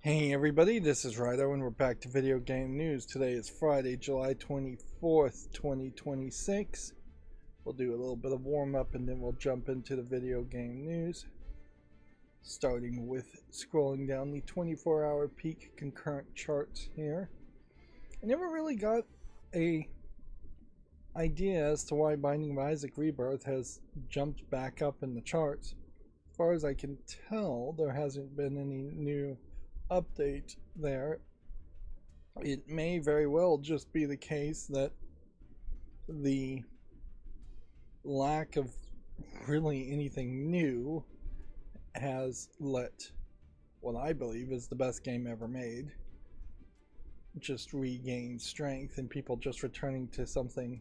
Hey everybody, this is Rydo and we're back to video game news. Today is Friday, July 24th, 2026. We'll do a little bit of warm up and then we'll jump into the video game news. Starting with scrolling down the 24-hour peak concurrent charts here. I never really got a idea as to why Binding of Isaac Rebirth has jumped back up in the charts. As far as I can tell, there hasn't been any new update there. It may very well just be the case that the lack of really anything new has let what I believe is the best game ever made just regain strength, and people just returning to something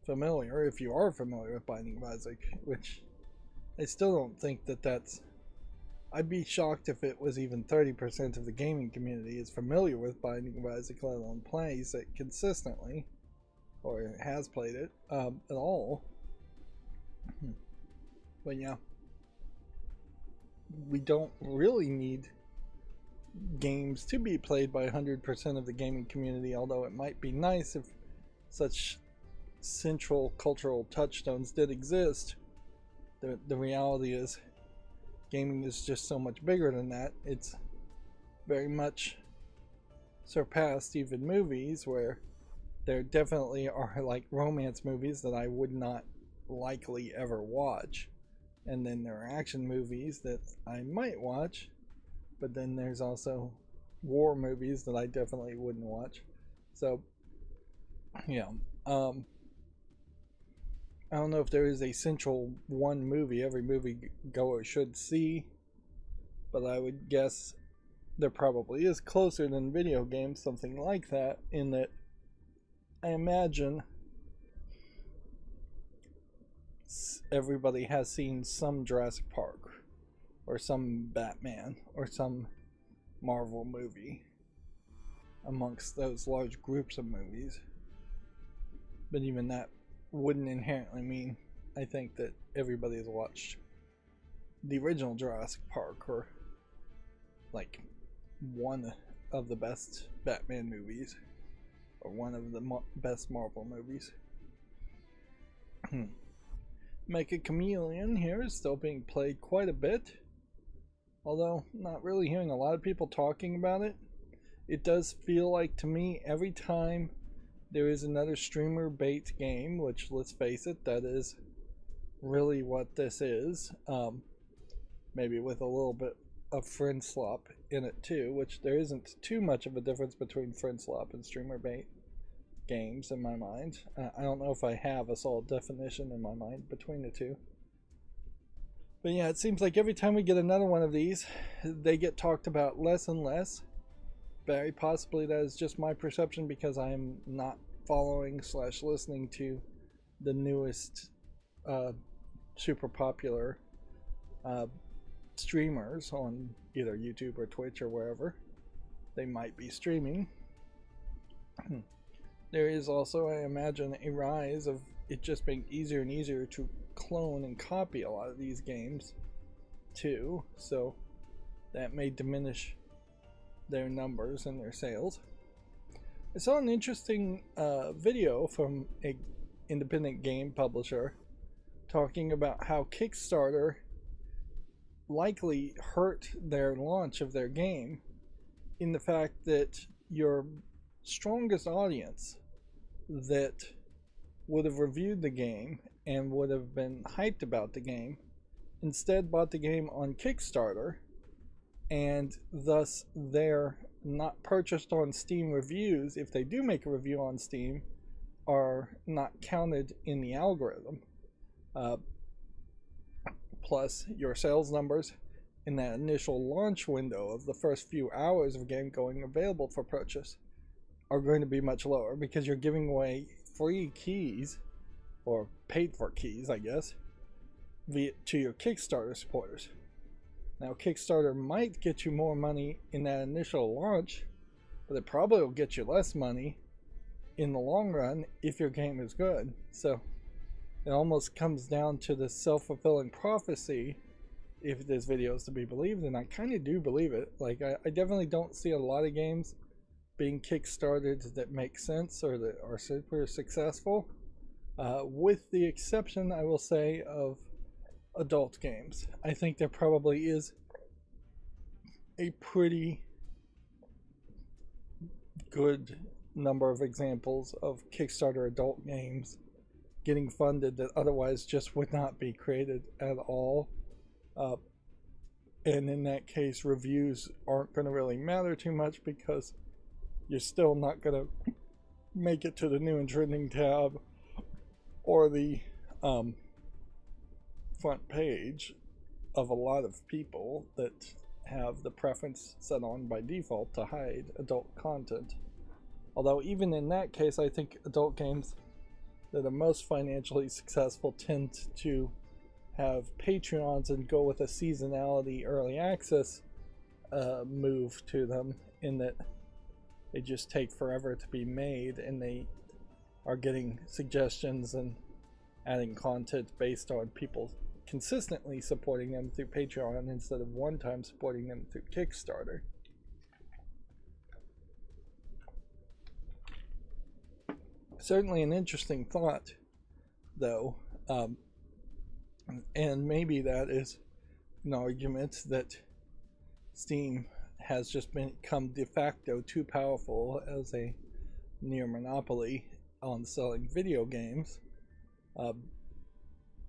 familiar, if you are familiar with Binding of Isaac, which I still don't think that's... I'd be shocked if it was even 30% of the gaming community is familiar with Binding of Isaac, let alone plays it consistently, or has played it at all. But yeah, we don't really need games to be played by 100% of the gaming community, although it might be nice if such central cultural touchstones did exist. The reality is, gaming is just so much bigger than that. It's very much surpassed even movies, where there definitely are like romance movies that I would not likely ever watch, and then there are action movies that I might watch, but then there's also war movies that I definitely wouldn't watch. So yeah, I don't know if there is a central one movie every movie goer should see, but I would guess there probably is, closer than video games, something like that, in that I imagine everybody has seen some Jurassic Park or some Batman or some Marvel movie amongst those large groups of movies. But even that wouldn't inherently mean, I think, that everybody has watched the original Jurassic Park, or like one of the best Batman movies, or one of the best Marvel movies. Mecha Chameleon here is still being played quite a bit, although not really hearing a lot of people talking about it. It does feel like, to me, every time there is another streamer bait game, which, let's face it, that is really what this is, maybe with a little bit of friend slop in it too, which there isn't too much of a difference between friend slop and streamer bait games in my mind. I don't know if I have a solid definition in my mind between the two. But yeah, it seems like every time we get another one of these, they get talked about less and less. Very possibly that is just my perception, because I am not following / listening to the newest super popular streamers on either YouTube or Twitch or wherever they might be streaming. There is also, I imagine, a rise of it just being easier and easier to clone and copy a lot of these games too, so that may diminish their numbers and their sales. I saw an interesting video from an independent game publisher talking about how Kickstarter likely hurt their launch of their game, in the fact that your strongest audience that would have reviewed the game and would have been hyped about the game instead bought the game on Kickstarter, and thus they're not purchased on Steam reviews. If they do make a review on Steam, are not counted in the algorithm. Plus, your sales numbers in that initial launch window of the first few hours of a game going available for purchase are going to be much lower, because you're giving away free keys, or paid for keys, I guess, to your Kickstarter supporters. Now, Kickstarter might get you more money in that initial launch, but it probably will get you less money in the long run if your game is good. So it almost comes down to the self-fulfilling prophecy if this video is to be believed, and I kind of do believe it. Like, I definitely don't see a lot of games being kickstarted that make sense or that are super successful, with the exception, I will say, of adult games. I think there probably is a pretty good number of examples of Kickstarter adult games getting funded that otherwise just would not be created at all. And in that case, reviews aren't going to really matter too much because you're still not going to make it to the new and trending tab or the front page of a lot of people that have the preference set on by default to hide adult content. Although even in that case, I think adult games that are most financially successful tend to have Patreons and go with a seasonality early access move to them, in that they just take forever to be made and they are getting suggestions and adding content based on people consistently supporting them through Patreon instead of one time supporting them through Kickstarter. Certainly an interesting thought, though, and maybe that is an argument that Steam has just become de facto too powerful as a near monopoly on selling video games,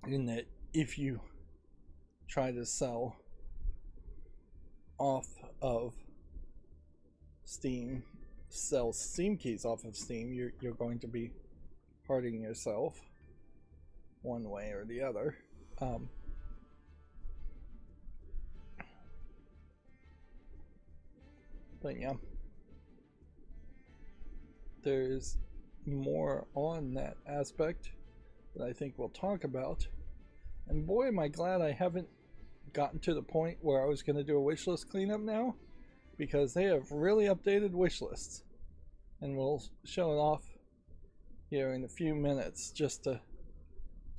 in that if you try to sell off of Steam, sell Steam keys off of Steam, you're going to be hurting yourself one way or the other. But yeah, there's more on that aspect that I think we'll talk about. And boy, am I glad I haven't gotten to the point where I was going to do a wishlist cleanup now, because they have really updated wish lists, and we'll show it off here in a few minutes just to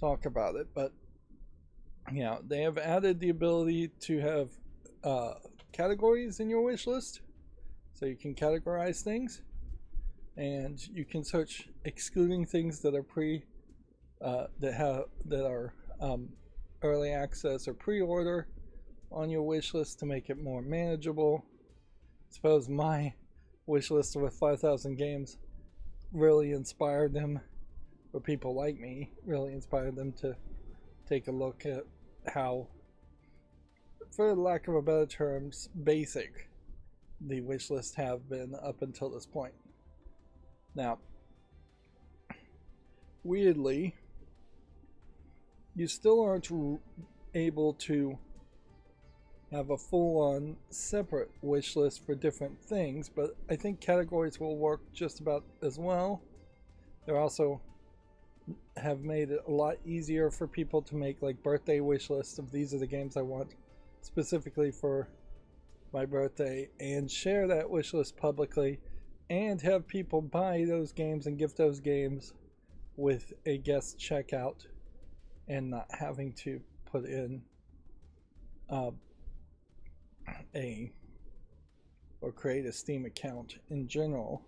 talk about it. But yeah, they have added the ability to have categories in your wish list, so you can categorize things, and you can search excluding things that are that are early access or pre-order on your wish list to make it more manageable. I suppose my wish list with 5,000 games really inspired them, or people like me really inspired them to take a look at how, for lack of a better terms, basic the wish lists have been up until this point. Now, weirdly, you still aren't able to have a full-on separate wish list for different things, but I think categories will work just about as well. They also have made it a lot easier for people to make like birthday wish lists of these are the games I want specifically for my birthday, and share that wish list publicly, and have people buy those games and gift those games with a guest checkout, and not having to put in or create a Steam account in general,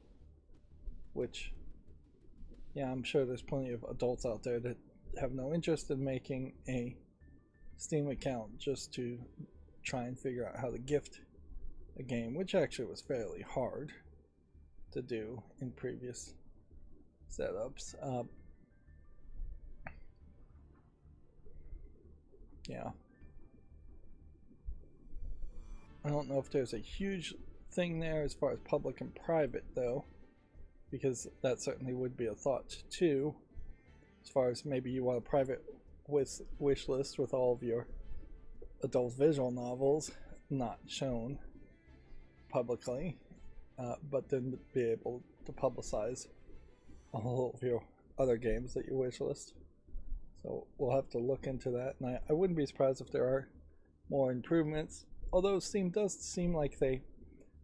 which, yeah, I'm sure there's plenty of adults out there that have no interest in making a Steam account just to try and figure out how to gift a game, which actually was fairly hard to do in previous setups. Yeah. I don't know if there's a huge thing there as far as public and private, though, because that certainly would be a thought too, as far as maybe you want a private wish list with all of your adult visual novels not shown publicly, but then be able to publicize all of your other games that you wish list. So we'll have to look into that, and I wouldn't be surprised if there are more improvements, although Steam does seem like they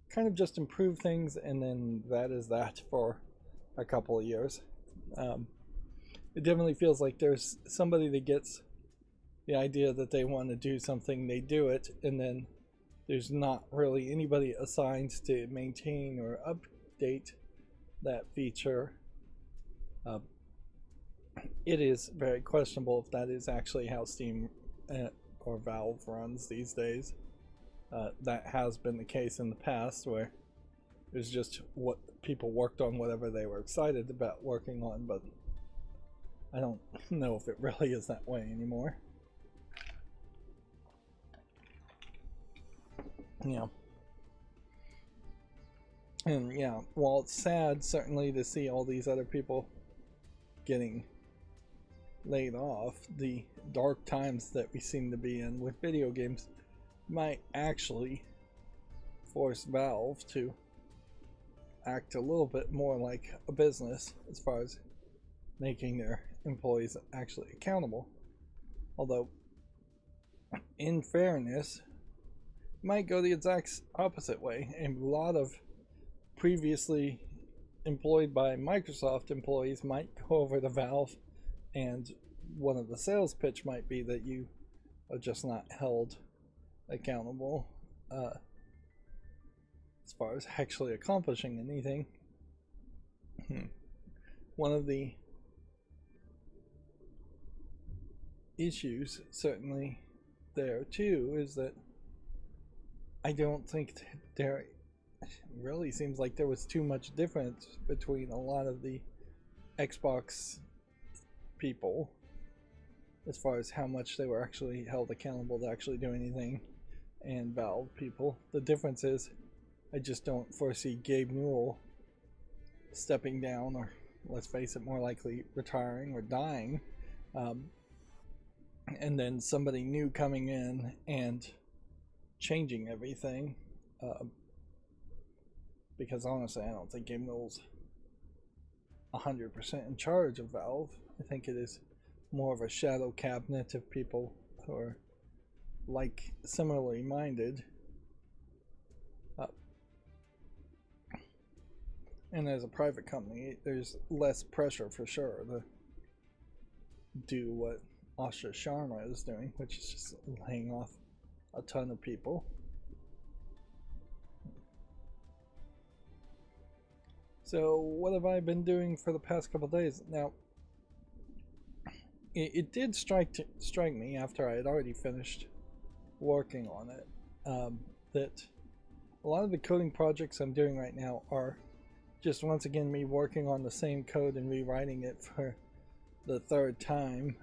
kind of just improve things and then that is that for a couple of years. It definitely feels like there's somebody that gets, the idea that they want to do something, they do it, and then there's not really anybody assigned to maintain or update that feature. It is very questionable if that is actually how Steam or Valve runs these days. That has been the case in the past, where it was just what people worked on, whatever they were excited about working on, but I don't know if it really is that way anymore. Yeah. And yeah, while it's sad certainly to see all these other people getting laid off, the dark times that we seem to be in with video games might actually force Valve to act a little bit more like a business as far as making their employees actually accountable. Although, in fairness, it might go the exact opposite way. A lot of previously employed by Microsoft employees might go over to Valve, and one of the sales pitch might be that you are just not held accountable as far as actually accomplishing anything. One of the issues certainly there too is that I don't think there really seems like there was too much difference between a lot of the Xbox people as far as how much they were actually held accountable to actually do anything, and Valve people. The difference is I just don't foresee Gabe Newell stepping down, or let's face it, more likely retiring or dying, and then somebody new coming in and changing everything, because honestly I don't think Gabe Newell's 100% in charge of Valve. I think it is more of a shadow cabinet of people who are like similarly minded, and as a private company there's less pressure for sure to do what Asha Sharma is doing, which is just laying off a ton of people. So what have I been doing for the past couple days? Now, it did strike me after I had already finished working on it, that a lot of the coding projects I'm doing right now are just once again me working on the same code and rewriting it for the third time,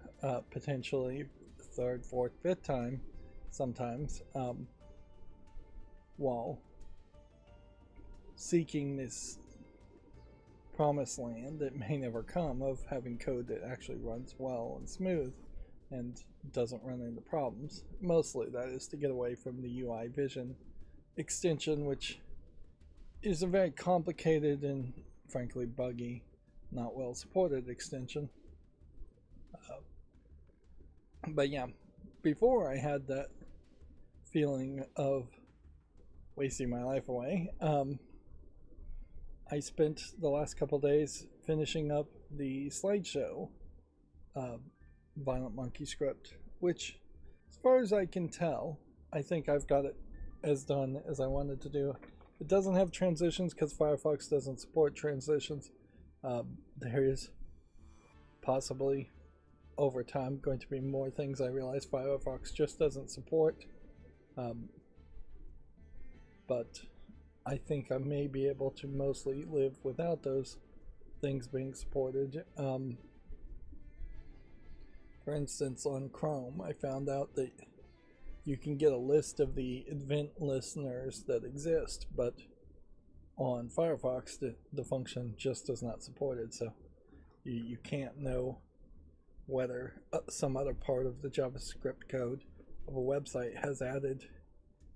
potentially the third, fourth, fifth time sometimes, while seeking this promised land that may never come of having code that actually runs well and smooth and doesn't run into problems. Mostly that is to get away from the UI Vision extension, which is a very complicated and frankly buggy, not well supported extension. But yeah, before I had that feeling of wasting my life away, I spent the last couple days finishing up the slideshow Violent Monkey script, which, as far as I can tell, I think I've got it as done as I wanted to do. It doesn't have transitions because Firefox doesn't support transitions. There is possibly over time going to be more things I realize Firefox just doesn't support, but I think I may be able to mostly live without those things being supported. For instance, on Chrome, I found out that you can get a list of the event listeners that exist, but on Firefox, the function just does not support it, so you can't know whether some other part of the JavaScript code of a website has added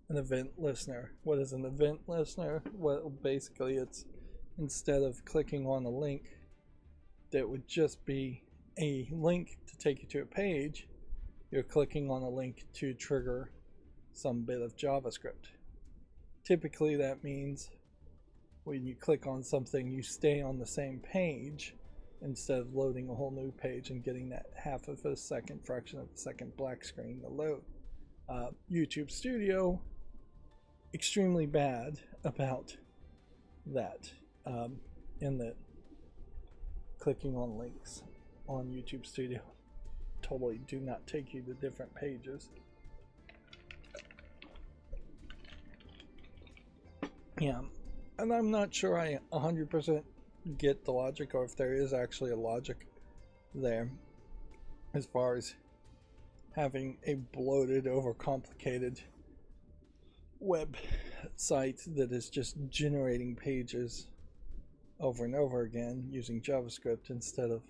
an event listener. What is an event listener? Well, basically it's, instead of clicking on a link that would just be a link to take you to a page, you're clicking on a link to trigger some bit of JavaScript. Typically that means when you click on something you stay on the same page, instead of loading a whole new page and getting that half of a second, fraction of a second black screen to load. YouTube Studio, extremely bad about that, in that clicking on links on YouTube Studio totally do not take you to different pages. Yeah, and I'm not sure I 100% get the logic, or if there is actually a logic there as far as having a bloated, overcomplicated website that is just generating pages over and over again using JavaScript instead of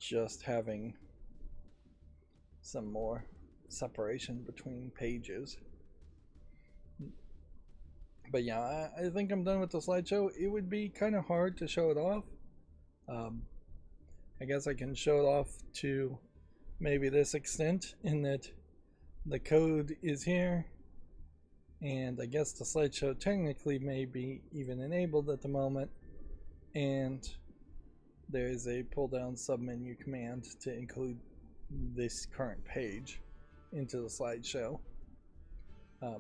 just having some more separation between pages. But yeah, I think I'm done with the slideshow. It would be kind of hard to show it off. I guess I can show it off to maybe this extent, in that the code is here, and I guess the slideshow technically may be even enabled at the moment, and there is a pull down submenu command to include this current page into the slideshow. I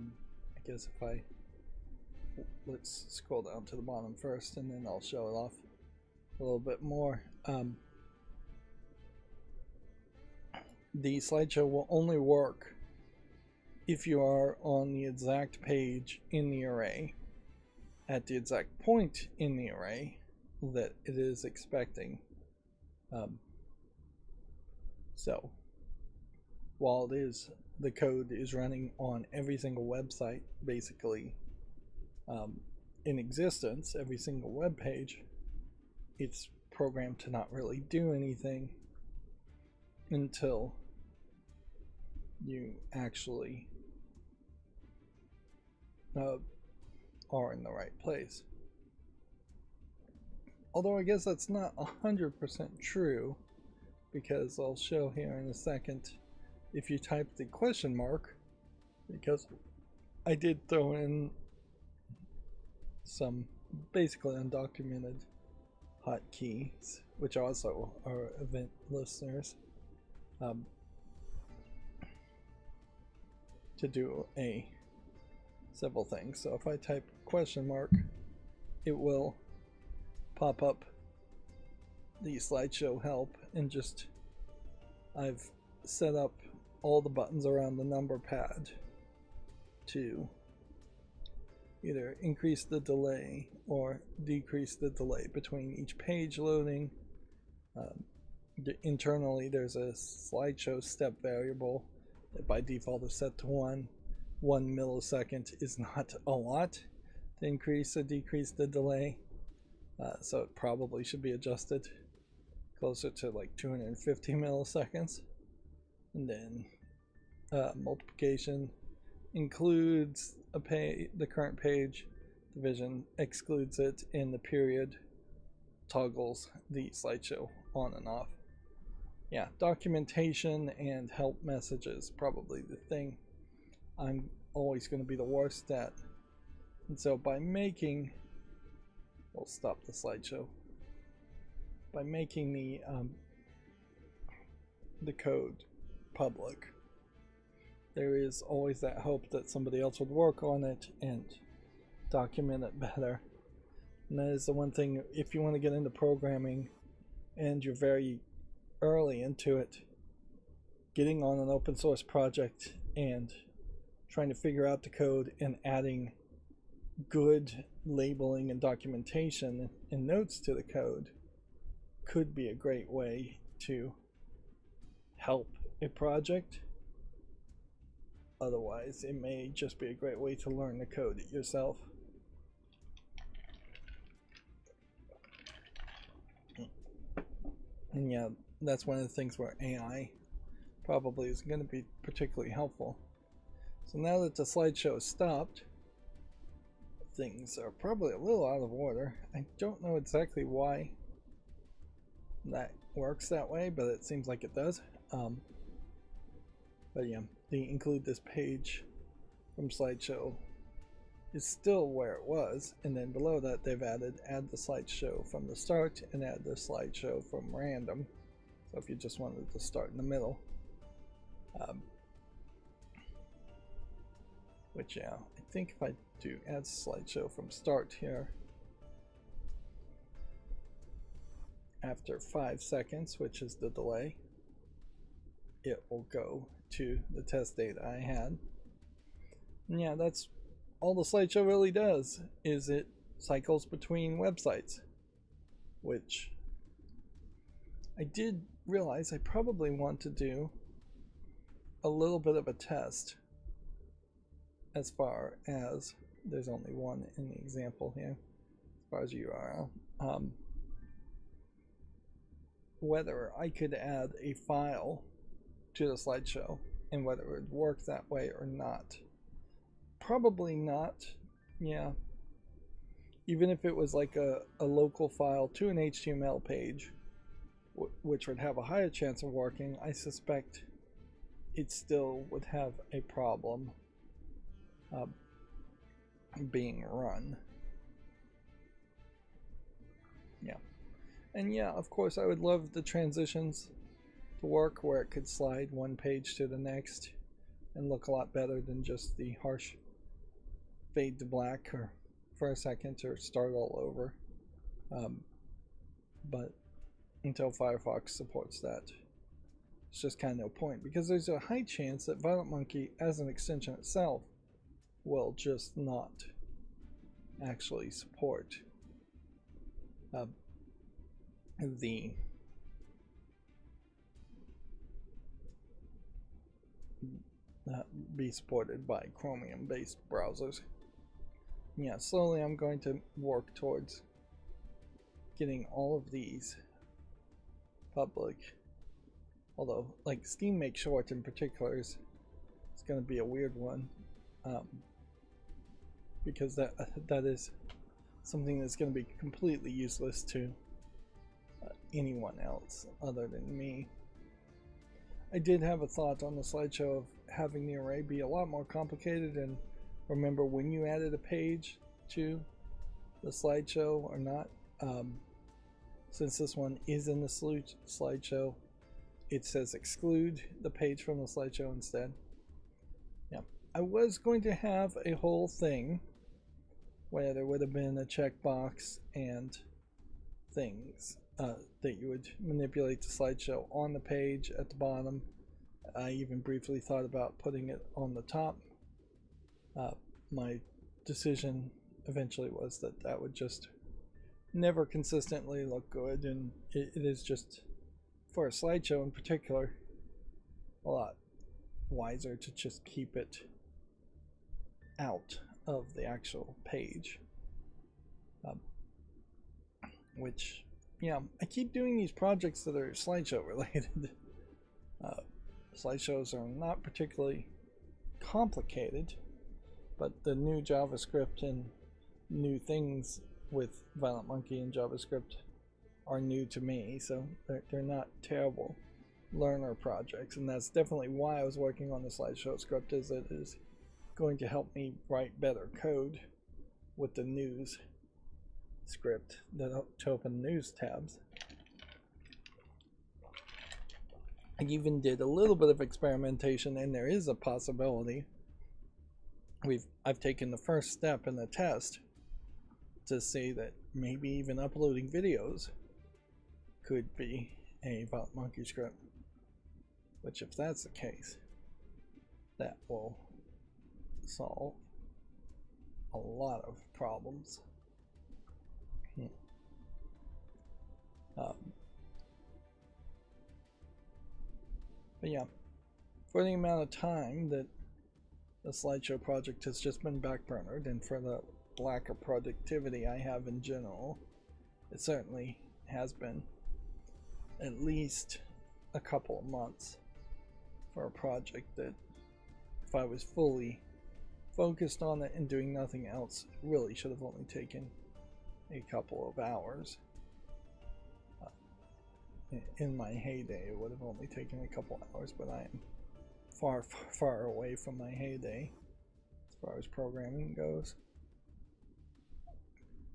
guess if I let's scroll down to the bottom first, and then I'll show it off a little bit more. The slideshow will only work if you are on the exact page in the array at the exact point in the array that it is expecting. So while the code is running on every single website basically in existence, every single web page, it's programmed to not really do anything until you actually are in the right place. Although I guess that's not 100% true, because I'll show here in a second, if you type the question mark, because I did throw in some basically undocumented hotkeys, which also are event listeners, to do several things. So if I type question mark, it will pop up the slideshow help, and just I've set up all the buttons around the number pad to either increase the delay or decrease the delay between each page loading. Internally there's a slideshow step variable that by default is set to 1. 1 millisecond is not a lot to increase or decrease the delay, so it probably should be adjusted closer to like 250 milliseconds. And then multiplication includes the current page, division excludes it, and the period toggles the slideshow on and off. Yeah, documentation and help messages, probably the thing I'm always going to be the worst at. And so by making, we'll stop the slideshow, by making the code public, there is always that hope that somebody else would work on it and document it better. And that is the one thing, if you want to get into programming and you're very early into it, getting on an open source project and trying to figure out the code and adding good labeling and documentation and notes to the code could be a great way to help a project. Otherwise, it may just be a great way to learn the code yourself. And yeah, that's one of the things where AI probably is going to be particularly helpful. So now that the slideshow is stopped, things are probably a little out of order. I don't know exactly why that works that way, but it seems like it does. But yeah, they include this page from slideshow is still where it was, and then below that they've added add the slideshow from the start and add the slideshow from random. So if you just wanted to start in the middle, which yeah, I think if I do add slideshow from start here, after 5 seconds, which is the delay, it will go to the test data I had. And yeah, that's all the slideshow really does, is it cycles between websites, which I did realize I probably want to do a little bit of a test as far as, there's only one in the example here, as far as URL, whether I could add a file to the slideshow and whether it would work that way or not. Probably not, yeah. Even if it was like a local file to an HTML page, which would have a higher chance of working, I suspect it still would have a problem being run. Yeah. And yeah, of course, I would love the transitions to work where it could slide one page to the next and look a lot better than just the harsh fade to black or for a second or start all over. But until Firefox supports that, it's just kind of no point, because there's a high chance that ViolentMonkey as an extension itself will just not actually support be supported by Chromium based browsers. Yeah, slowly I'm going to work towards getting all of these public, although like Steam Make Short in particular is going to be a weird one, because that is something that's going to be completely useless to anyone else other than me. I did have a thought on the slideshow of having the array be a lot more complicated, and remember when you added a page to the slideshow or not. Since this one is in the slideshow, it says exclude the page from the slideshow instead. Yeah, I was going to have a whole thing where there would have been a checkbox and things that you would manipulate the slideshow on the page at the bottom. I even briefly thought about putting it on the top. My decision eventually was that that would just never consistently look good, and it is just, for a slideshow in particular, a lot wiser to just keep it out of the actual page. Which, yeah, I keep doing these projects that are slideshow related. Slideshows are not particularly complicated, but the new JavaScript and new things with ViolentMonkey and JavaScript are new to me, so they're not terrible learner projects, and that's definitely why I was working on the slideshow script, is it is going to help me write better code with the news script to open news tabs. I even did a little bit of experimentation, and there is a possibility. I've taken the first step in the test to say that maybe even uploading videos could be a ViolentMonkey script, which, if that's the case, that will solve a lot of problems. But yeah, for the amount of time that the slideshow project has just been backburnered, and for the lack of productivity I have in general, it certainly has been at least a couple of months for a project that, if I was fully focused on it and doing nothing else, really should have only taken a couple of hours. In my heyday, it would have only taken a couple hours, but I am far, far, far away from my heyday as far as programming goes.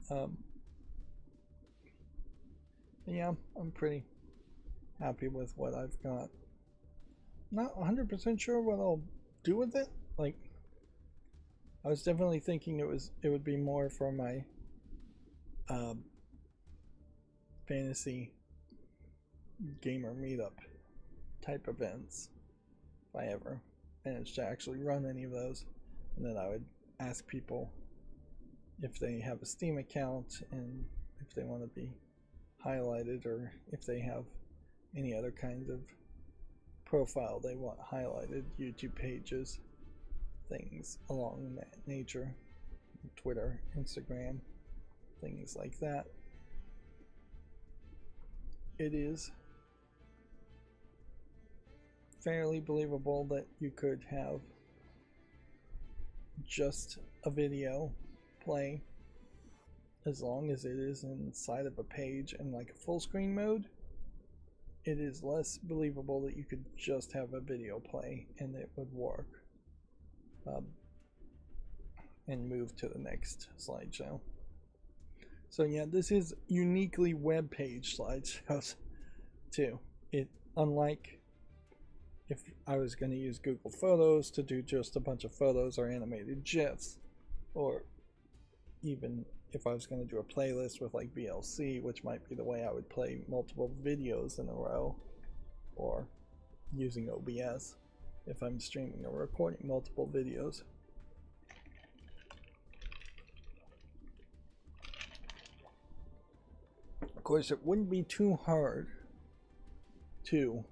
Um, yeah, I'm pretty happy with what I've got. Not 100% sure what I'll do with it. Like, I was definitely thinking it would be more for my fantasy gamer meetup type events, if I ever managed to actually run any of those. And then I would ask people if they have a Steam account and if they want to be highlighted, or if they have any other kinds of profile they want highlighted, YouTube pages, things along that nature, Twitter, Instagram, things like that. It is fairly believable that you could have just a video play, as long as it is inside of a page and like a full screen mode. It is less believable that you could just have a video play and it would work, and move to the next slideshow. So yeah, this is uniquely web page slideshows too. It, unlike if I was going to use Google Photos to do just a bunch of photos or animated GIFs, or even if I was going to do a playlist with like VLC, which might be the way I would play multiple videos in a row, or using OBS if I'm streaming or recording multiple videos. Of course, it wouldn't be too hard to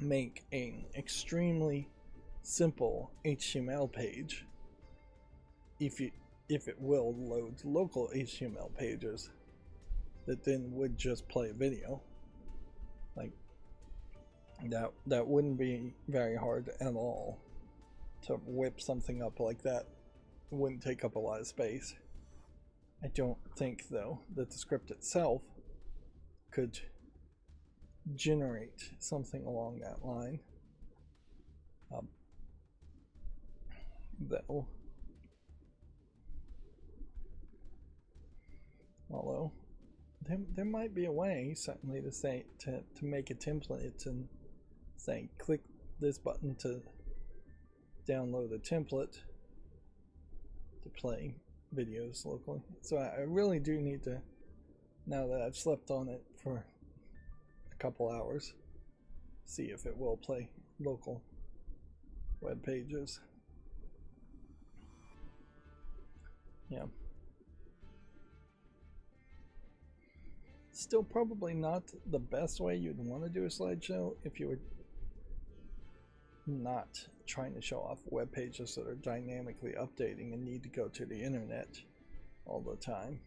make an extremely simple HTML page if it will load local HTML pages that then would just play a video. Like that wouldn't be very hard at all to whip something up like that. It wouldn't take up a lot of space. I don't think though that the script itself could generate something along that line. Though, although there might be a way, certainly, to say to make a template and say click this button to download a template to play videos locally. So I really do need to, now that I've slept on it for a couple hours, see if it will play local web pages. Yeah. Still probably not the best way you'd want to do a slideshow if you were not trying to show off web pages that are dynamically updating and need to go to the internet all the time.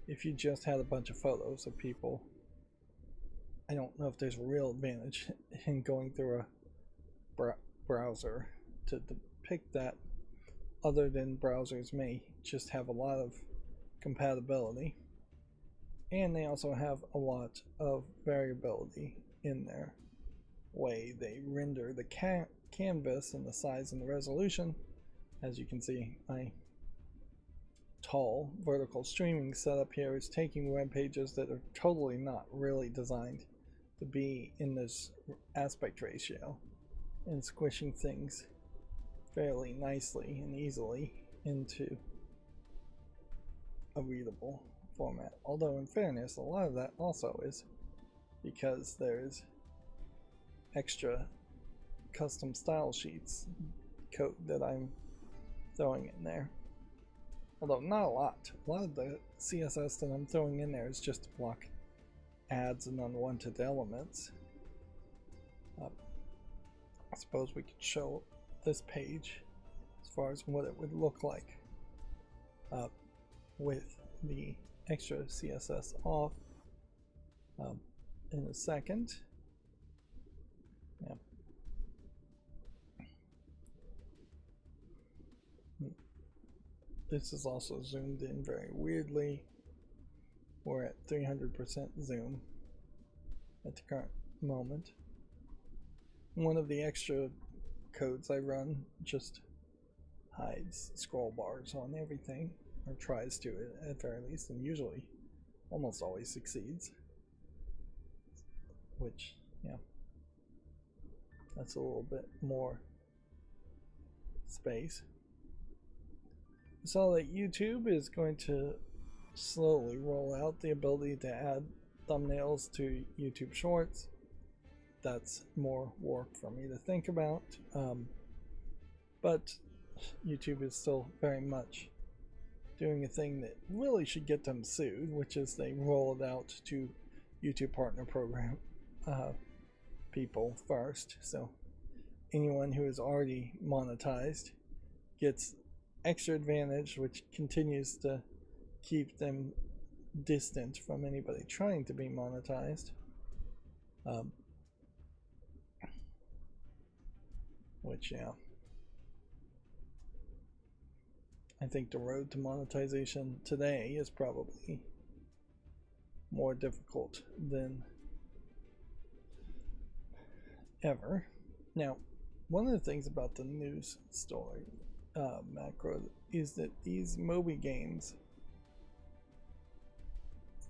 If you just had a bunch of photos of people, I don't know if there's a real advantage in going through a browser to depict that, other than browsers may just have a lot of compatibility, and they also have a lot of variability in their way they render the canvas and the size and the resolution. As you can see, my tall vertical streaming setup here is taking web pages that are totally not really designed to be in this aspect ratio and squishing things fairly nicely and easily into a readable format. Although in fairness, a lot of that also is because there's extra custom style sheets code that I'm throwing in there. Although not a lot. A lot of the CSS that I'm throwing in there is just to block ads and unwanted elements. I suppose we could show this page as far as what it would look like with the extra CSS off in a second. Yeah. This is also zoomed in very weirdly. We're at 300% zoom at the current moment. One of the extra codes I run just hides scroll bars on everything, or tries to at very least, and usually almost always succeeds. Which, yeah, that's a little bit more space. I saw that YouTube is going to slowly roll out the ability to add thumbnails to YouTube Shorts. That's more work for me to think about, but YouTube is still very much doing a thing that really should get them sued, which is they roll it out to YouTube Partner Program people first. So anyone who is already monetized gets extra advantage, which continues to keep them distant from anybody trying to be monetized. Which, yeah, I think the road to monetization today is probably more difficult than ever. Now, one of the things about the news story macro is that these Moby Games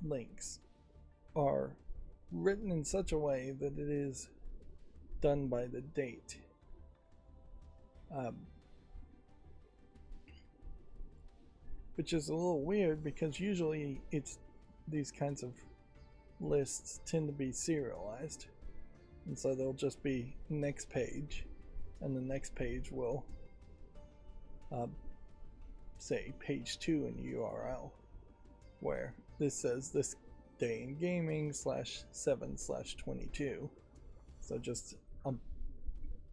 links are written in such a way that it is done by the date. Which is a little weird because usually it's these kinds of lists tend to be serialized, and so they'll just be next page, and the next page will say page 2 in the URL, where this says this day in gaming /7/22. So just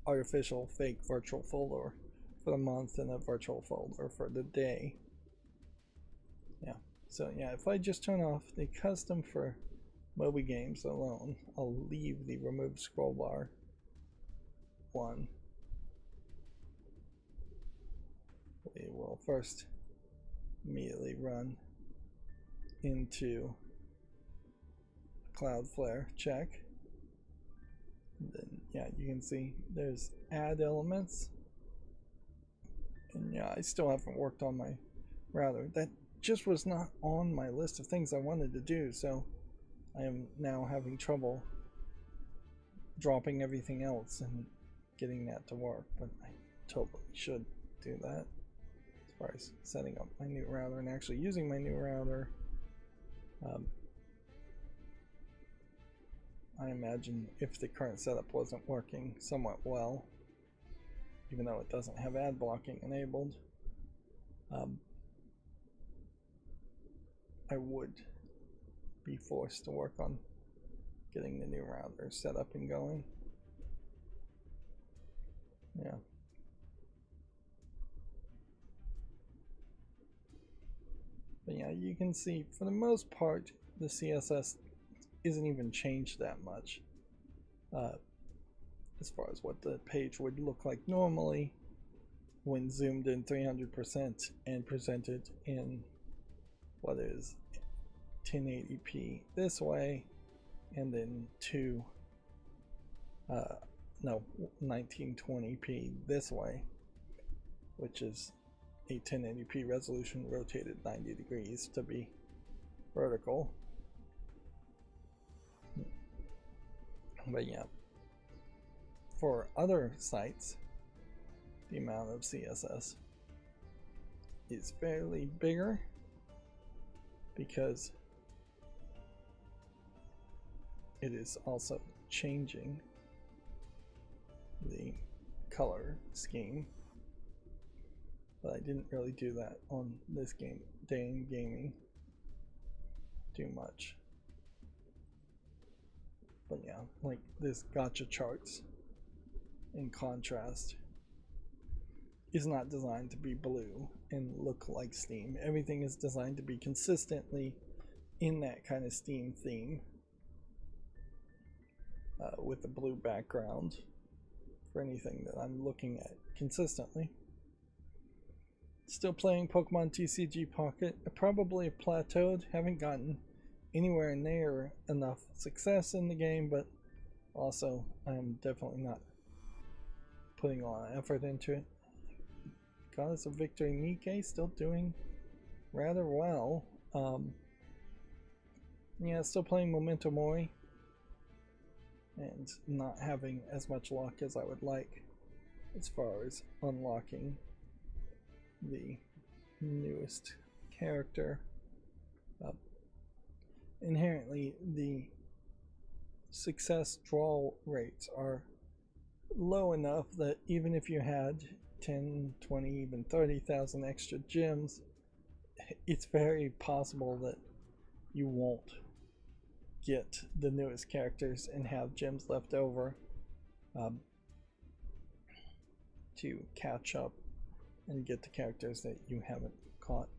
artificial fake virtual folder for the month and a virtual folder for the day. Yeah, so yeah, if I just turn off the custom for Moby Games alone, I'll leave the remove scroll bar one. We will first immediately run into Cloudflare check. And then, yeah, you can see there's add elements, and yeah, I still haven't worked on my router. That just was not on my list of things I wanted to do, so I am now having trouble dropping everything else and getting that to work, but I totally should do that as far as setting up my new router and actually using my new router. I imagine if the current setup wasn't working somewhat well, even though it doesn't have ad blocking enabled, I would be forced to work on getting the new router set up and going. Yeah. But yeah, you can see for the most part the CSS isn't even changed that much as far as what the page would look like normally when zoomed in 300% and presented in what is 1080p this way, and then 1920p this way, which is a 1080p resolution rotated 90 degrees to be vertical. But yeah, for other sites, the amount of CSS is fairly bigger because it is also changing the color scheme. But I didn't really do that on this game, day in gaming, too much. But yeah, like this gotcha charts in contrast is not designed to be blue and look like Steam. Everything is designed to be consistently in that kind of Steam theme with a blue background for anything that I'm looking at consistently. Still playing Pokemon TCG Pocket. I probably plateaued, haven't gotten anywhere near enough success in the game, but also I'm definitely not putting a lot of effort into it. Goddess of Victory Nike still doing rather well. Yeah, still playing Memento Mori and not having as much luck as I would like as far as unlocking the newest character. Inherently, the success draw rates are low enough that even if you had 10, 20, even 30,000 extra gems, it's very possible that you won't get the newest characters and have gems left over to catch up and get the characters that you haven't caught.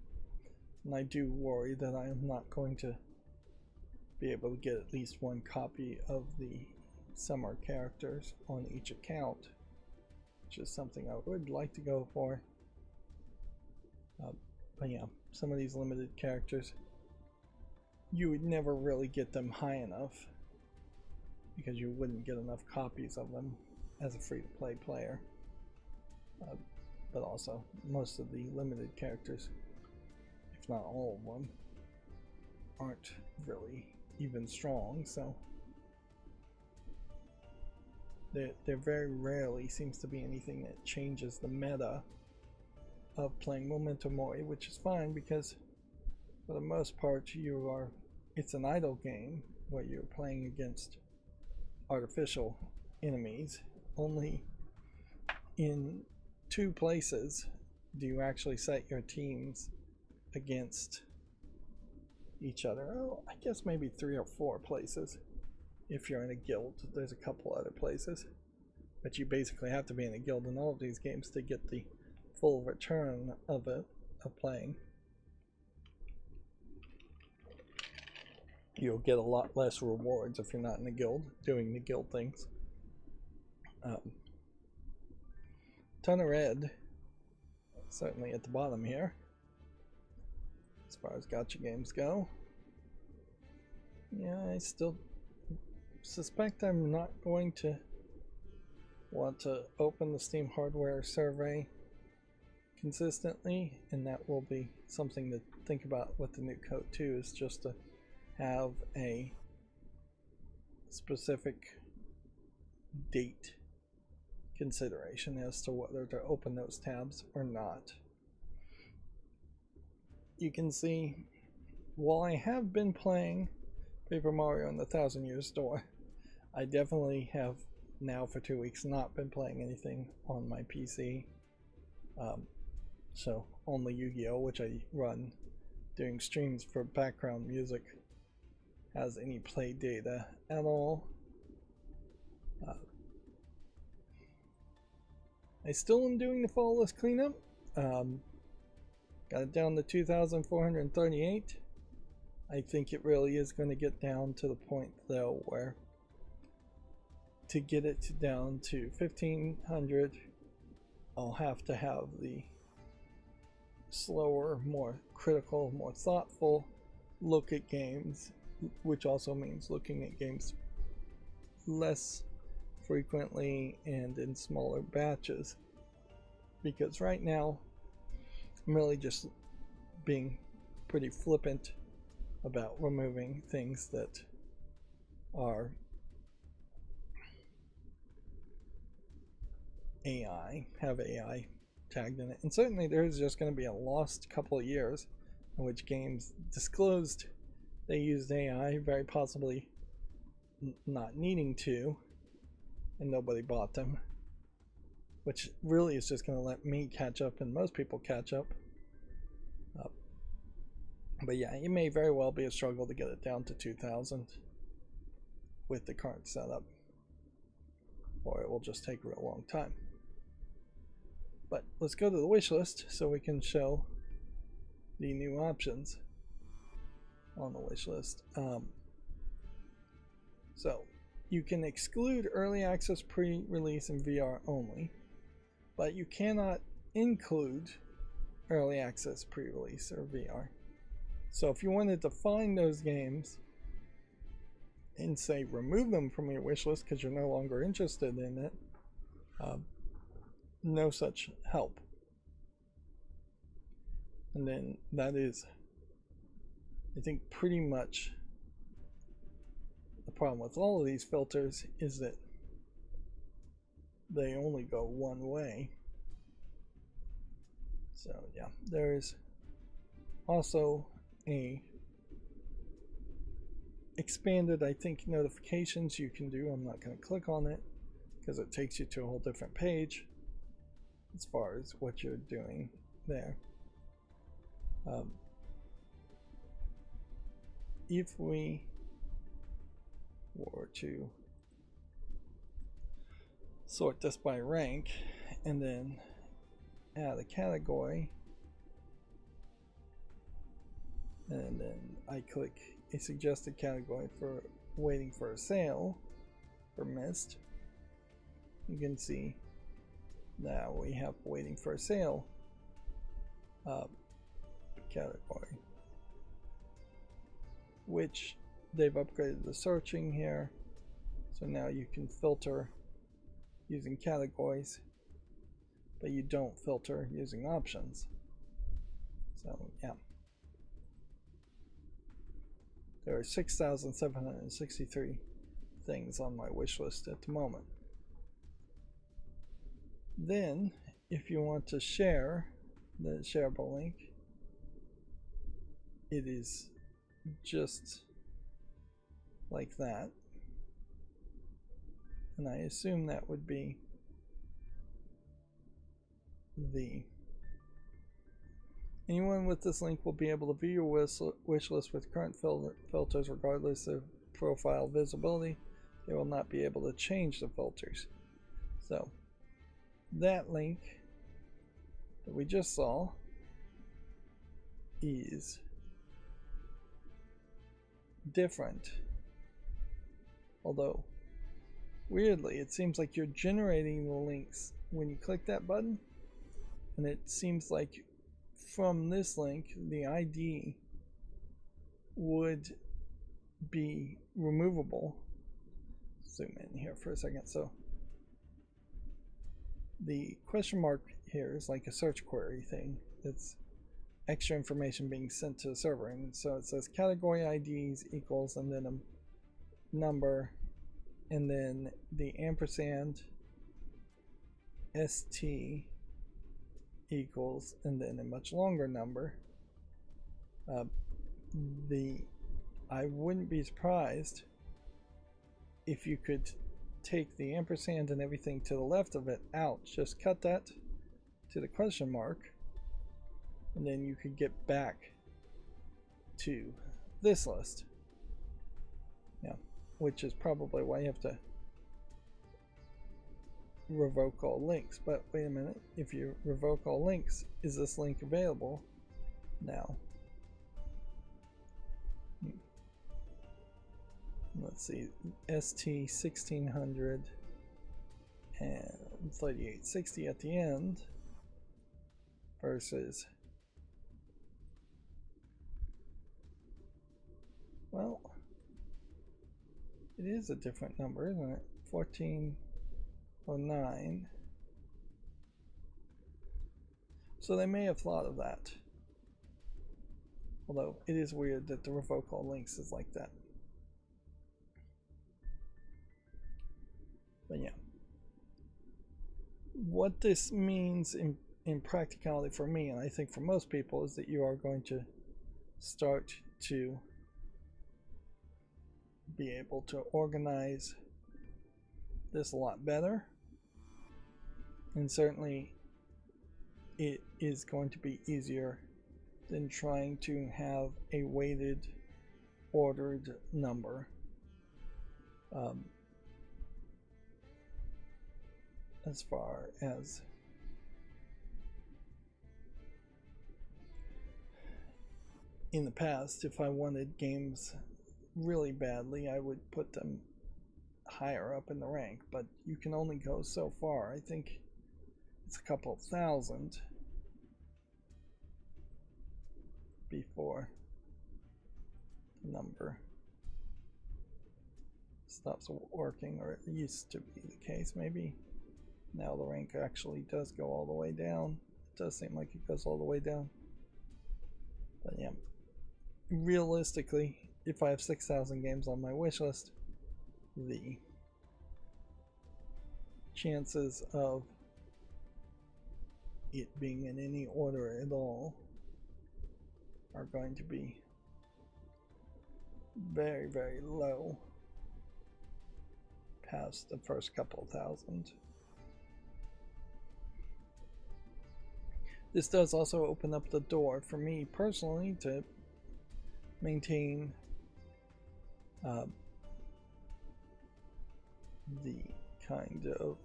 And I do worry that I am not going to be able to get at least one copy of the summer characters on each account, which is something I would like to go for. But yeah, some of these limited characters, you would never really get them high enough because you wouldn't get enough copies of them as a free-to-play player. But also, most of the limited characters, if not all of them, aren't really even strong, so there very rarely seems to be anything that changes the meta of playing Memento Mori, which is fine because for the most part it's an idle game where you're playing against artificial enemies. Only in 2 places do you actually set your teams against each other. Oh, I guess maybe 3 or 4 places if you're in a guild. There's a couple other places, but you basically have to be in a guild in all of these games to get the full return of playing. You'll get a lot less rewards if you're not in a guild doing the guild things. Ton of red, certainly at the bottom here, as far as gacha games go. Yeah, I still suspect I'm not going to want to open the Steam hardware survey consistently, and that will be something to think about with the new code too, is just to have a specific date consideration as to whether to open those tabs or not. You can see, while I have been playing Paper Mario and the Thousand Years Door, I definitely have now for 2 weeks not been playing anything on my PC. So only Yu-Gi-Oh, which I run doing streams for background music, has any play data at all. I still am doing the fall list cleanup. Got it down to 2,438. I think it really is going to get down to the point though where to get it down to 1,500, I'll have to have the slower, more critical, more thoughtful look at games, which also means looking at games less frequently and in smaller batches, because right now I'm really just being pretty flippant about removing things that are AI, have AI tagged in it. And certainly there's just going to be a lost couple of years in which games disclosed they used AI, very possibly not needing to, and nobody bought them, which really is just going to let me catch up and most people catch up. But yeah, it may very well be a struggle to get it down to 2,000 with the current setup, or it will just take a real long time. But let's go to the wish list so we can show the new options on the wish list. So you can exclude early access, pre-release, and VR only, but you cannot include early access, pre-release, or VR. So if you wanted to find those games and say remove them from your wish list because you're no longer interested in it, no such help. And then that is, I think, pretty much the problem with all of these filters is that they only go one way. So yeah, there's also a expanded, I think, notifications you can do. I'm not going to click on it because it takes you to a whole different page as far as what you're doing there. If we were to sort this by rank and then add a category, and then I click a suggested category for waiting for a sale for missed, you can see now we have waiting for a sale category, which they've upgraded the searching here, so now you can filter using categories, but you don't filter using options. So yeah, there are 6,763 things on my wish list at the moment. Then if you want to share the shareable link, it is just like that, and I assume that would be anyone with this link will be able to view your wish list with current filters regardless of profile visibility. They will not be able to change the filters. So that link that we just saw is different, although weirdly it seems like you're generating the links when you click that button, and it seems like from this link the ID would be removable. Zoom in here for a second. So the question mark here is like a search query thing. It's extra information being sent to the server, and so it says category IDs equals and then a number and then the ampersand ST equals and then a much longer number. I wouldn't be surprised if you could take the ampersand and everything to the left of it out, just cut that to the question mark, and then you could get back to this list. Yeah, which is probably why you have to revoke all links. But wait a minute, if you revoke all links, is this link available now? Let's see, ST 1600 and 3860 at the end versus, well, it is a different number, isn't it? 1409. So they may have thought of that. Although it is weird that the revoke all links is like that. But yeah, what this means in practicality for me, and I think for most people, is that you are going to start to be able to organize this a lot better, and certainly it is going to be easier than trying to have a weighted ordered number. As far as in the past, if I wanted games really badly, I would put them higher up in the rank, but you can only go so far. I think it's a couple of thousand before the number stops working, or it used to be the case. Maybe now the rank actually does go all the way down. It does seem like it goes all the way down. But yeah, realistically, if I have 6,000 games on my wish list, the chances of it being in any order at all are going to be very, very low past the first couple thousand. This does also open up the door for me personally to maintain the kind of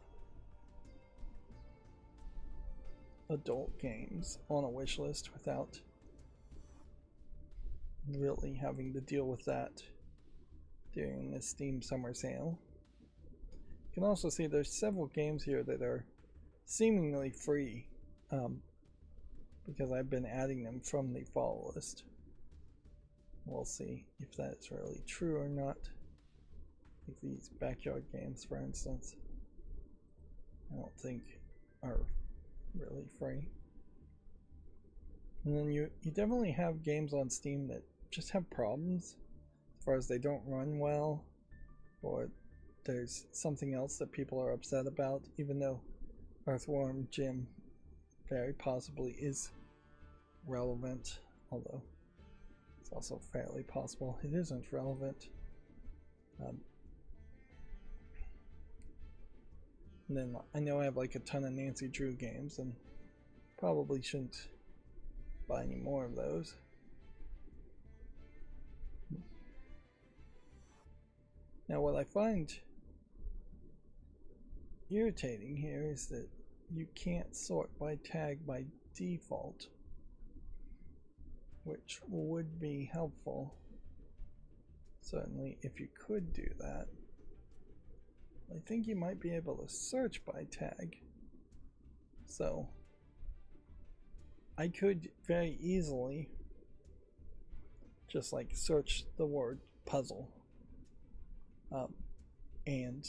adult games on a wish list without really having to deal with that during the Steam summer sale. You can also see there's several games here that are seemingly free because I've been adding them from the follow list. We'll see if that's really true or not. Like these backyard games, for instance, I don't think are really free. And then you definitely have games on Steam that just have problems as far as they don't run well, or there's something else that people are upset about, even though Earthworm Jim very possibly is relevant, although it's also fairly possible it isn't relevant. And then I know I have like a ton of Nancy Drew games and probably shouldn't buy any more of those. Now what I find irritating here is that you can't sort by tag by default, which would be helpful certainly if you could do that. I think you might be able to search by tag, so I could very easily just like search the word puzzle and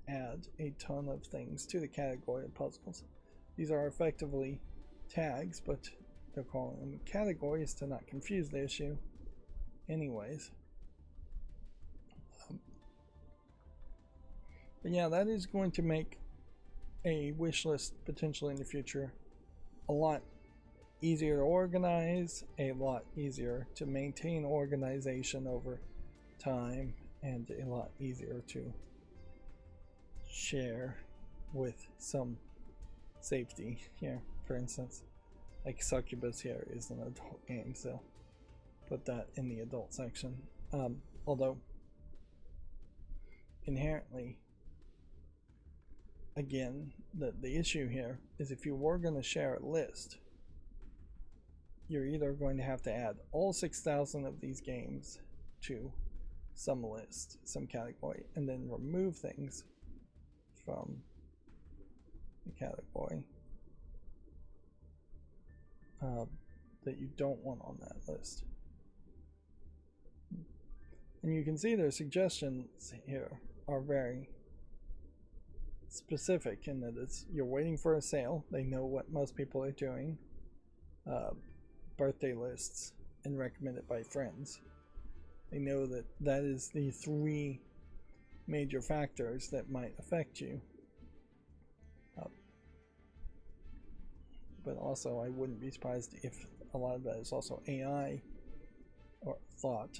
add a ton of things to the category of puzzles. These are effectively tags, but they're calling them categories to not confuse the issue anyways. But yeah, that is going to make a wish list potentially in the future a lot easier to organize, a lot easier to maintain organization over time, and a lot easier to share with some safety. Here, for instance, like Succubus here is an adult game, so put that in the adult section. Although inherently, again, the issue here is if you were going to share a list, you're either going to have to add all 6,000 of these games to some list, some category, and then remove things from the category that you don't want on that list. And you can see their suggestions here are very specific in that it's you're waiting for a sale. They know what most people are doing. Birthday lists and recommended by friends. They know that that is the three major factors that might affect you. But also, I wouldn't be surprised if a lot of that is also AI or thought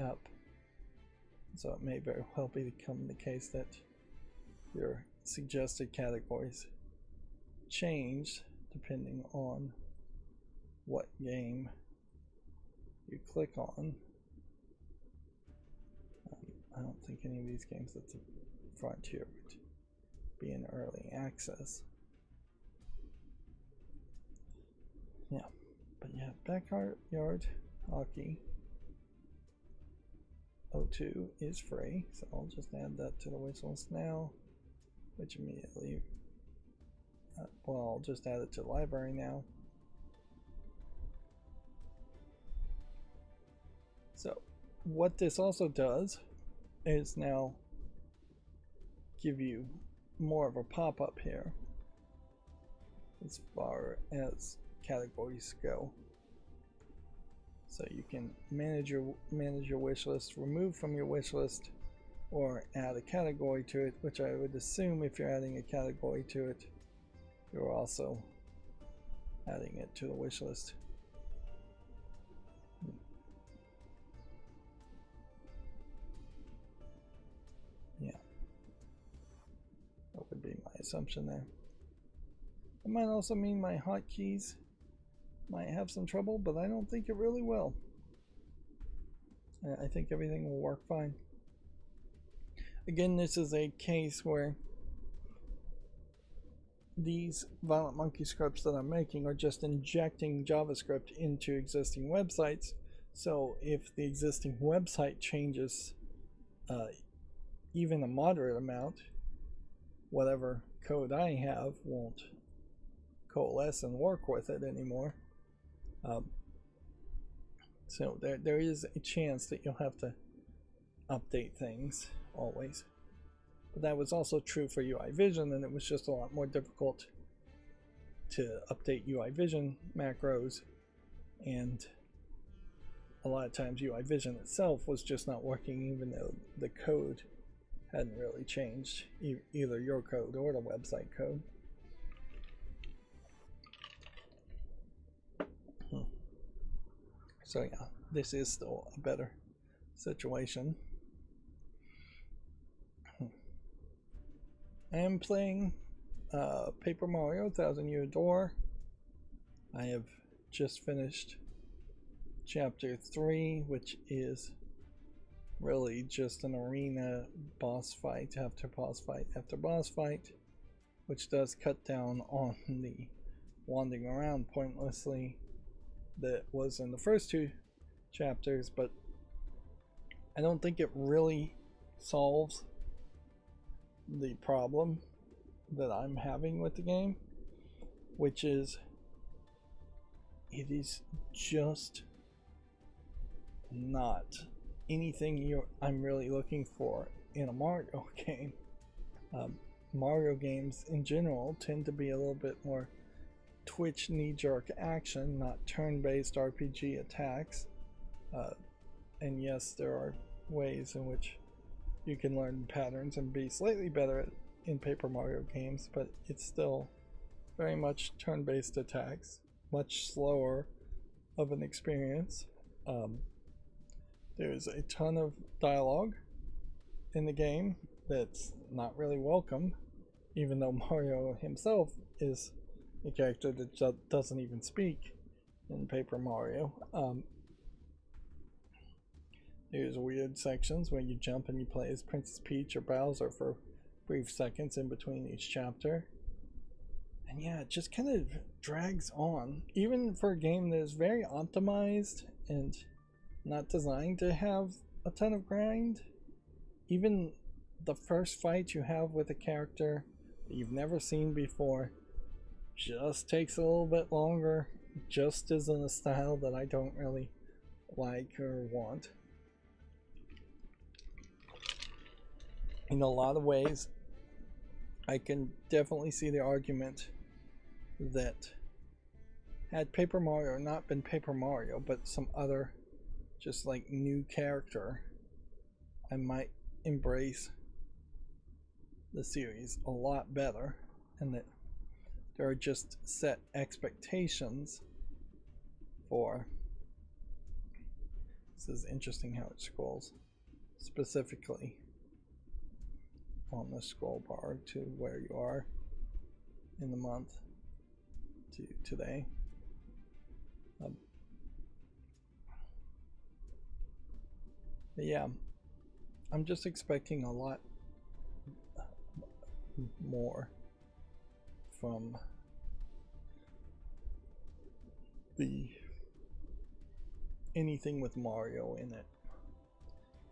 up. So it may very well become the case that your suggested categories change depending on what game you click on. I don't think any of these games at the front here would be in early access. Yeah, but yeah, Backyard Hockey 02 is free, so I'll just add that to the wish list now, which immediately, well, I'll just add it to the library now. So what this also does is now give you more of a pop-up here as far as categories go. So you can manage your wish list, remove from your wish list, or add a category to it, which I would assume if you're adding a category to it, you're also adding it to the wish list. Yeah, that would be my assumption there. It might also mean my hotkeys might have some trouble, but I don't think it really will. I think everything will work fine. Again, this is a case where these Violent Monkey scripts that I'm making are just injecting JavaScript into existing websites. So if the existing website changes even a moderate amount, whatever code I have won't coalesce and work with it anymore. So there is a chance that you'll have to update things always. But that was also true for UI Vision, and it was just a lot more difficult to update UI Vision macros, and a lot of times UI Vision itself was just not working even though the code hadn't really changed, either your code or the website code. So yeah, this is still a better situation. I am playing Paper Mario 1000 Year Door. I have just finished Chapter 3, which is really just an arena boss fight after boss fight after boss fight, which does cut down on the wandering around pointlessly that was in the first two chapters, but I don't think it really solves the problem that I'm having with the game, which is it is just not anything I'm really looking for in a Mario game. Mario games in general tend to be a little bit more twitch knee-jerk action, not turn-based RPG attacks. And yes, there are ways in which you can learn patterns and be slightly better in Paper Mario games, but it's still very much turn-based attacks, much slower of an experience. There's a ton of dialogue in the game that's not really welcome, even though Mario himself is a character that doesn't even speak in Paper Mario. There's weird sections where you jump and you play as Princess Peach or Bowser for brief seconds in between each chapter. And yeah, it just kind of drags on. Even for a game that is very optimized and not designed to have a ton of grind, even the first fight you have with a character that you've never seen before just takes a little bit longer, just is in a style that I don't really like or want. In a lot of ways, I can definitely see the argument that had Paper Mario not been Paper Mario, but some other just like new character, I might embrace the series a lot better, and that there are just set expectations for. This is interesting how it scrolls specifically on the scroll bar to where you are in the month to today. But yeah, I'm just expecting a lot more from anything with Mario in it.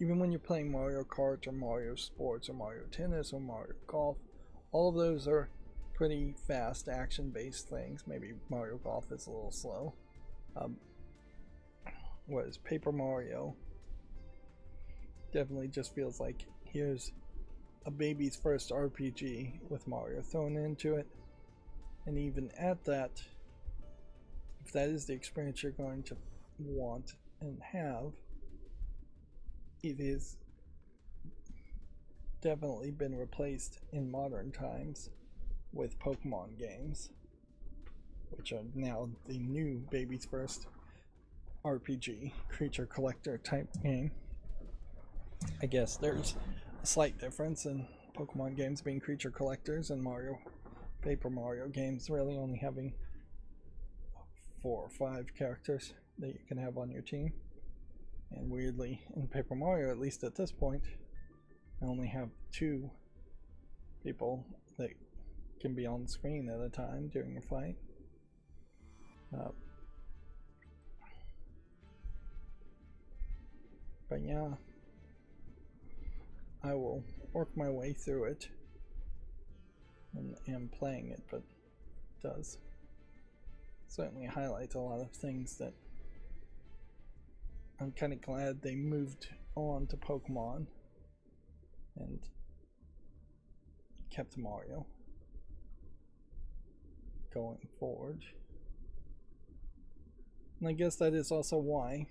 Even when you're playing Mario Kart or Mario Sports or Mario Tennis or Mario Golf, all of those are pretty fast action-based things. Maybe Mario Golf is a little slow. Whereas Paper Mario definitely just feels like here's a baby's first RPG with Mario thrown into it. And even at that, if that is the experience you're going to want, and have, it is definitely been replaced in modern times with Pokemon games, which are now the new baby's first RPG creature collector type game. I guess there's a slight difference in Pokemon games being creature collectors and Paper Mario games really only having 4 or 5 characters that you can have on your team. And weirdly, in Paper Mario, at least at this point, I only have 2 people that can be on screen at a time during a fight. But yeah, I will work my way through it and am playing it, but it does certainly highlight a lot of things that I'm kind of glad they moved on to Pokemon and kept Mario going forward. And I guess that is also why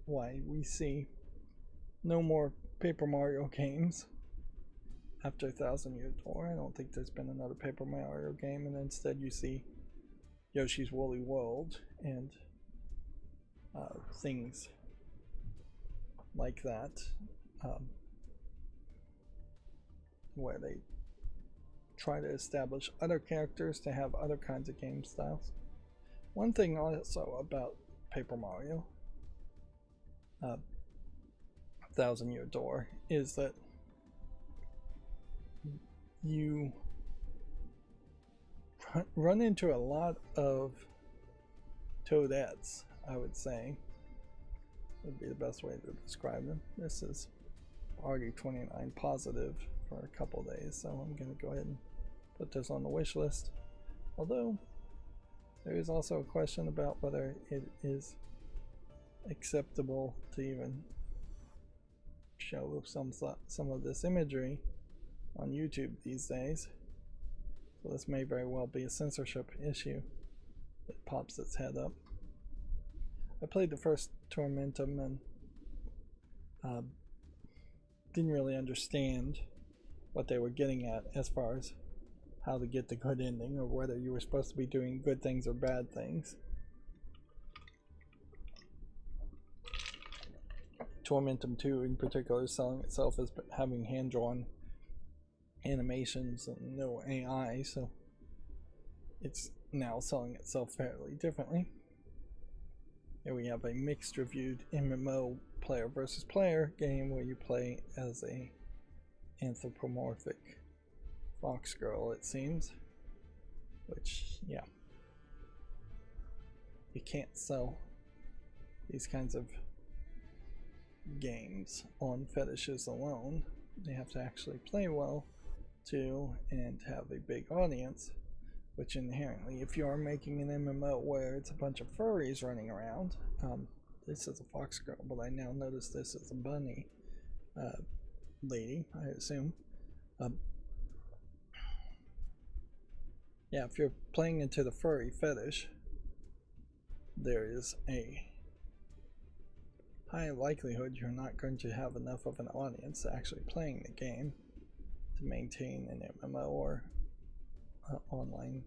we see no more Paper Mario games after 1,000 Year Door. I don't think there's been another Paper Mario game, and instead you see Yoshi's Woolly World and things like that, where they try to establish other characters to have other kinds of game styles. One thing also about Paper Mario 1,000 Year Door is that you run into a lot of toadettes, I would say would be the best way to describe them. This is already 29 positive for a couple days, so I'm going to go ahead and put this on the wish list. Although there is also a question about whether it is acceptable to even show some of this imagery on YouTube these days. So this may very well be a censorship issue that pops its head up. I played the first Tormentum and didn't really understand what they were getting at as far as how to get the good ending, or whether you were supposed to be doing good things or bad things. Tormentum 2 in particular is selling itself as having hand-drawn animations and no AI, so it's now selling itself fairly differently. Here we have a mixed reviewed MMO player versus player game where you play as a anthropomorphic fox girl, it seems, which, yeah, you can't sell these kinds of games on fetishes alone. They have to actually play well too and have a big audience, which inherently, if you are making an MMO where it's a bunch of furries running around, this is a fox girl, but I now notice this is a bunny lady, I assume. Yeah, if you're playing into the furry fetish, there is a high likelihood you're not going to have enough of an audience actually playing the game to maintain an MMO or online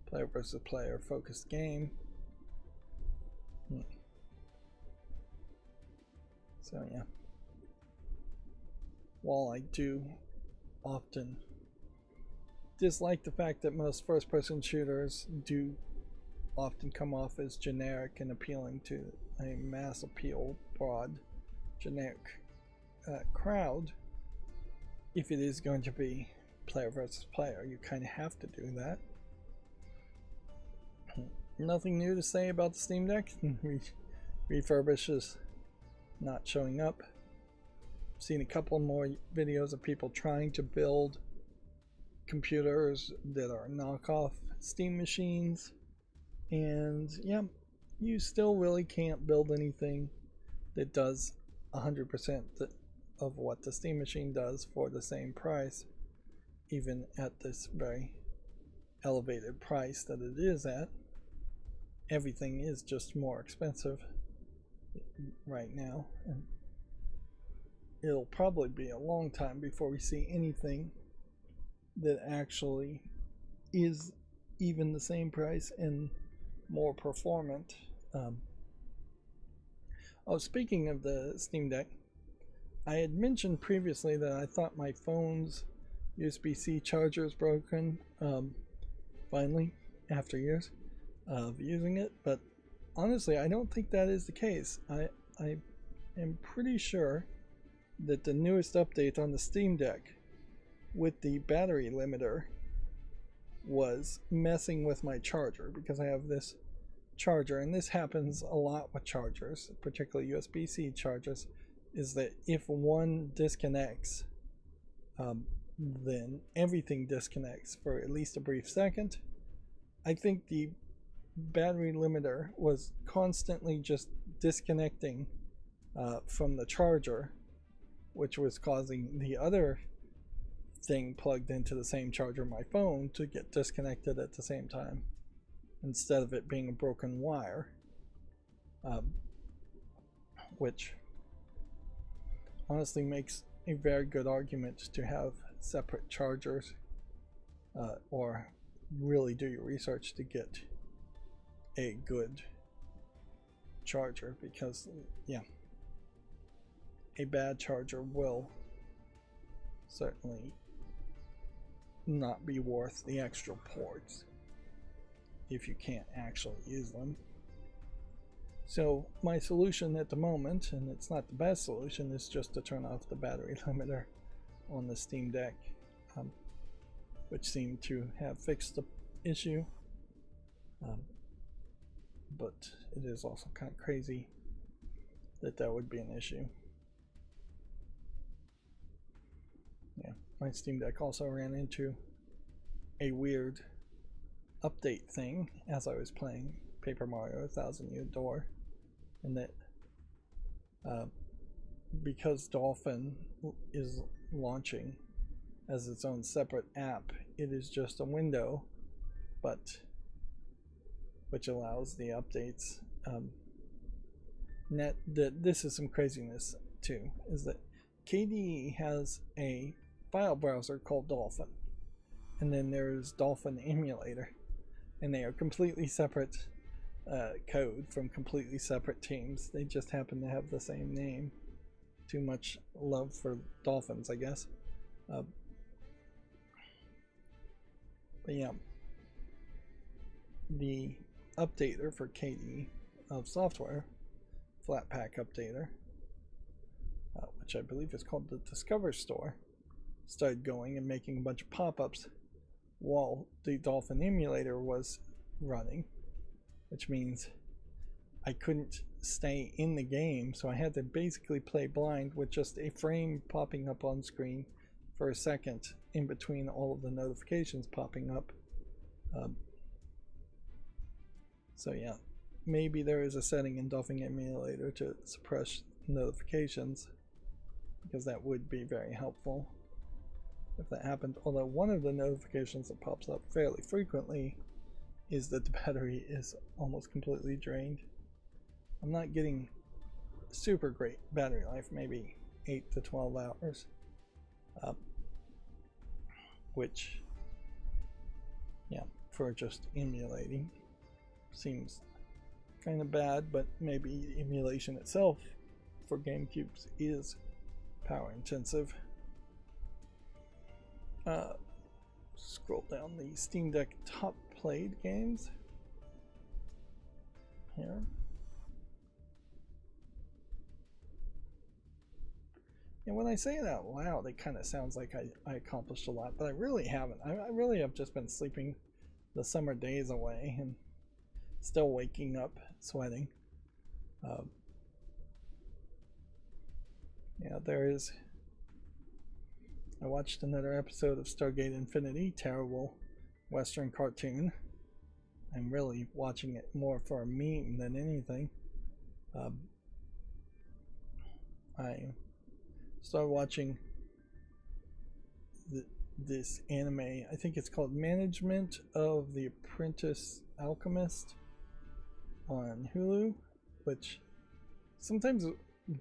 player versus player focused game. So yeah, while I do often dislike the fact that most first-person shooters do often come off as generic and appealing to a mass appeal, broad, generic crowd, if it is going to be player versus player, you kind of have to do that. Nothing new to say about the Steam Deck. Refurbish is not showing up. I've seen a couple more videos of people trying to build computers that are knockoff Steam machines, and yeah, you still really can't build anything that does 100% of what the Steam machine does for the same price, even at this very elevated price that it is at. Everything is just more expensive right now, and it'll probably be a long time before we see anything that actually is even the same price and more performant. Oh, speaking of the Steam Deck, I had mentioned previously that I thought my phone's USB-C charger is broken, finally, after years of using it, but honestly, I don't think that is the case. I am pretty sure that the newest update on the Steam Deck with the battery limiter was messing with my charger, because I have this charger, and this happens a lot with chargers, particularly USB-C chargers, is that if one disconnects, then everything disconnects for at least a brief second. I think the battery limiter was constantly just disconnecting from the charger, which was causing the other thing plugged into the same charger, my phone, to get disconnected at the same time, instead of it being a broken wire, which honestly makes a very good argument to have separate chargers, or really do your research to get a good charger, because yeah, a bad charger will certainly not be worth the extra ports if you can't actually use them. So my solution at the moment, and it's not the best solution, is just to turn off the battery limiter on the Steam Deck, which seemed to have fixed the issue, but it is also kind of crazy that that would be an issue. Yeah, my Steam Deck also ran into a weird update thing as I was playing Paper Mario: 1,000 Year Door, and that because Dolphin is launching as its own separate app, it is just a window, but which allows the updates. This is some craziness too, is that KDE has a file browser called Dolphin, and then there's Dolphin Emulator, and they are completely separate code from completely separate teams. They just happen to have the same name. Too much love for dolphins, I guess. But yeah, the updater for KDE of software, Flatpak updater, which I believe is called the Discover Store, started going and making a bunch of pop-ups while the Dolphin emulator was running, which means I couldn't stay in the game, so I had to basically play blind with just a frame popping up on screen for a second in between all of the notifications popping up. So yeah, maybe there is a setting in Dolphin Emulator to suppress notifications, because that would be very helpful if that happened. Although one of the notifications that pops up fairly frequently is that the battery is almost completely drained. I'm not getting super great battery life, maybe 8 to 12 hours, which, yeah, for just emulating seems kind of bad, but maybe emulation itself for GameCubes is power intensive. Scroll down the Steam Deck top played games here. And when I say it out loud, it kind of sounds like I accomplished a lot, but I really haven't. I really have just been sleeping the summer days away and still waking up sweating. Yeah, I watched another episode of Stargate Infinity, terrible Western cartoon. I'm really watching it more for a meme than anything. I started watching this anime, I think it's called Management of the Apprentice Alchemist on Hulu, which sometimes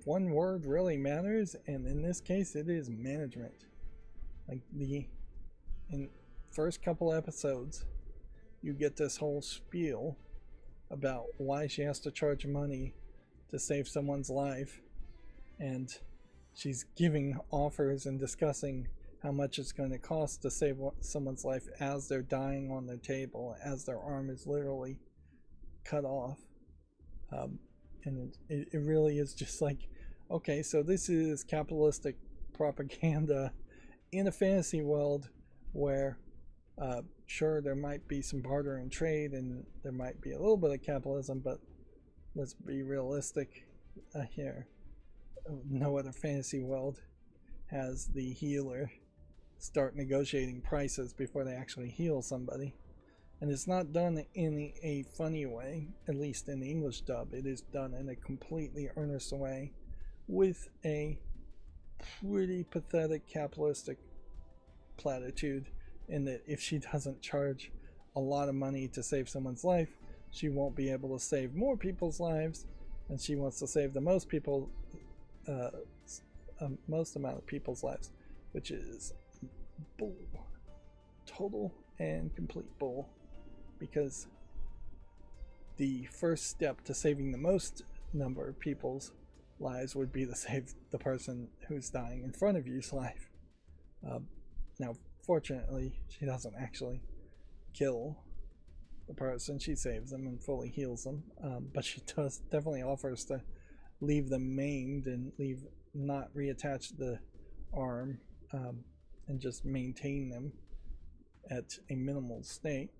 one word really matters, and in this case it is management. Like in first couple episodes you get this whole spiel about why she has to charge money to save someone's life, and she's giving offers and discussing how much it's going to cost to save someone's life as they're dying on their table, as their arm is literally cut off. And it really is just like, okay, so this is capitalistic propaganda in a fantasy world where sure, there might be some barter and trade, and there might be a little bit of capitalism, but let's be realistic here. No other fantasy world has the healer start negotiating prices before they actually heal somebody. And it's not done in a funny way, at least in the English dub. It is done in a completely earnest way with a pretty pathetic capitalistic platitude, in that if she doesn't charge a lot of money to save someone's life, she won't be able to save more people's lives, and she wants to save the most amount of people's lives, which is bull. Total and complete bull. Because the first step to saving the most number of people's lives would be to save the person who's dying in front of you's life. Now, fortunately, she doesn't actually kill the person. She saves them and fully heals them, but she does definitely offers to leave them maimed and not reattach the arm, and just maintain them at a minimal state.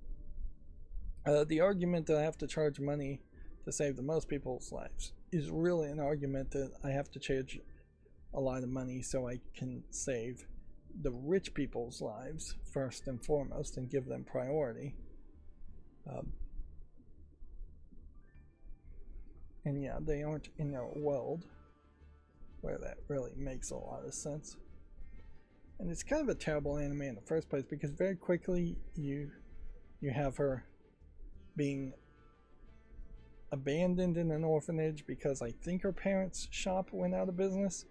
The argument that I have to charge money to save the most people's lives is really an argument that I have to charge a lot of money so I can save the rich people's lives first and foremost and give them priority. And yeah, they aren't in a world where that really makes a lot of sense. And it's kind of a terrible anime in the first place, because very quickly you have her being abandoned in an orphanage because I think her parents' shop went out of business.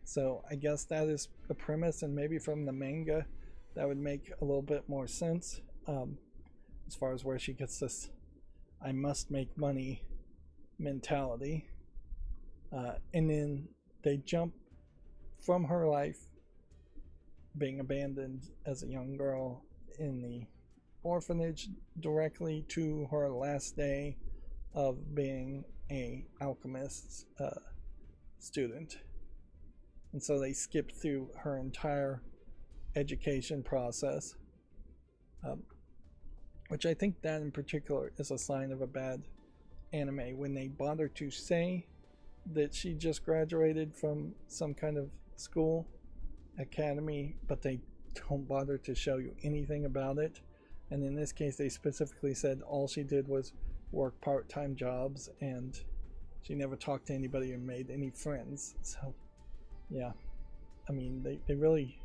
So I guess that is the premise, and maybe from the manga that would make a little bit more sense, as far as where she gets this I must make money mentality. And then they jump from her life being abandoned as a young girl in the orphanage directly to her last day of being a alchemist student. And so they skip through her entire education process, which I think that in particular is a sign of a bad anime, when they bother to say that she just graduated from some kind of school, academy, but they don't bother to show you anything about it. And in this case, they specifically said all she did was work part-time jobs, and she never talked to anybody or made any friends. So yeah, I mean, they really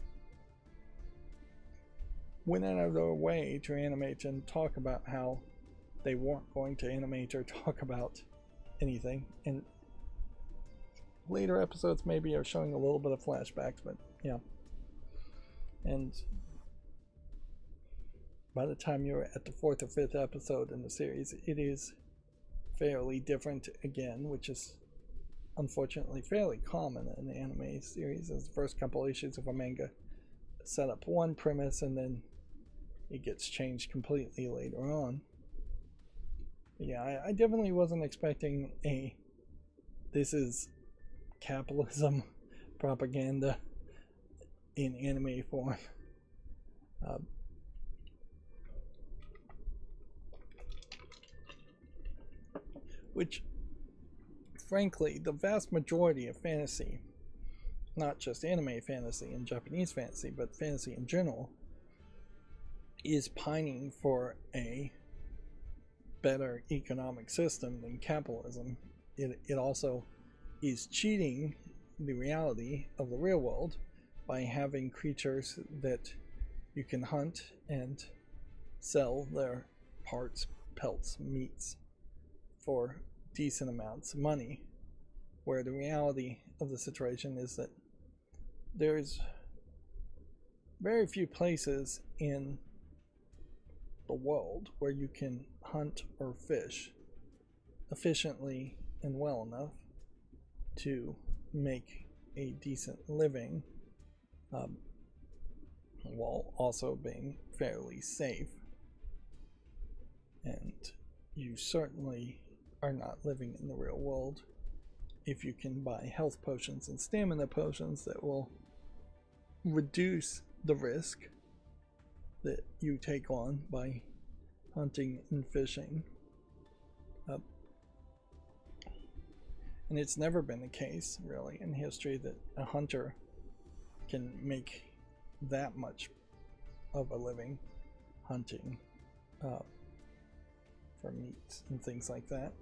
went out of their way to animate and talk about how they weren't going to animate or talk about anything. And later episodes maybe are showing a little bit of flashbacks, but yeah. And by the time you're at the 4th or 5th episode in the series, it is fairly different again, which is unfortunately fairly common in the anime series, as the first couple issues of a manga set up one premise and then it gets changed completely later on. But yeah, I definitely wasn't expecting this is capitalism propaganda in anime form. Which, frankly, the vast majority of fantasy, not just anime fantasy and Japanese fantasy, but fantasy in general, is pining for a better economic system than capitalism. It also is cheating the reality of the real world by having creatures that you can hunt and sell their parts, pelts, meats for decent amounts of money. where the reality of the situation is that there's very few places in the world where you can hunt or fish efficiently and well enough to make a decent living, while also being fairly safe. And you certainly are not living in the real world if you can buy health potions and stamina potions that will reduce the risk that you take on by hunting and fishing. And it's never been the case, really, in history that a hunter can make that much of a living hunting for meat and things like that.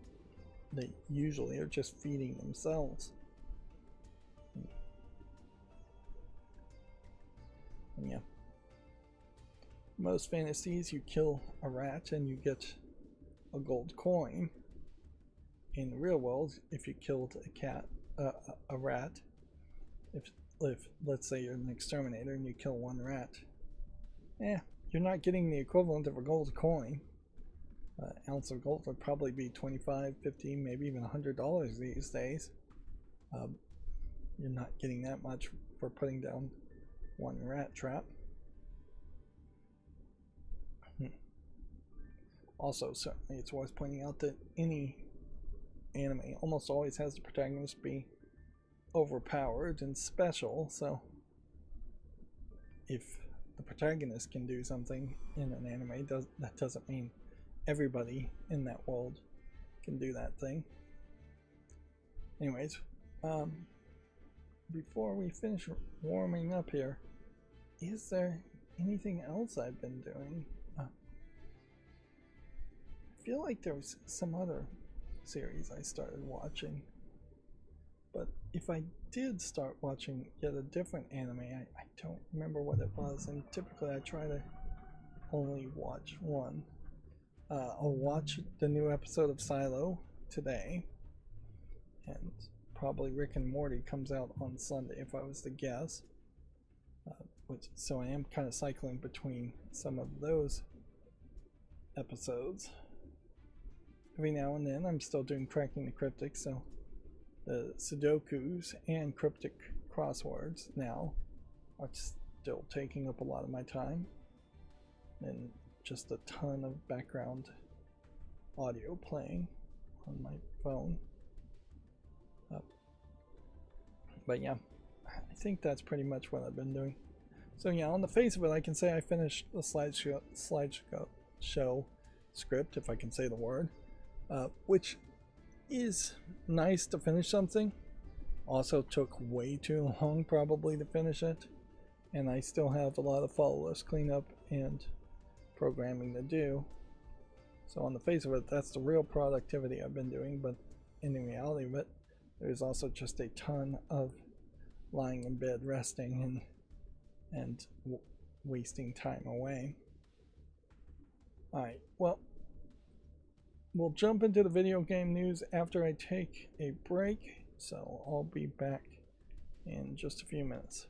They usually are just feeding themselves. And yeah. Most fantasies, you kill a rat and you get a gold coin. In the real world, if you killed a rat, if let's say you're an exterminator and you kill one rat, you're not getting the equivalent of a gold coin. An ounce of gold would probably be $25, $50, maybe even $100 these days. You're not getting that much for putting down one rat trap. Also, certainly it's worth pointing out that any anime almost always has the protagonist be overpowered and special, so if the protagonist can do something in an anime, that doesn't mean everybody in that world can do that thing. Anyways, before we finish warming up here, is there anything else I've been doing? I feel like there was some other series I started watching, but if I did start watching yet a different anime, I don't remember what it was, and typically I try to only watch one. I'll watch the new episode of Silo today, and probably Rick and Morty comes out on Sunday if I was to guess. So I am kind of cycling between some of those episodes. Every now and then I'm still doing Cracking the Cryptic, so the Sudokus and cryptic crosswords now are still taking up a lot of my time, and just a ton of background audio playing on my phone. But yeah, I think that's pretty much what I've been doing. So yeah, on the face of it, I can say I finished the slideshow script, if I can say the word, which is nice to finish something. Also took way too long probably to finish it, and I still have a lot of follow list cleanup and programming to do. So on the face of it, that's the real productivity I've been doing, but in the reality of it, there's also just a ton of lying in bed resting and wasting time away. Alright, well, we'll jump into the video game news after I take a break, so I'll be back in just a few minutes.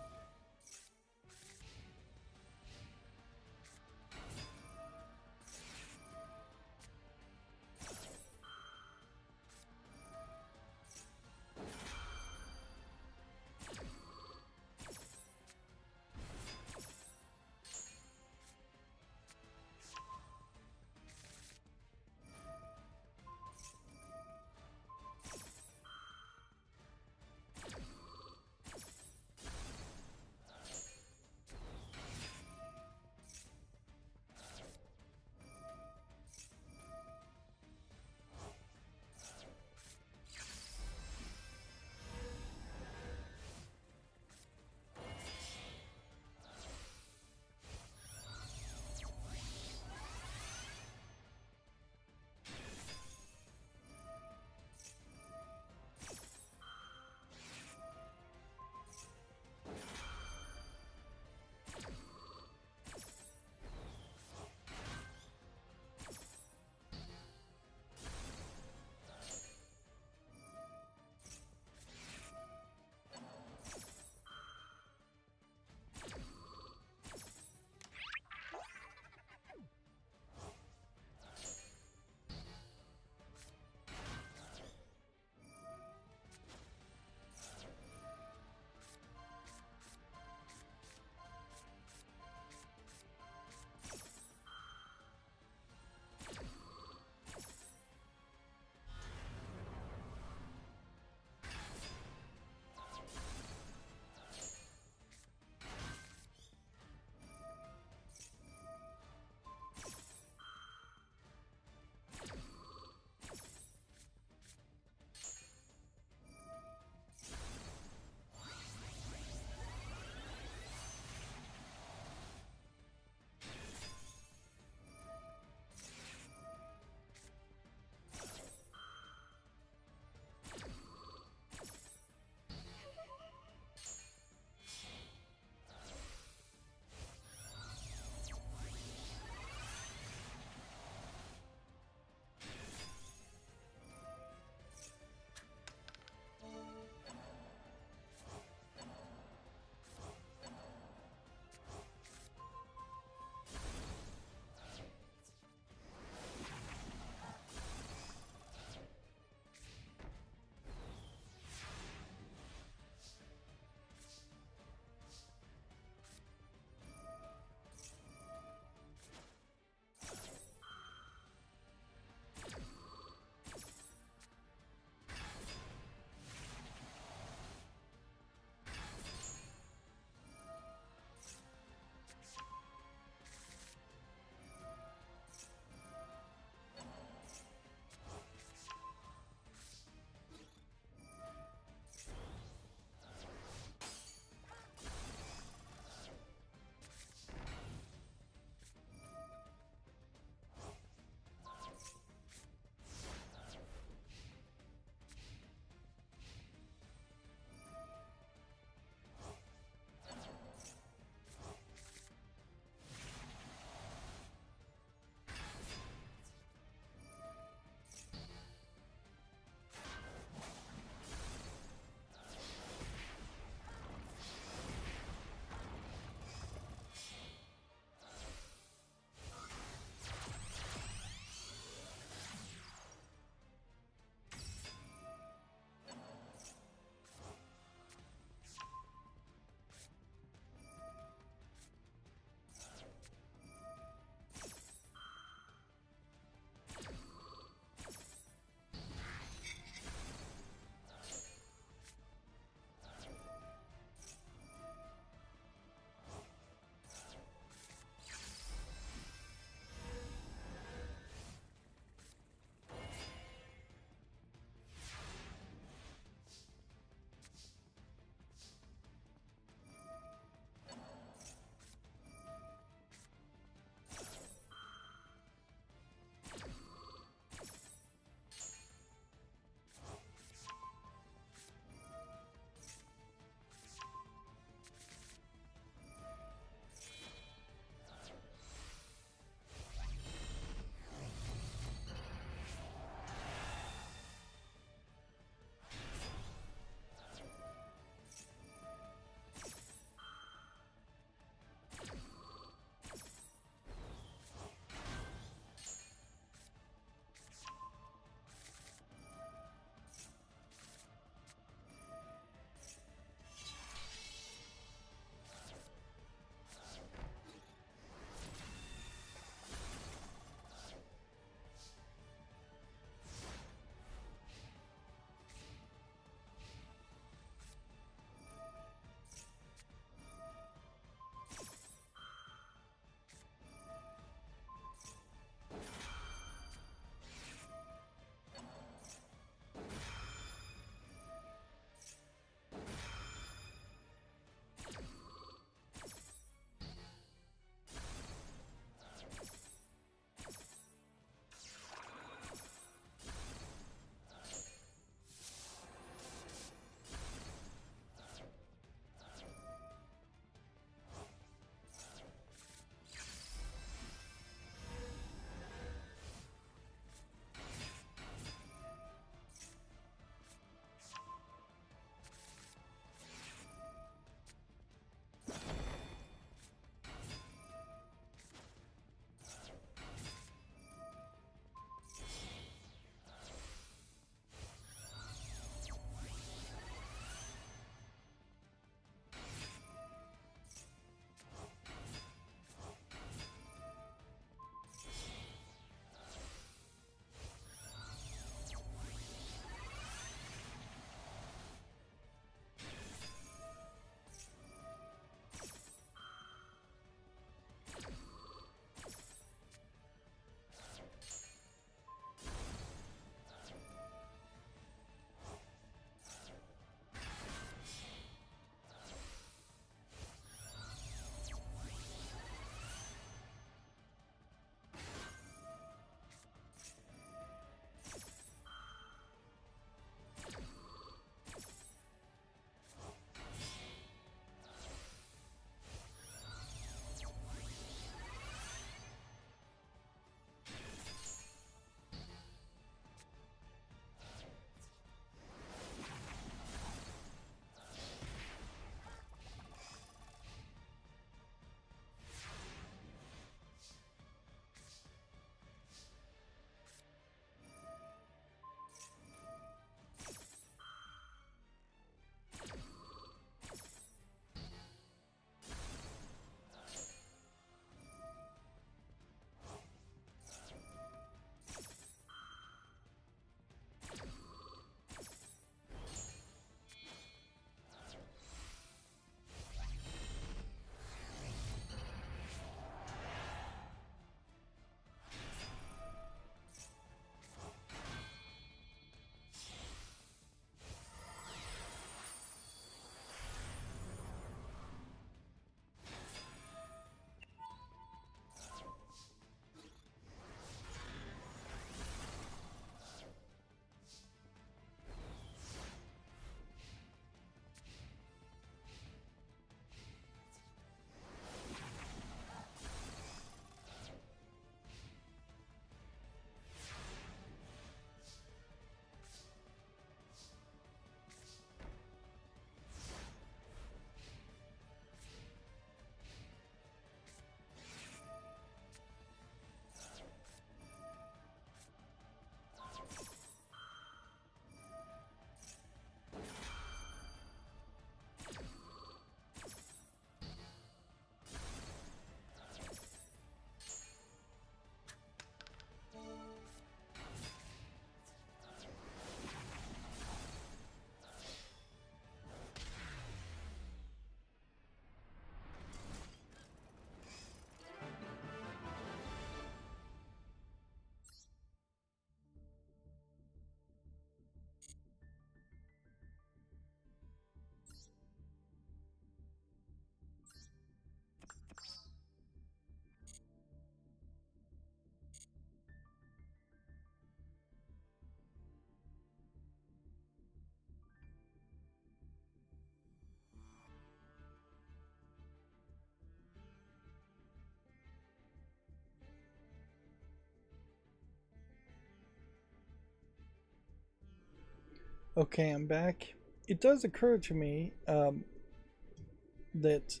Okay, I'm back. It does occur to me that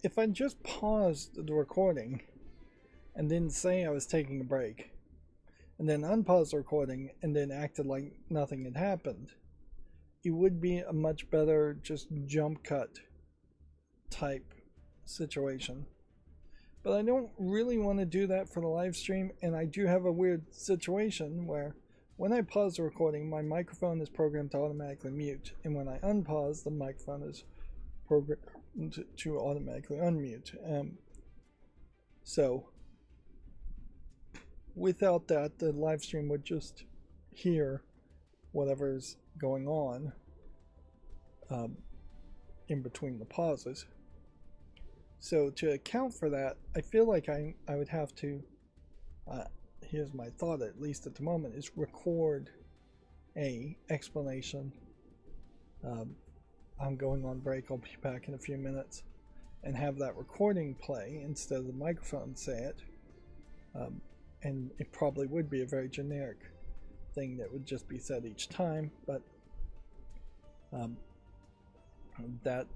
if I just paused the recording and didn't say I was taking a break, and then unpaused the recording and then acted like nothing had happened, it would be a much better just jump cut type situation. But I don't really want to do that for the live stream, and I do have a weird situation where when I pause the recording, my microphone is programmed to automatically mute, and when I unpause, the microphone is programmed to automatically unmute. So without that, the live stream would just hear whatever's going on in between the pauses. So to account for that, I feel like I would have to, here's my thought at least at the moment, is record a explanation. I'm going on break, I'll be back in a few minutes, and have that recording play instead of the microphone say it. And it probably would be a very generic thing that would just be said each time, but that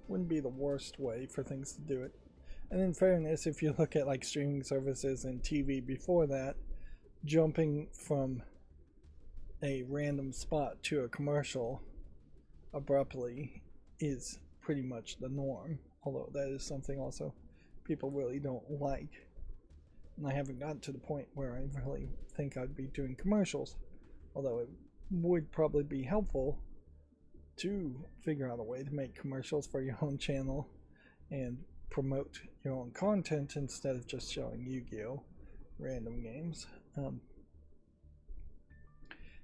wouldn't be the worst way for things to do it. And in fairness, if you look at like streaming services and TV before that, jumping from a random spot to a commercial abruptly is pretty much the norm, although that is something also people really don't like. And I haven't gotten to the point where I really think I'd be doing commercials, although it would probably be helpful to figure out a way to make commercials for your own channel and promote your own content instead of just showing Yu-Gi-Oh! Random games.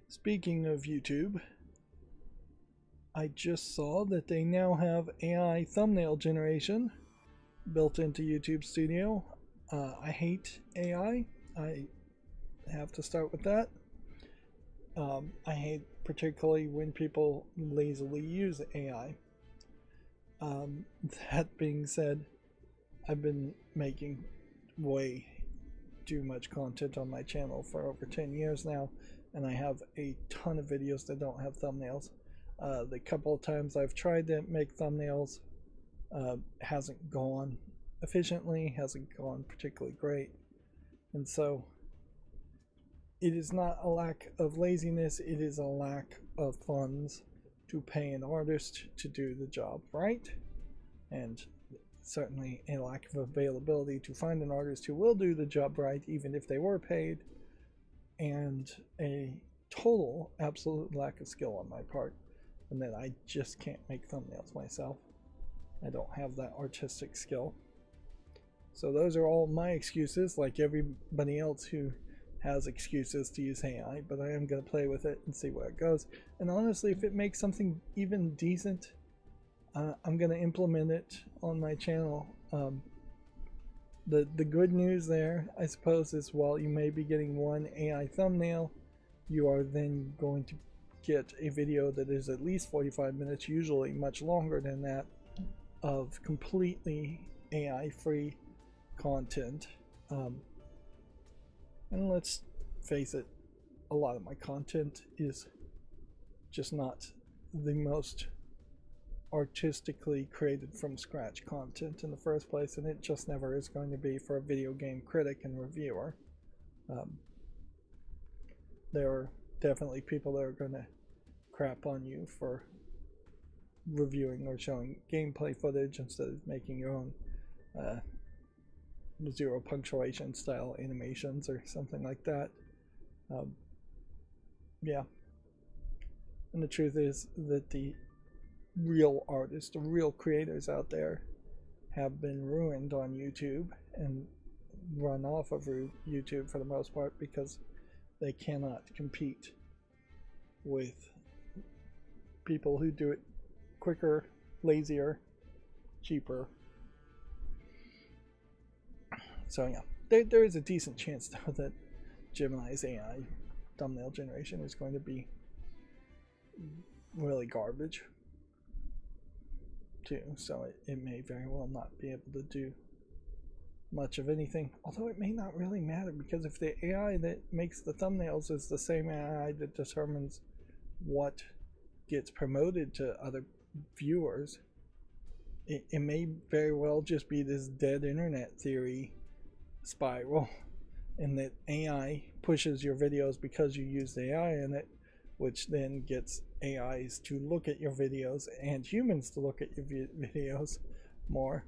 Speaking of YouTube, I just saw that they now have AI thumbnail generation built into YouTube Studio. I hate AI. I have to start with that. I hate particularly when people lazily use AI. That being said, I've been making way too much content on my channel for over 10 years now, and I have a ton of videos that don't have thumbnails. The couple of times I've tried to make thumbnails hasn't gone efficiently, hasn't gone particularly great, and so it is not a lack of laziness, it is a lack of funds to pay an artist to do the job right, and certainly a lack of availability to find an artist who will do the job right even if they were paid, and a total absolute lack of skill on my part, and that I just can't make thumbnails myself. I don't have that artistic skill. So those are all my excuses, like everybody else who has excuses to use AI, but I am going to play with it and see where it goes. And honestly, if it makes something even decent, I'm going to implement it on my channel. The good news there, I suppose, is while you may be getting one AI thumbnail, you are then going to get a video that is at least 45 minutes, usually much longer than that, of completely AI-free content. And let's face it, a lot of my content is just not the most artistically created from scratch content in the first place, and it just never is going to be for a video game critic and reviewer. There are definitely people that are going to crap on you for reviewing or showing gameplay footage instead of making your own zero punctuation style animations or something like that. Yeah. And the truth is that the real artists, the real creators out there have been ruined on YouTube and run off of YouTube for the most part because they cannot compete with people who do it quicker, lazier, cheaper. So yeah, there is a decent chance though that Gemini's AI thumbnail generation is going to be really garbage too, so it may very well not be able to do much of anything, although it may not really matter, because if the AI that makes the thumbnails is the same AI that determines what gets promoted to other viewers, it may very well just be this dead internet theory spiral, and that AI pushes your videos because you used AI in it, which then gets AIs to look at your videos and humans to look at your videos more.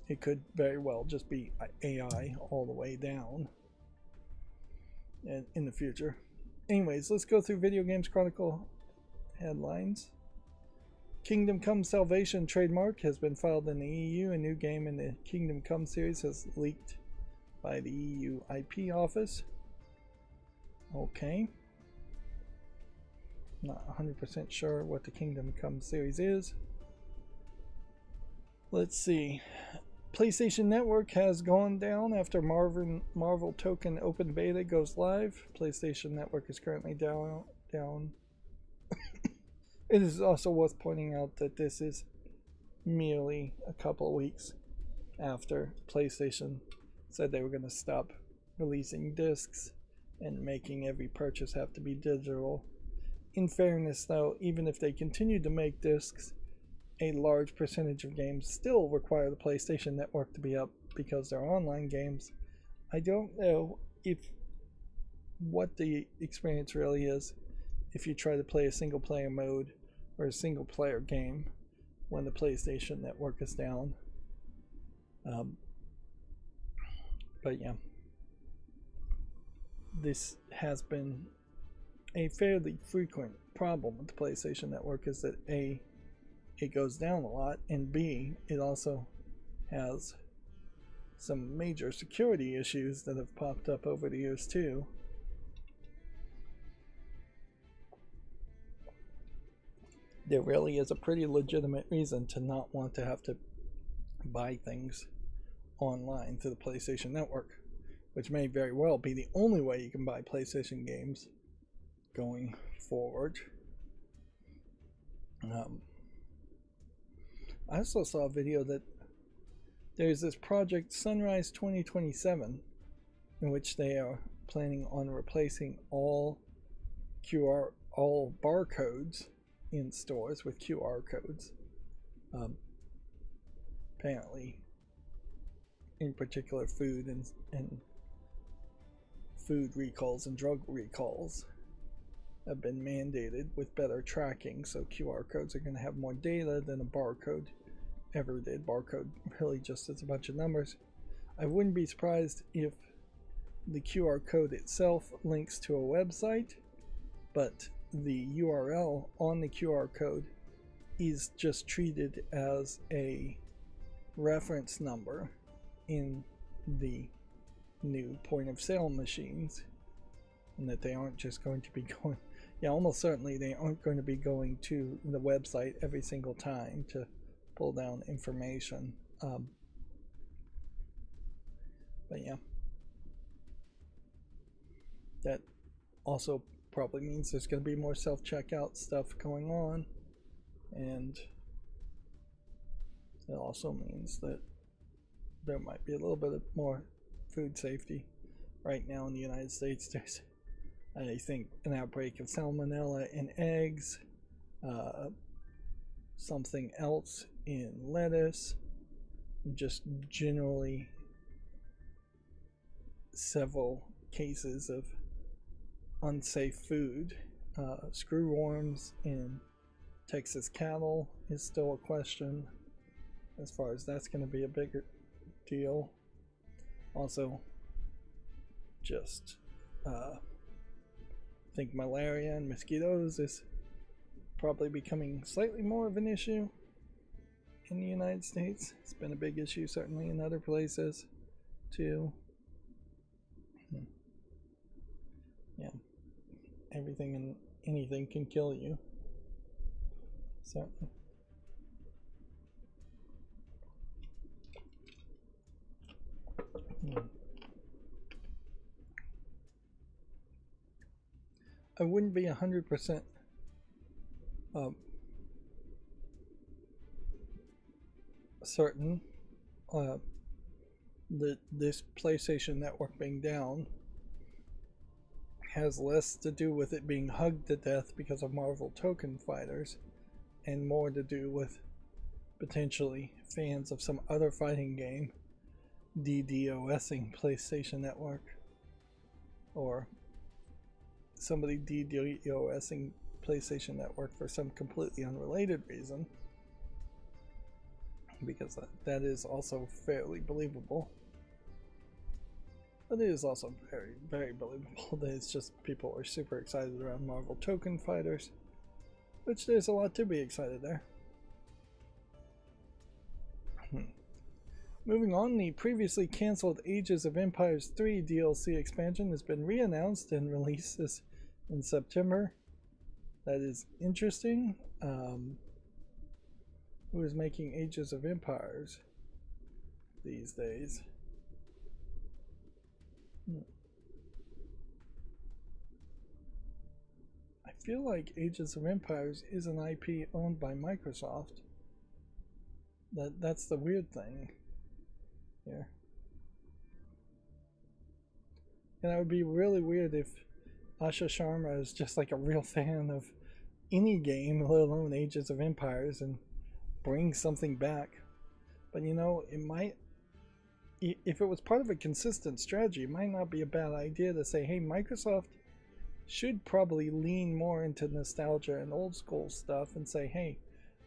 It could very well just be AI all the way down in the future. Anyways, let's go through Video Games Chronicle headlines. Kingdom Come Salvation trademark has been filed in the EU. A new game in the Kingdom Come series has leaked by the EU IP office. Okay. Not 100% sure what the Kingdom Come series is. Let's see. PlayStation Network has gone down after Marvel Token Open Beta goes live. PlayStation Network is currently down. It is also worth pointing out that this is merely a couple of weeks after PlayStation said they were going to stop releasing discs and making every purchase have to be digital. In fairness, though, even if they continue to make discs, a large percentage of games still require the PlayStation Network to be up because they're online games. I don't know what the experience really is if you try to play a single player mode or a single player game when the PlayStation Network is down. But yeah, this has been a fairly frequent problem with the PlayStation Network, is that A, it goes down a lot, and B, it also has some major security issues that have popped up over the years too. There really is a pretty legitimate reason to not want to have to buy things online through the PlayStation Network, which may very well be the only way you can buy PlayStation games going forward. I also saw a video that there's this project Sunrise 2027 in which they are planning on replacing all barcodes in stores with QR codes. Apparently, in particular, food and food recalls and drug recalls have been mandated with better tracking, so QR codes are going to have more data than a barcode ever did. Barcode really just is a bunch of numbers. I wouldn't be surprised if the QR code itself links to a website, but the URL on the QR code is just treated as a reference number in the new point of sale machines, and that they aren't just going to be going, almost certainly they aren't going to be going to the website every single time to pull down information. But yeah, that also probably means there's going to be more self-checkout stuff going on, and it also means that there might be a little bit of more food safety. Right now in the United States, there's, I think, an outbreak of salmonella in eggs, something else in lettuce, just generally several cases of unsafe food. Screwworms in Texas cattle is still a question as far as that's going to be a bigger deal. Also, just I think malaria and mosquitoes is probably becoming slightly more of an issue in the United States. It's been a big issue certainly in other places too. Yeah, everything and anything can kill you. So I wouldn't be 100% certain this PlayStation Network being down has less to do with it being hugged to death because of Marvel token fighters and more to do with potentially fans of some other fighting game DDoSing PlayStation Network, or somebody DDoSing PlayStation Network for some completely unrelated reason, because that is also fairly believable. But it is also very, very believable that it's just people are super excited around Marvel token fighters, which there's a lot to be excited there. Moving on, the previously cancelled Ages of Empires 3 DLC expansion has been re-announced and releases in September. That is interesting. Who is making Ages of Empires these days? I feel like Ages of Empires is an IP owned by Microsoft. That's the weird thing here. And that would be really weird if Asha Sharma is just like a real fan of any game, let alone Ages of Empires, and brings something back. But you know, it might, if it was part of a consistent strategy, it might not be a bad idea to say, hey, Microsoft should probably lean more into nostalgia and old school stuff and say, hey,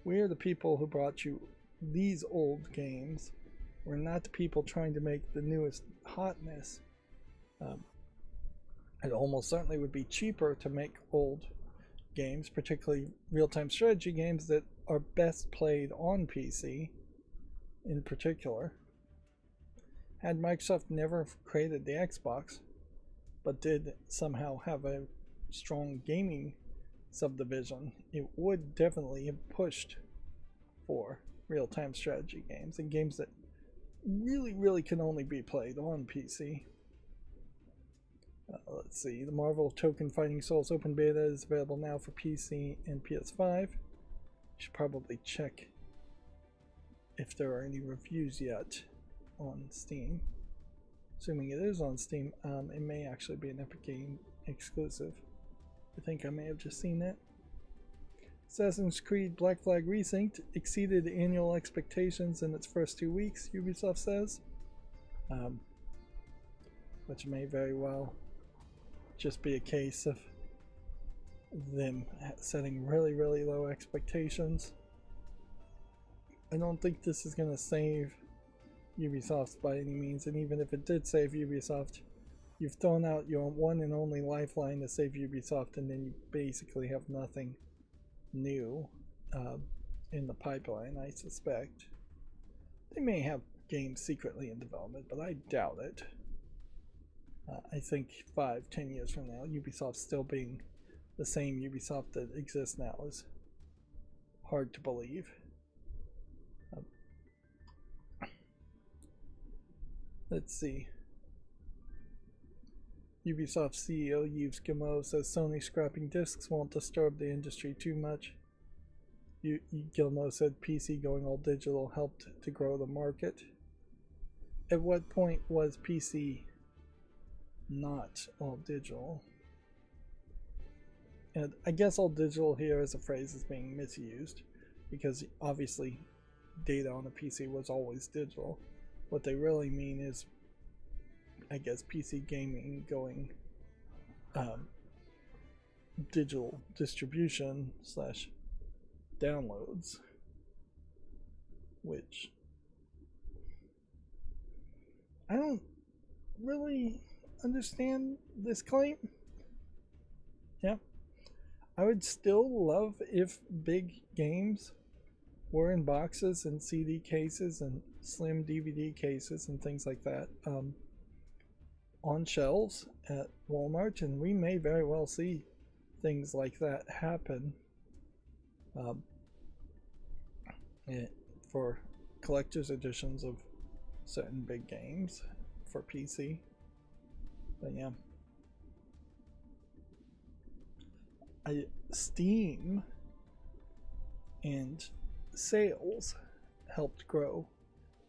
we're the people who brought you these old games. We're not the people trying to make the newest hotness. It almost certainly would be cheaper to make old games, particularly real-time strategy games that are best played on PC in particular. Had Microsoft never created the Xbox, but did somehow have a strong gaming subdivision, it would definitely have pushed for real-time strategy games and games that really can only be played on PC. Let's see, the Marvel Token Fighting Souls open beta is available now for PC and PS5. Should probably check if there are any reviews yet on Steam. Assuming it is on Steam, it may actually be an Epic Game exclusive. I think I may have just seen that. Assassin's Creed Black Flag Resynced exceeded annual expectations in its first 2 weeks, Ubisoft says. Which may very well just be a case of them setting really low expectations. I don't think this is going to save Ubisoft by any means, and even if it did save Ubisoft, you've thrown out your one and only lifeline to save Ubisoft, and then you basically have nothing new in the pipeline, I suspect. They may have games secretly in development, but I doubt it. I think 5-10 years from now, Ubisoft still being the same Ubisoft that exists now is hard to believe. Let's see. Ubisoft CEO Yves Guillemot says Sony scrapping discs won't disturb the industry too much. Guillemot said PC going all digital helped to grow the market. At what point was PC not all digital? And I guess all digital here as a phrase is being misused, because obviously data on a PC was always digital. What they really mean is, I guess, PC gaming going digital distribution / downloads, which I don't really understand this claim. Yeah, I would still love if big games were in boxes and CD cases and slim DVD cases and things like that on shelves at Walmart, and we may very well see things like that happen for collector's editions of certain big games for PC. But yeah, Steam and sales helped grow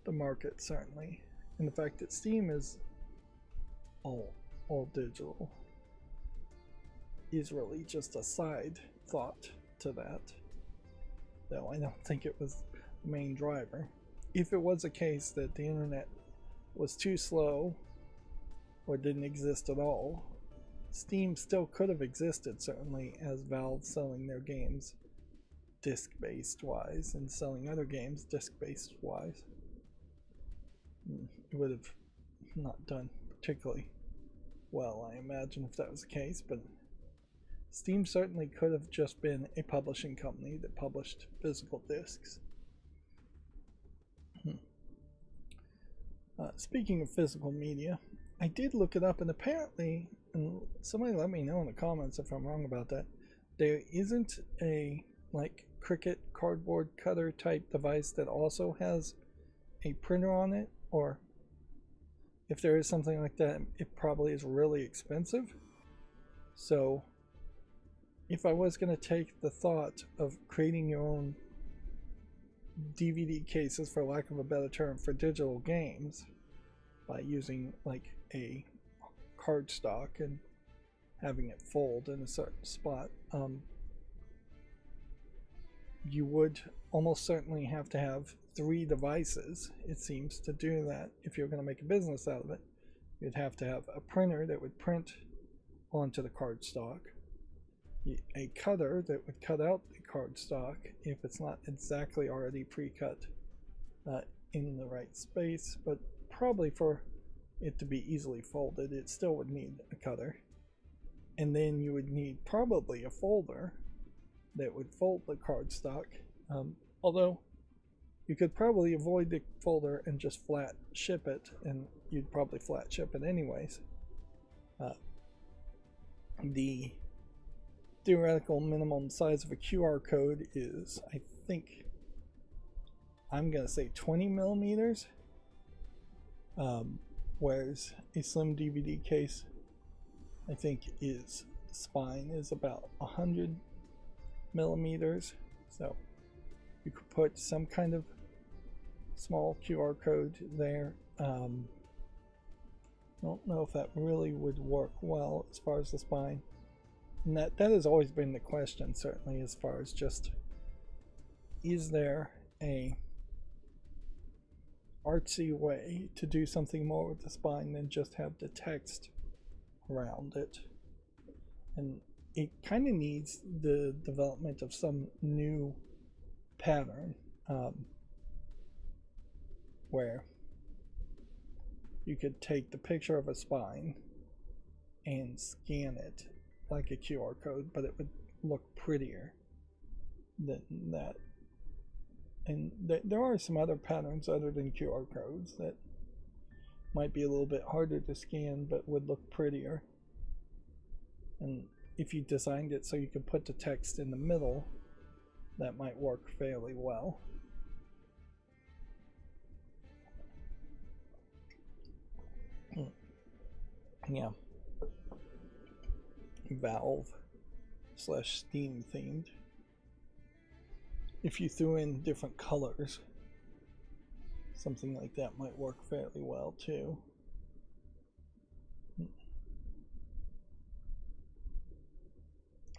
the market, certainly. And the fact that Steam is all digital is really just a side thought to that, though I don't think it was the main driver. If it was a case that the internet was too slow or didn't exist at all, Steam still could have existed, certainly, as Valve selling their games disc-based wise and selling other games disc-based wise. It would have not done particularly well, I imagine, if that was the case, but Steam certainly could have just been a publishing company that published physical discs. Speaking of physical media, I did look it up, and apparently, and somebody let me know in the comments if I'm wrong about that, there isn't a like Cricut cardboard cutter type device that also has a printer on it, or if there is something like that, it probably is really expensive. So if I was going to take the thought of creating your own DVD cases, for lack of a better term, for digital games by using like a cardstock and having it fold in a certain spot, you would almost certainly have to have 3 devices, it seems, to do that. If you're going to make a business out of it, you'd have to have a printer that would print onto the cardstock, a cutter that would cut out the cardstock if it's not exactly already pre-cut in the right space, but probably for it to be easily folded, it still would need a cutter. And then you would need probably a folder that would fold the cardstock, although you could probably avoid the folder and just flat ship it, and you'd probably flat ship it anyways. The theoretical minimum size of a QR code is, I think, I'm gonna say 20 millimeters, whereas a slim DVD case, I think, is spine is about 100 millimeters. So you could put some kind of small QR code there. I don't know if that really would work well as far as the spine. And that has always been the question, certainly, as far as just, is there a artsy way to do something more with the spine than just have the text around it? And it kind of needs the development of some new pattern, where you could take the picture of a spine and scan it like a QR code, but it would look prettier than that. And there are some other patterns other than QR codes that might be a little bit harder to scan but would look prettier. And if you designed it so you could put the text in the middle, that might work fairly well. Yeah. Valve / Steam themed. If you threw in different colors, something like that might work fairly well too.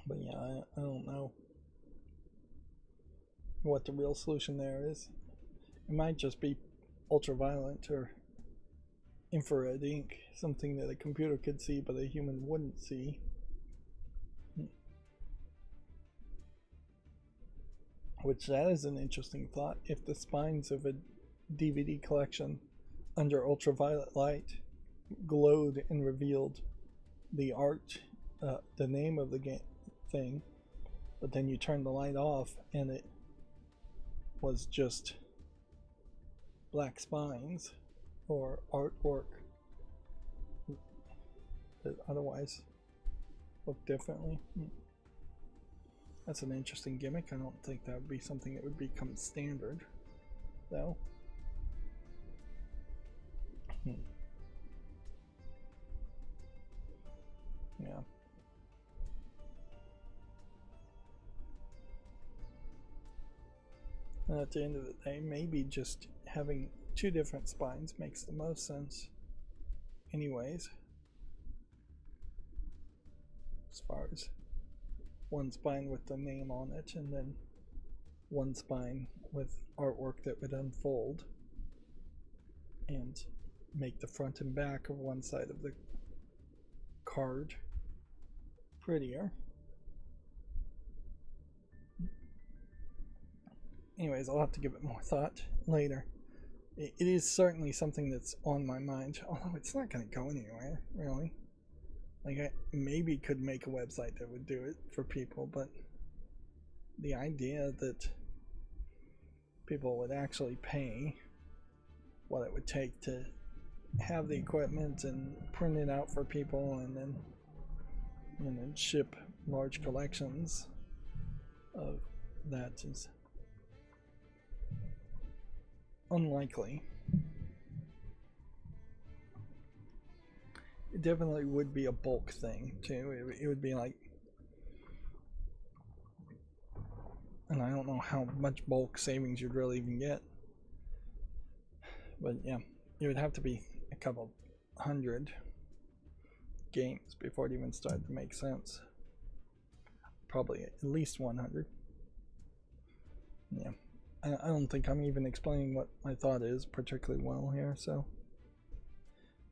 But yeah, I don't know what the real solution there is. It might just be ultraviolet or infrared ink, something that a computer could see but a human wouldn't see. Which, that is an interesting thought. If the spines of a DVD collection under ultraviolet light glowed and revealed the art, the name of the thing, but then you turn the light off and it was just black spines or artwork that otherwise look differently. That's an interesting gimmick. I don't think that would be something that would become standard, though. Yeah. And at the end of the day, maybe just having 2 different spines makes the most sense anyways, as far as one spine with the name on it and then one spine with artwork that would unfold and make the front and back of one side of the card prettier. Anyways, I'll have to give it more thought later. It is certainly something that's on my mind, although it's not going to go anywhere, really. Like, I maybe could make a website that would do it for people, but the idea that people would actually pay what it would take to have the equipment and print it out for people and then ship large collections of that is unlikely. It definitely would be a bulk thing too. It would be like, and I don't know how much bulk savings you'd really even get, but yeah, it would have to be a couple hundred games before it even started to make sense. Probably at least 100. Yeah, I don't think I'm even explaining what my thought is particularly well here, so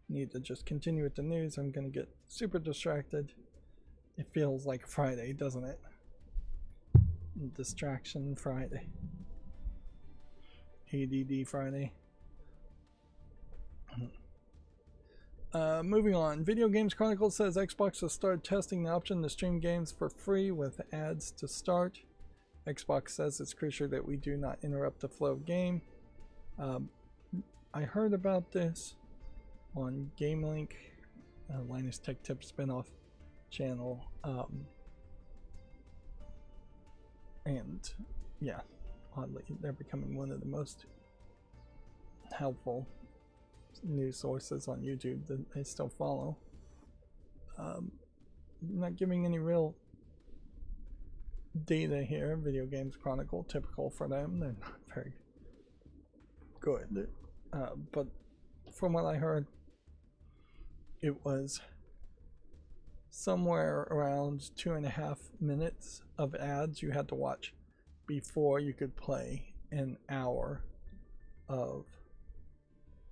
need to just continue with the news. I'm gonna get super distracted. It feels like Friday, doesn't it? Distraction Friday. ADD Friday. Moving on. Video Games Chronicle says Xbox has started testing the option to stream games for free with ads to start. Xbox says it's crucial that we do not interrupt the flow of game. I heard about this on GameLink, Linus Tech Tip spinoff channel, and yeah, oddly they're becoming one of the most helpful news sources on YouTube that I still follow. Not giving any real data here. Video Games Chronicle, typical for them, they're not very good, but from what I heard, it was somewhere around 2.5 minutes of ads you had to watch before you could play an hour of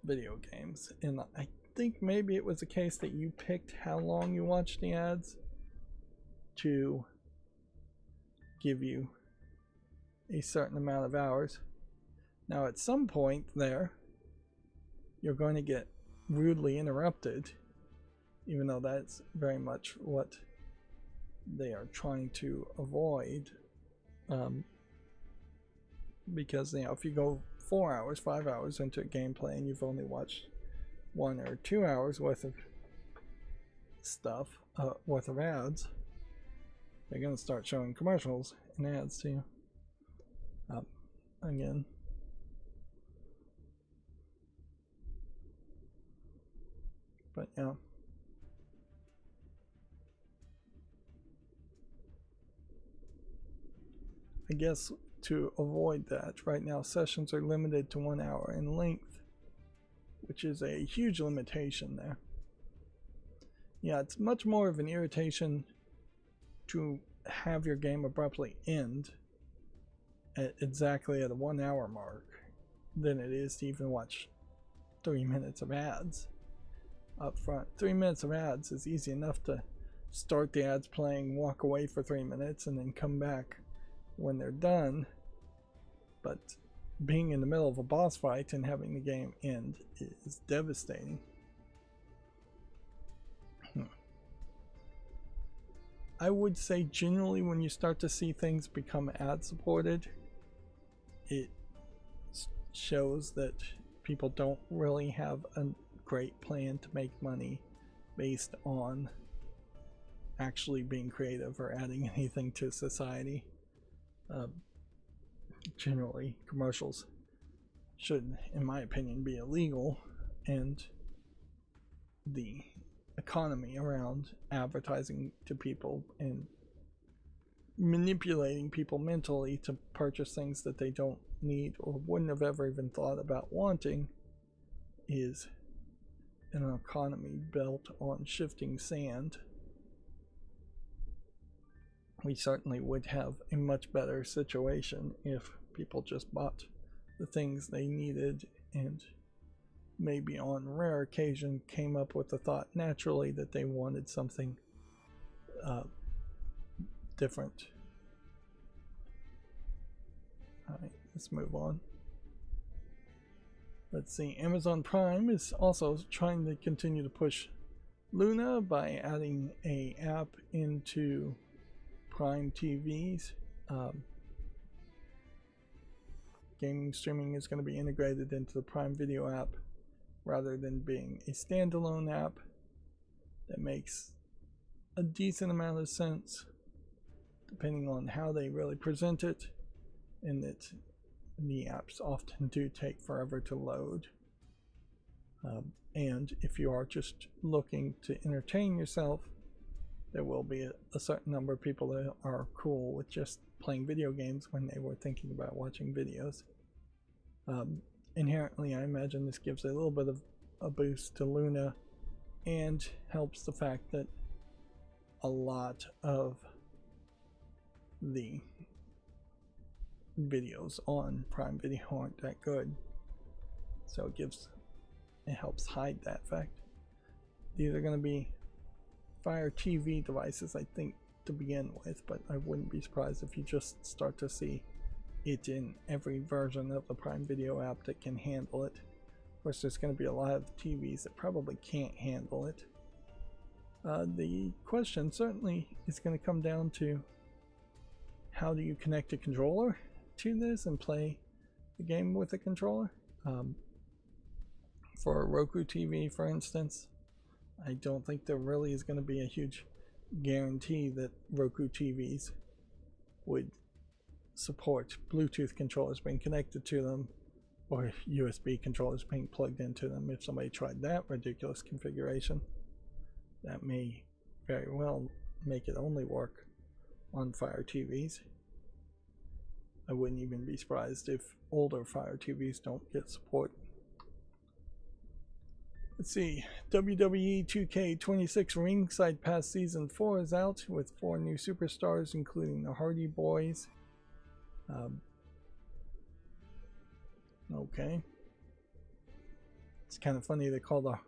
video games. And I think maybe it was a case that you picked how long you watched the ads to give you a certain amount of hours. Now at some point there, you're going to get rudely interrupted, even though that's very much what they are trying to avoid, because if you go 4 hours, 5 hours into a gameplay and you've only watched 1 or 2 hours worth of stuff, worth of ads, they're going to start showing commercials and ads to you. Again, but yeah. I guess to avoid that, right now sessions are limited to 1 hour in length, which is a huge limitation there. Yeah, it's much more of an irritation to have your game abruptly end at exactly at a 1 hour mark than it is to even watch 3 minutes of ads up front. 3 minutes of ads is easy enough to start the ads playing, walk away for 3 minutes, and then come back when they're done. But being in the middle of a boss fight and having the game end is devastating. I would say generally when you start to see things become ad supported, it shows that people don't really have a great plan to make money based on actually being creative or adding anything to society. Generally, commercials should, in my opinion, be illegal, and the economy around advertising to people and manipulating people mentally to purchase things that they don't need or wouldn't have ever even thought about wanting is an economy built on shifting sand. We certainly would have a much better situation if people just bought the things they needed and maybe on rare occasion came up with the thought naturally that they wanted something different. Alright, let's move on. Let's see, Amazon Prime is also trying to continue to push Luna by adding an app into Prime TVs. Gaming streaming is going to be integrated into the Prime Video app rather than being a standalone app. That makes a decent amount of sense depending on how they really present it, and that the apps often do take forever to load. And if you are just looking to entertain yourself, there will be a certain number of people that are cool with just playing video games when they were thinking about watching videos. Inherently, I imagine this gives a little bit of a boost to Luna and helps the fact that a lot of the videos on Prime Video aren't that good, so it helps hide that fact. These are going to be Fire TV devices, I think, to begin with, but I wouldn't be surprised if you just start to see it in every version of the Prime Video app that can handle it. Of course, there's going to be a lot of TVs that probably can't handle it. The question certainly is going to come down to how do you connect a controller to this and play the game with a controller. For a Roku TV, for instance, I don't think there really is going to be a huge guarantee that Roku TVs would support Bluetooth controllers being connected to them or USB controllers being plugged into them. If somebody tried that ridiculous configuration, that may very well make it only work on Fire TVs. I wouldn't even be surprised if older Fire TVs don't get support. Let's see, WWE 2K26 Ringside Pass Season 4 is out with 4 new superstars, including the Hardy Boys. Okay. It's kind of funny they call the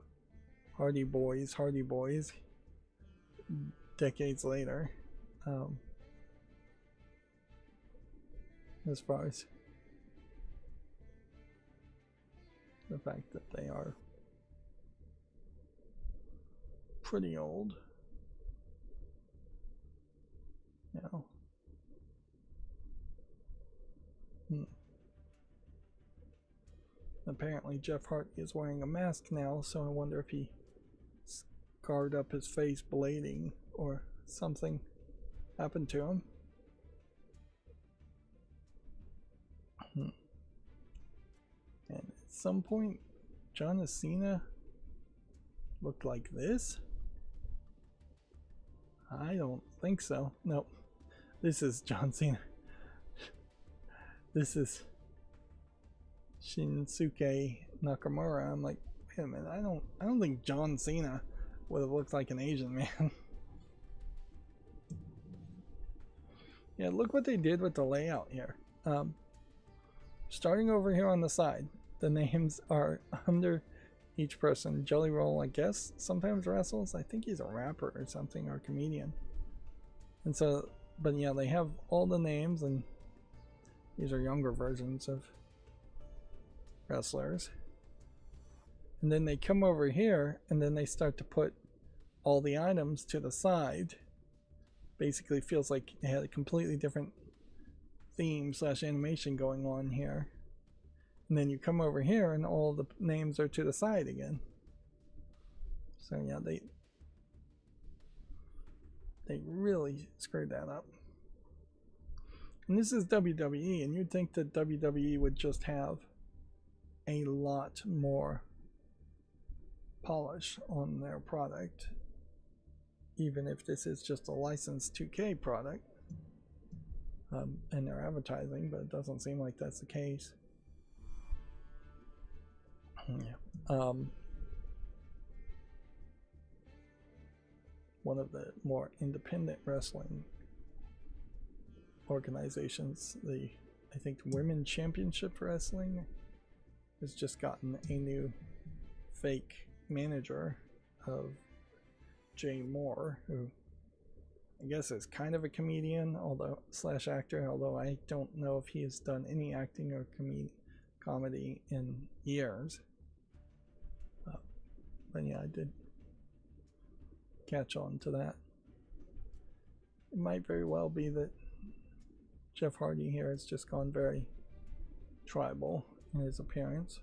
Hardy Boys decades later. As far as the fact that they are pretty old now. Apparently Jeff Hardy is wearing a mask now, so I wonder if he scarred up his face blading or something happened to him. And at some point, John Cena looked like this? I don't think so. Nope. This is John Cena. This is Shinsuke Nakamura. I'm like, wait a minute, I don't think John Cena would have looked like an Asian man. Yeah, look what they did with the layout here. Starting over here on the side, the names are under each person. Jelly Roll, I guess, sometimes wrestles. I think he's a rapper or something, or a comedian. And so, but yeah, they have all the names, and these are younger versions of wrestlers. And then they come over here, and then they start to put all the items to the side. Basically feels like they had a completely different theme / animation going on here. And then you come over here and all the names are to the side again. So yeah, they really screwed that up. And this is WWE, and you'd think that WWE would just have a lot more polish on their product, even if this is just a licensed 2K product. in their advertising, but it doesn't seem like that's the case. Yeah. One of the more independent wrestling organizations, I think Women's Championship Wrestling, has just gotten a new fake manager of Jay Moore, who I guess is kind of a comedian, although slash actor, although I don't know if he has done any acting or comedy in years. But yeah, I did catch on to that. It might very well be that Jeff Hardy here has just gone very tribal in his appearance.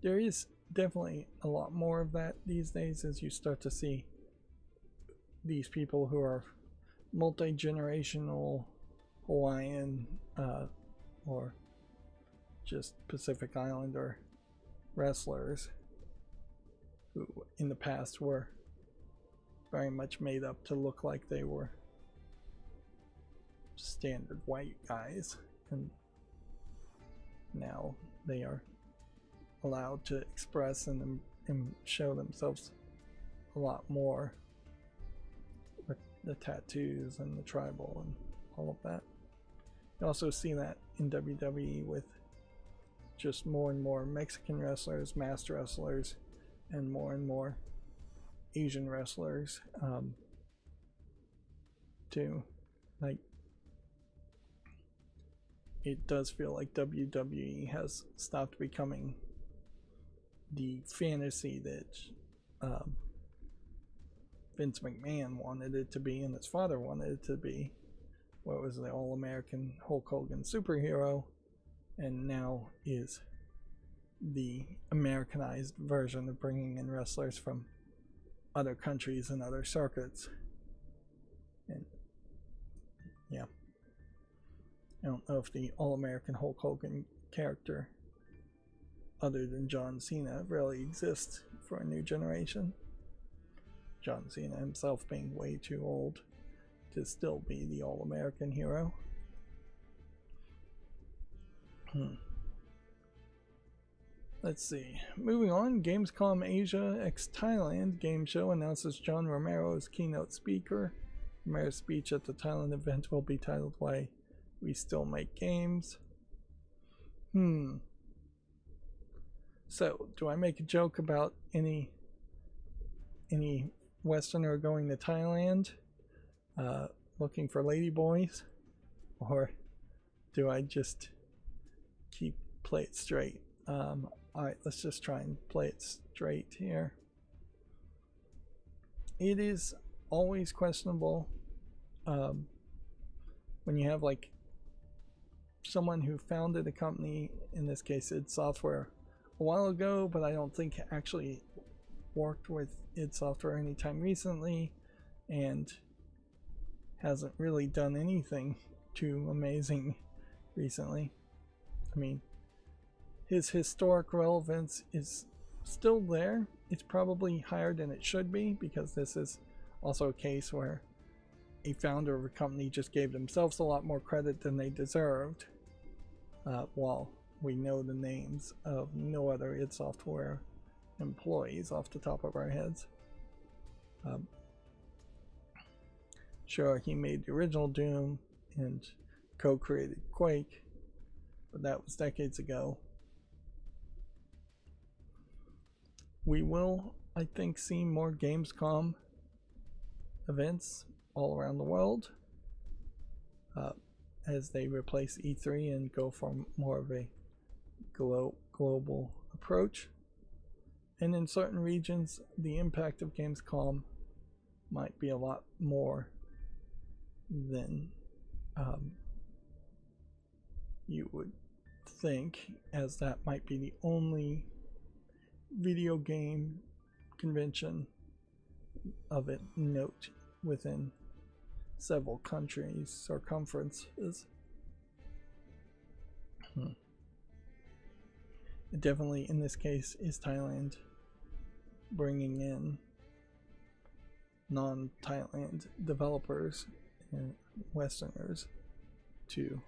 There is definitely a lot more of that these days as you start to see these people who are multi-generational Hawaiian or just Pacific Islander wrestlers who in the past were very much made up to look like they were standard white guys, and now they are allowed to express and show themselves a lot more with the tattoos and the tribal and all of that. You also see that in WWE with just more and more Mexican wrestlers, masked wrestlers, and more Asian wrestlers too. Like, it does feel like WWE has stopped becoming the fantasy that Vince McMahon wanted it to be and his father wanted it to be. What was the All-American Hulk Hogan superhero, and now is the Americanized version of bringing in wrestlers from other countries and other circuits. And yeah, I don't know if the All-American Hulk Hogan character, other than John Cena, really exists for a new generation. John Cena himself being way too old to still be the All-American hero. Let's see. Moving on, Gamescom Asia x Thailand game show announces John Romero as keynote speaker. Romero's speech at the Thailand event will be titled "Why We Still Make Games." So, do I make a joke about any Westerner going to Thailand looking for ladyboys, or do I just play it straight? Alright, let's just try and play it straight here. It is always questionable when you have like someone who founded a company, in this case id Software, a while ago, but I don't think actually worked with id Software anytime recently, and hasn't really done anything too amazing recently. I mean, his historic relevance is still there. It's probably higher than it should be, because this is also a case where a founder of a company just gave themselves a lot more credit than they deserved, while we know the names of no other id Software employees off the top of our heads. Sure, he made the original Doom and co-created Quake, but that was decades ago. We will, I think, see more Gamescom events all around the world as they replace E3 and go for more of a global approach. And in certain regions, the impact of Gamescom might be a lot more than you would think, as that might be the only video game convention of a note within several countries or conferences. It definitely, in this case, is Thailand bringing in non-Thailand developers and Westerners to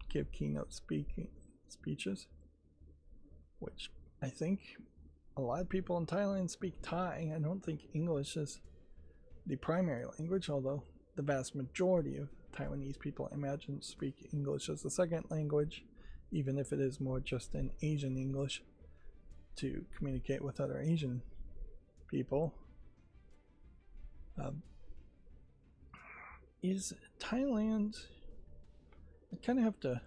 give keynote speeches, which I think a lot of people in Thailand speak Thai. I don't think English is the primary language, although the vast majority of Taiwanese people, I imagine, speak English as the second language, even if it is more just an Asian English to communicate with other Asian people. Is Thailand, I kind of have to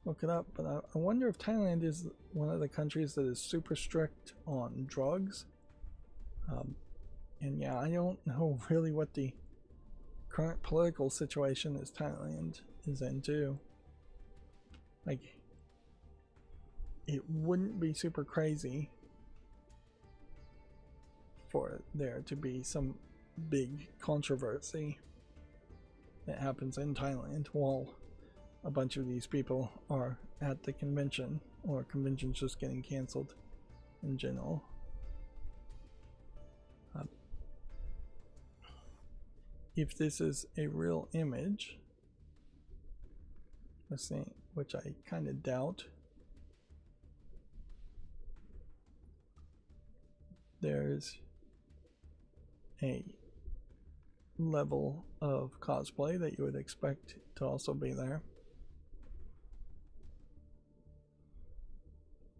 look it up, but I wonder if Thailand is one of the countries that is super strict on drugs. And yeah, I don't know really what the current political situation is Thailand is in too. Like, it wouldn't be super crazy for there to be some big controversy that happens in Thailand while a bunch of these people are at the convention, or conventions just getting canceled in general. If this is a real image, let's see, which I kind of doubt, there's a level of cosplay that you would expect to also be there.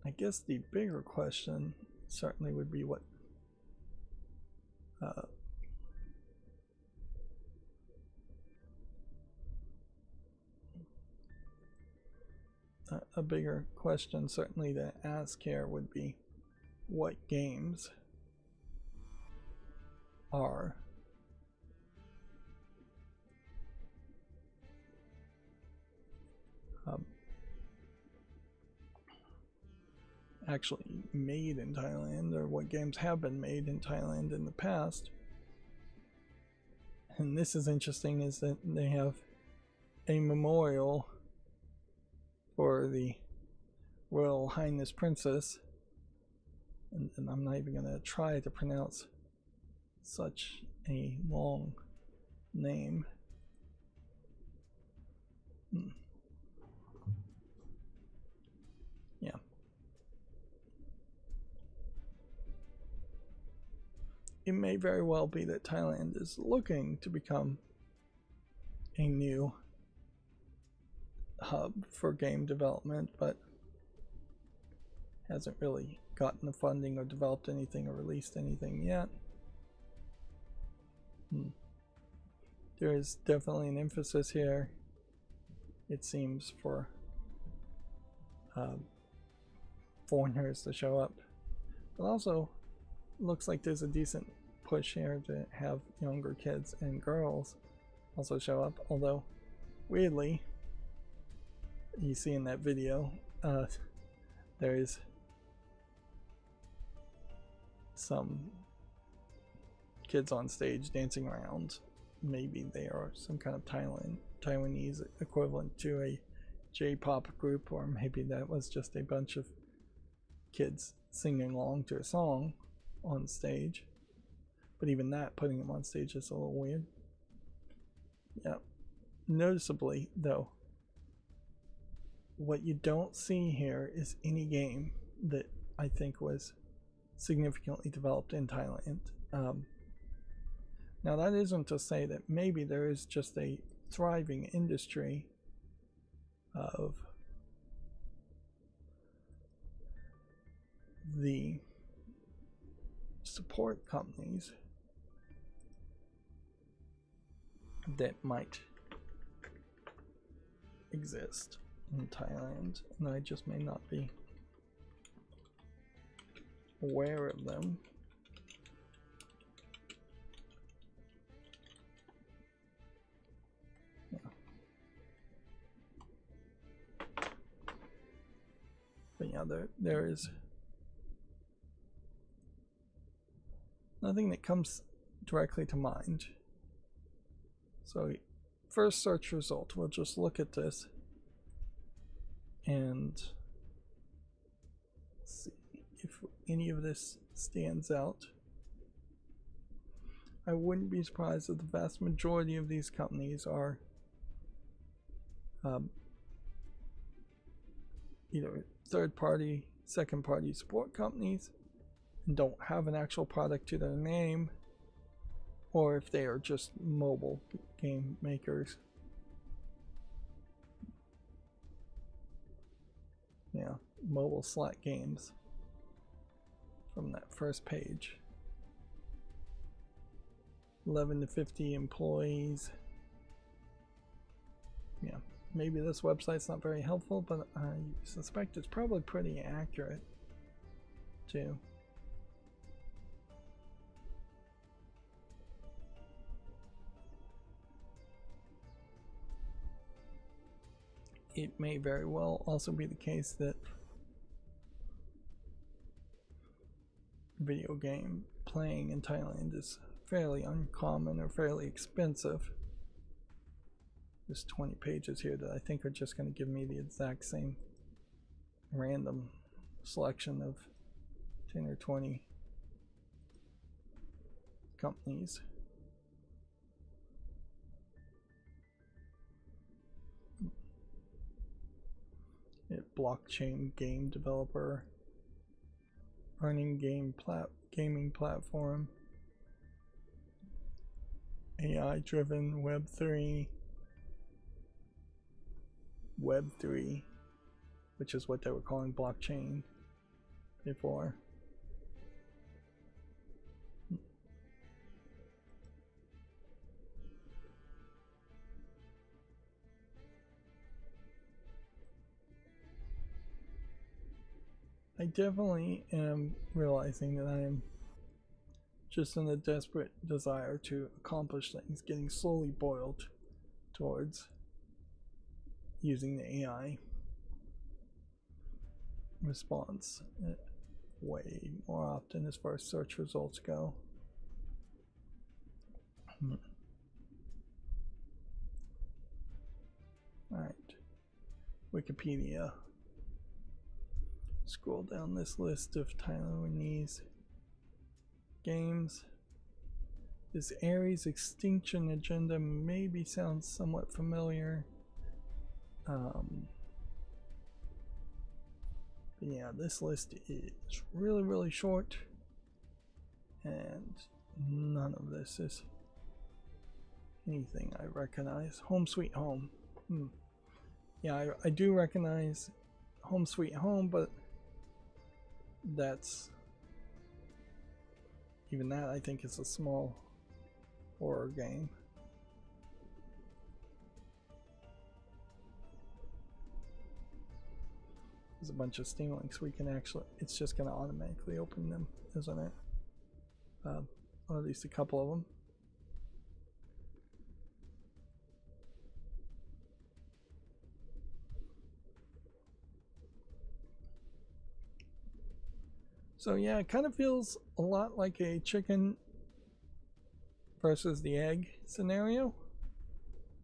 I guess the bigger question certainly would be what a bigger question certainly to ask here would be what games are actually made in Thailand, or what games have been made in Thailand in the past. And this is interesting, is that they have a memorial for the Royal Highness Princess, and I'm not even going to try to pronounce such a long name. Yeah. It may very well be that Thailand is looking to become a new hub for game development, but hasn't really gotten the funding or developed anything or released anything yet. There is definitely an emphasis here, it seems, for foreigners to show up, but also looks like there's a decent push here to have younger kids and girls also show up, although weirdly, you see in that video, there is some kids on stage dancing around. Maybe they are some kind of Taiwanese equivalent to a J-pop group, or maybe that was just a bunch of kids singing along to a song on stage. But even that, putting them on stage, is a little weird. Yeah. Noticeably, though, what you don't see here is any game that I think was significantly developed in Thailand. Now, that isn't to say that maybe there is just a thriving industry of the support companies that might exist in Thailand, and I just may not be aware of them. Yeah. But yeah, there is nothing that comes directly to mind. So first search result, we'll just look at this and see if any of this stands out. I wouldn't be surprised if the vast majority of these companies are either third-party, second-party support companies and don't have an actual product to their name, or if they are just mobile game makers. Yeah, mobile slot games from that first page. 11 to 50 employees. Yeah, maybe this website's not very helpful, but I suspect it's probably pretty accurate too. It may very well also be the case that video game playing in Thailand is fairly uncommon or fairly expensive. There's 20 pages here that I think are just going to give me the exact same random selection of 10 or 20 companies. Blockchain game developer, earning gaming platform, AI driven Web3, which is what they were calling blockchain before. I definitely am realizing that I am just in a desperate desire to accomplish things, getting slowly boiled towards using the AI response way more often as far as search results go. Alright, Wikipedia. Scroll down this list of Taiwanese games. This Ares Extinction Agenda maybe sounds somewhat familiar. But yeah, this list is really short, and none of this is anything I recognize. Home Sweet Home. Yeah, I do recognize Home Sweet Home, but that's even that I think is a small horror game. There's a bunch of Steam links we can actually, it's just going to automatically open them, isn't it? Or at least a couple of them. So yeah, it kind of feels a lot like a chicken versus the egg scenario,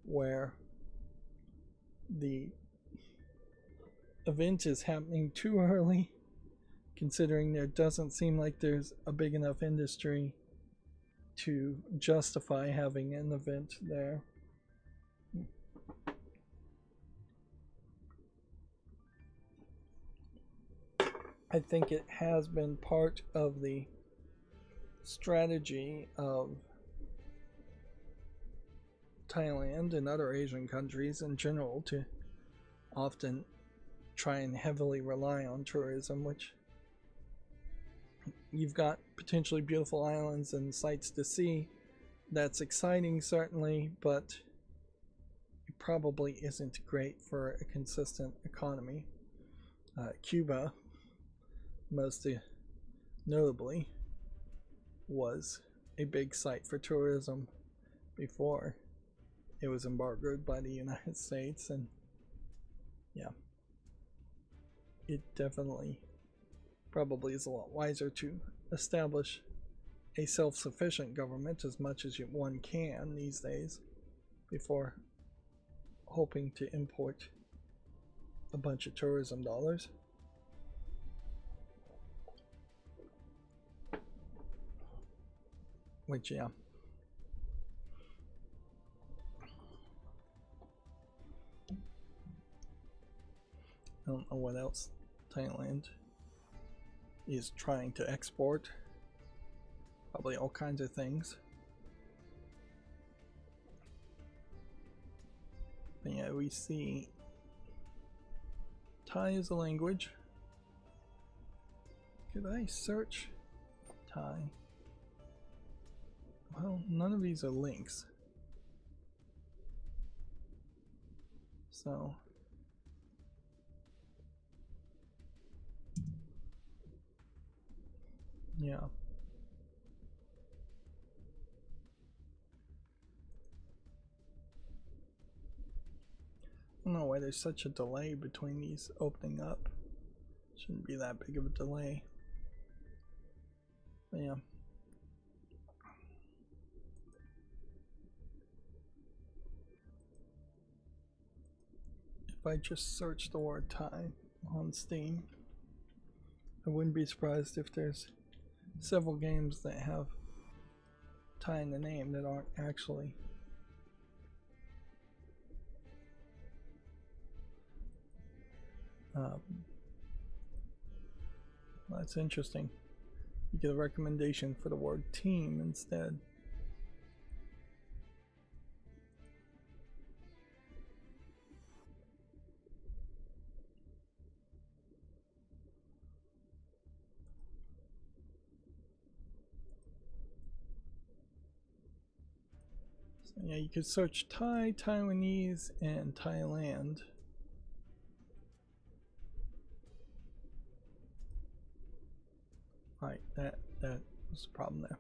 where the event is happening too early, considering there doesn't seem like there's a big enough industry to justify having an event there. I think it has been part of the strategy of Thailand and other Asian countries in general to often try and heavily rely on tourism, which you've got potentially beautiful islands and sights to see. That's exciting, certainly, but it probably isn't great for a consistent economy. Cuba, most notably, was a big site for tourism before it was embargoed by the United States, and yeah, it definitely probably is a lot wiser to establish a self-sufficient government as much as one can these days before hoping to import a bunch of tourism dollars. Which, yeah. I don't know what else Thailand is trying to export. Probably all kinds of things. But yeah, we see Thai is a language. Could I search Thai? Well, none of these are links. So yeah. I don't know why there's such a delay between these opening up. Shouldn't be that big of a delay. But yeah. If I just search the word Thai on Steam, I wouldn't be surprised if there's several games that have Thai in the name that aren't actually. That's interesting. You get a recommendation for the word team instead. So yeah, you could search Thai, Taiwanese, and Thailand. Right, that was the problem there.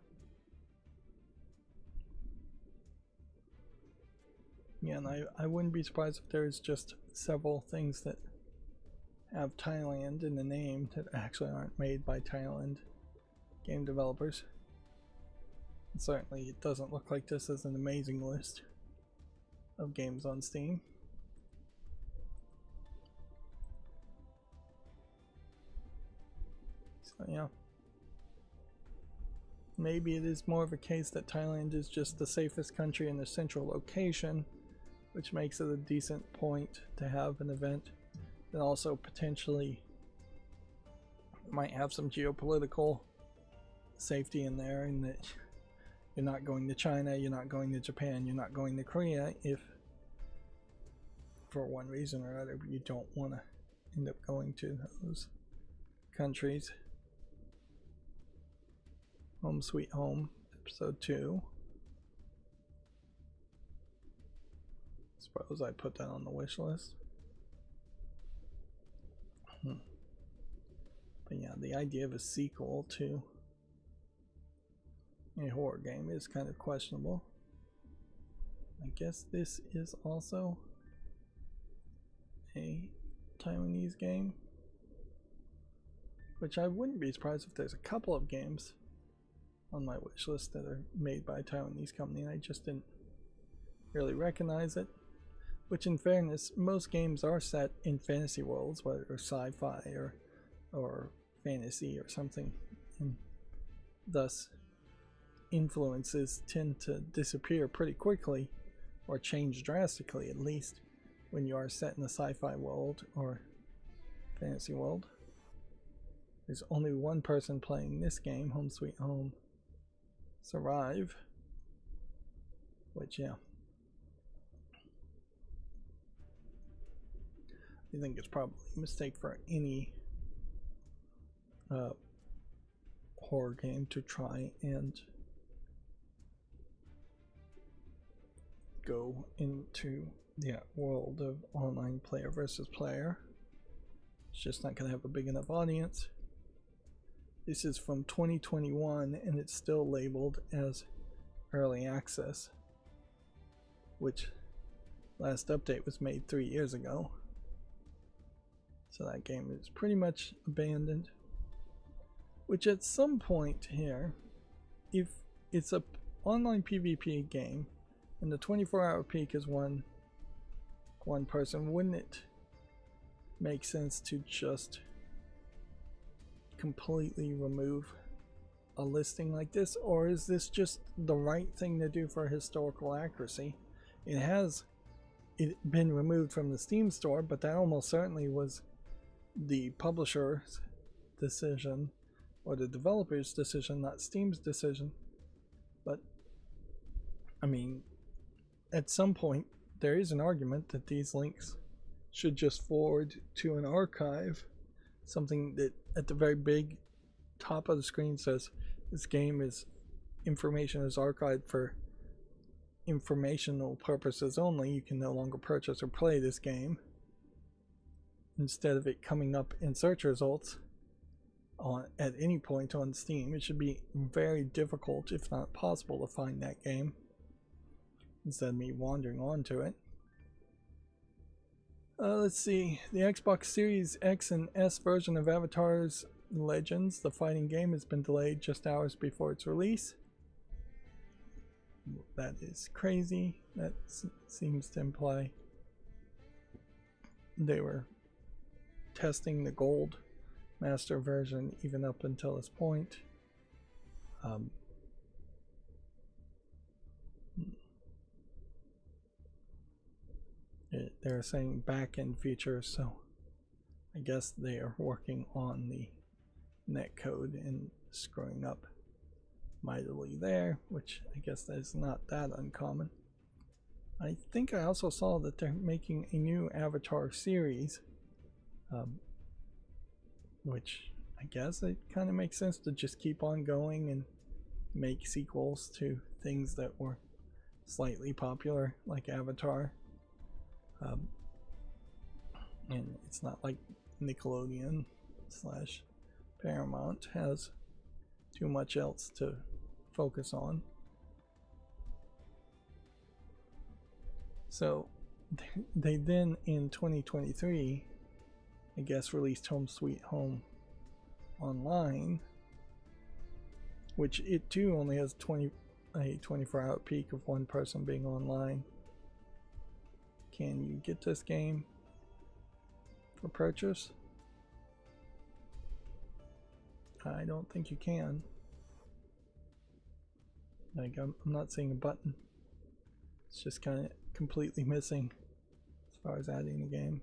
Yeah, and I wouldn't be surprised if there's just several things that have Thailand in the name that actually aren't made by Thailand game developers. And certainly it doesn't look like this is an amazing list of games on Steam. So yeah. Maybe it is more of a case that Thailand is just the safest country in the central location, which makes it a decent point to have an event that also potentially might have some geopolitical safety in there, in that you're not going to China, you're not going to Japan, you're not going to Korea if for one reason or other you don't want to end up going to those countries. Home Sweet Home, episode 2. Suppose I put that on the wish list. But yeah, the idea of a sequel to a horror game is kind of questionable. I guess this is also a Taiwanese game, which I wouldn't be surprised if there's a couple of games on my wish list that are made by a Taiwanese company and I just didn't really recognize it. Which, in fairness, most games are set in fantasy worlds, whether it's sci-fi or fantasy or something, and thus influences tend to disappear pretty quickly, or change drastically at least, when you are set in a sci-fi world or fantasy world. There's only one person playing this game, Home Sweet Home Survive, which, yeah, I think it's probably a mistake for any horror game to try and go into the world of online player versus player. It's just not going to have a big enough audience. This is from 2021 and it's still labeled as early access, which last update was made 3 years ago. So that game is pretty much abandoned. Which at some point here, if it's a online PvP game and the 24-hour peak is one person, wouldn't it make sense to just completely remove a listing like this, or is this just the right thing to do for historical accuracy? It has been removed from the Steam store, but that almost certainly was the publisher's decision or the developer's decision, not Steam's decision. But I mean, at some point there is an argument that these links should just forward to an archive, something that at the very big top of the screen says this game is information is archived for informational purposes only. You can no longer purchase or play this game. Instead of it coming up in search results at any point on Steam, it should be very difficult, if not possible, to find that game instead of me wandering onto it. Let's see. The Xbox Series X and S version of Avatar's Legends, the fighting game, has been delayed just hours before its release. That is crazy. That seems to imply they were testing the gold master version even up until this point. They're saying back-end features, so I guess they are working on the netcode and screwing up mightily there, which I guess is not that uncommon. I think I also saw that they're making a new Avatar series, which I guess it kind of makes sense to just keep on going and make sequels to things that were slightly popular, like Avatar. And it's not like Nickelodeon / Paramount has too much else to focus on. So they then in 2023, I guess, released Home Sweet Home Online, which it too only has a 24-hour peak of one person being online. Can you get this game for purchase? I don't think you can. Like, I'm not seeing a button. It's just kind of completely missing as far as adding the game.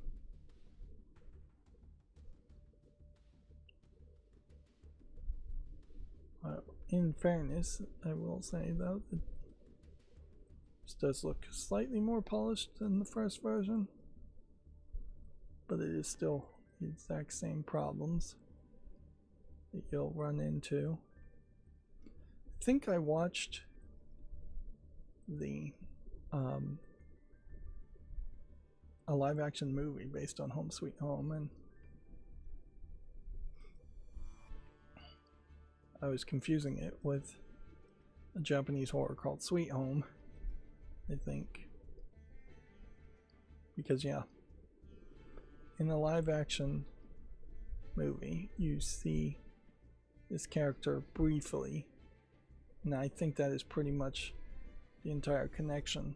In fairness, I will say though that this does look slightly more polished than the first version, but it is still the exact same problems that you'll run into. I think I watched the a live action movie based on Home Sweet Home, and I was confusing it with a Japanese horror called Sweet Home, I think. Because yeah, in the live action movie you see this character briefly, and I think that is pretty much the entire connection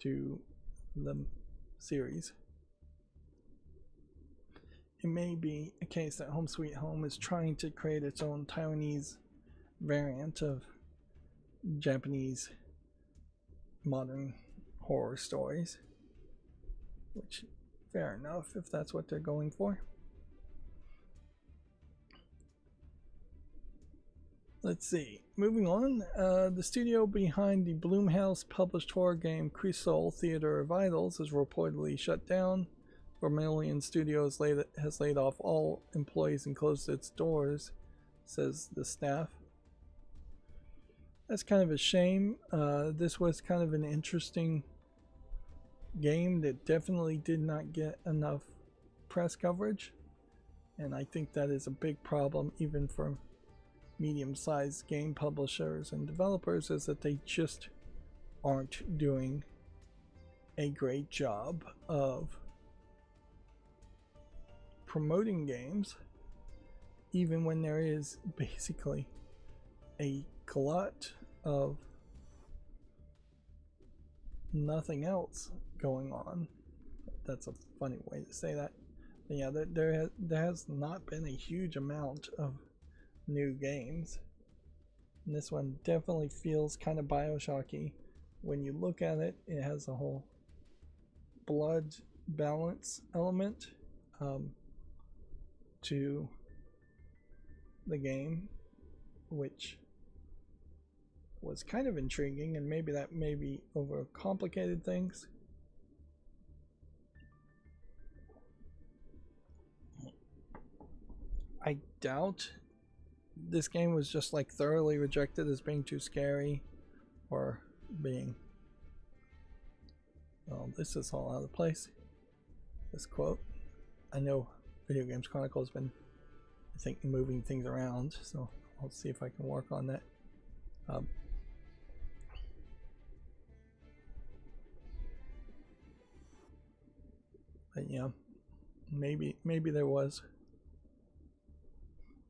to the series. It may be a case that Home Sweet Home is trying to create its own Taiwanese variant of Japanese modern horror stories, which, fair enough if that's what they're going for. Let's see. Moving on, the studio behind the Blumhouse published horror game Cresol Theater of Idols is reportedly shut down. Vermilion Studios has laid off all employees and closed its doors, says the staff. That's kind of a shame. This was kind of an interesting game that definitely did not get enough press coverage, and I think that is a big problem even for medium-sized game publishers and developers, is that they just aren't doing a great job of promoting games, even when there is basically a glut of nothing else going on. That's a funny way to say that. But yeah, there has not been a huge amount of new games. And this one definitely feels kind of Bioshocky. When you look at it, it has a whole blood balance element to the game, which was kind of intriguing, and maybe that maybe overcomplicated things. I doubt this game was just like thoroughly rejected as being too scary or being, well, this is all out of place. This quote, I know Video Games Chronicle has been, I think, moving things around, so I'll see if I can work on that. But yeah, maybe there was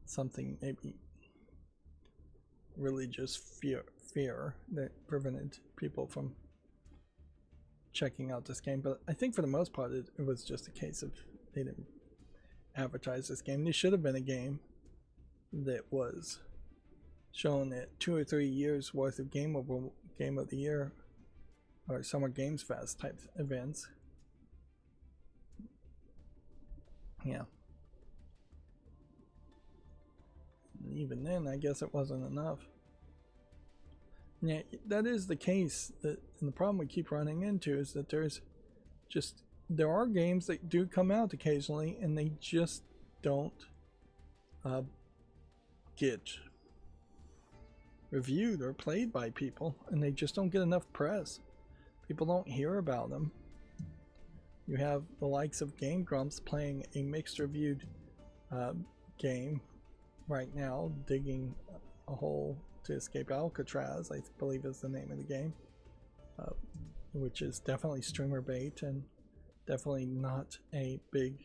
something, maybe religious fear that prevented people from checking out this game. But I think for the most part it was just a case of they didn't advertise this game. This should have been a game that was shown at 2 or 3 years worth of Game of the Year or Summer Games Fest type events. Yeah. Even then, I guess it wasn't enough. Yeah, that is the case. And the problem we keep running into is that there are games that do come out occasionally, and they just don't get reviewed or played by people, and they just don't get enough press. People don't hear about them. You have the likes of Game Grumps playing a mixed reviewed game right now, digging a hole to escape Alcatraz, I believe is the name of the game, which is definitely streamer bait and definitely not a big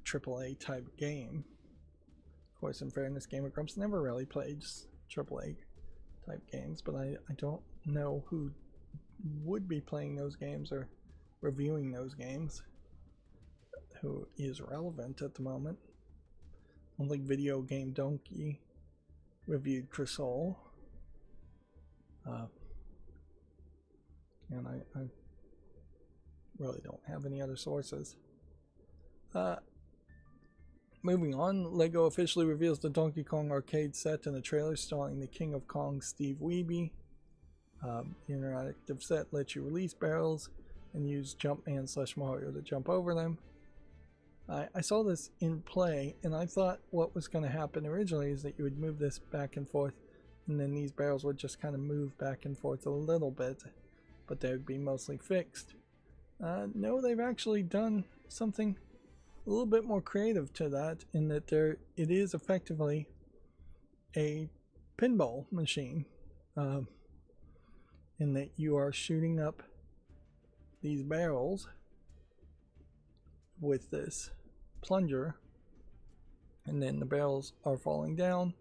AAA type game. Of course, in fairness, Game Grumps never really played AAA type games, but I don't know who would be playing those games or reviewing those games who is relevant at the moment. I don't think Video Game Donkey reviewed Crisol, and I really don't have any other sources. Moving on, LEGO officially reveals the Donkey Kong arcade set in a trailer starring the King of Kong, Steve Wiebe. The interactive set lets you release barrels and use Jumpman/Mario to jump over them. I saw this in play, and I thought what was going to happen originally is that you would move this back and forth, and then these barrels would just kind of move back and forth a little bit, but they would be mostly fixed. No, they've actually done something a little bit more creative to that, in that it is effectively a pinball machine, in that you are shooting up these barrels with this plunger, and then the barrels are falling down,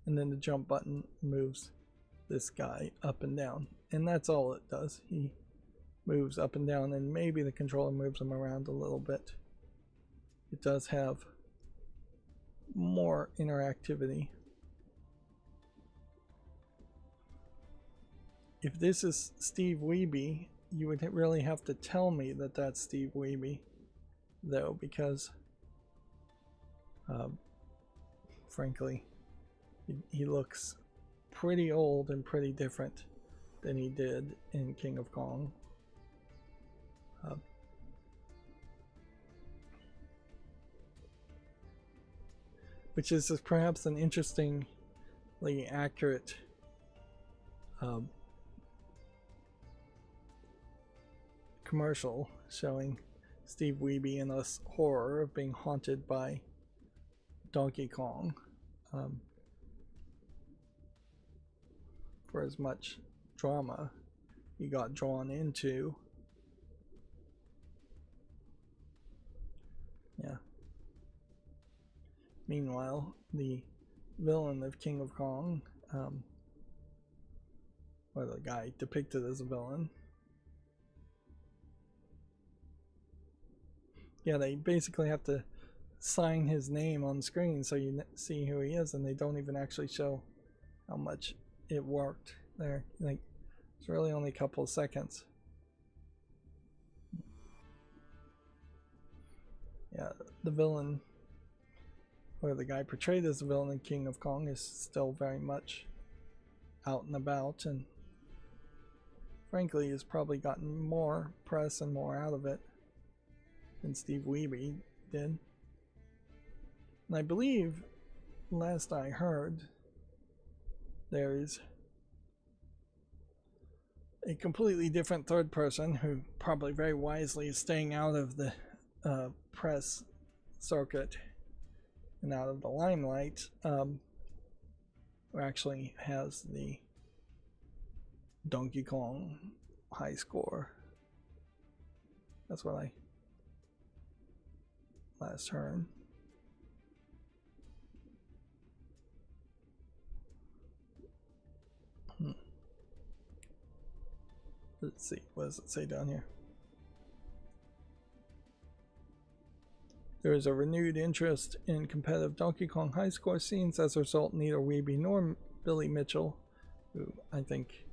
and then the jump button moves this guy up and down, and that's all it does. He moves up and down, and maybe the controller moves him around a little bit. It does have more interactivity. If this is Steve Wiebe, you would really have to tell me that that's Steve Wiebe, though, because frankly, he looks pretty old and pretty different than he did in King of Kong. Which is perhaps an interestingly accurate commercial showing Steve Wiebe in this horror of being haunted by Donkey Kong. For as much drama he got drawn into. Yeah. Meanwhile, the villain of King of Kong, or the guy depicted as a villain, yeah, they basically have to sign his name on screen so you see who he is, and they don't even actually show how much it worked there. Like, it's really only a couple of seconds. Yeah, the villain, or the guy portrayed as the villain in King of Kong, is still very much out and about, and frankly has probably gotten more press and more out of it than Steve Wiebe did. And I believe, last I heard, there's a completely different third person who probably very wisely is staying out of the press circuit and out of the limelight, who actually has the Donkey Kong high score. That's what I last heard. Let's see, what does it say down here? There is a renewed interest in competitive Donkey Kong high score scenes as a result. Neither Wiebe nor Billy Mitchell, who I think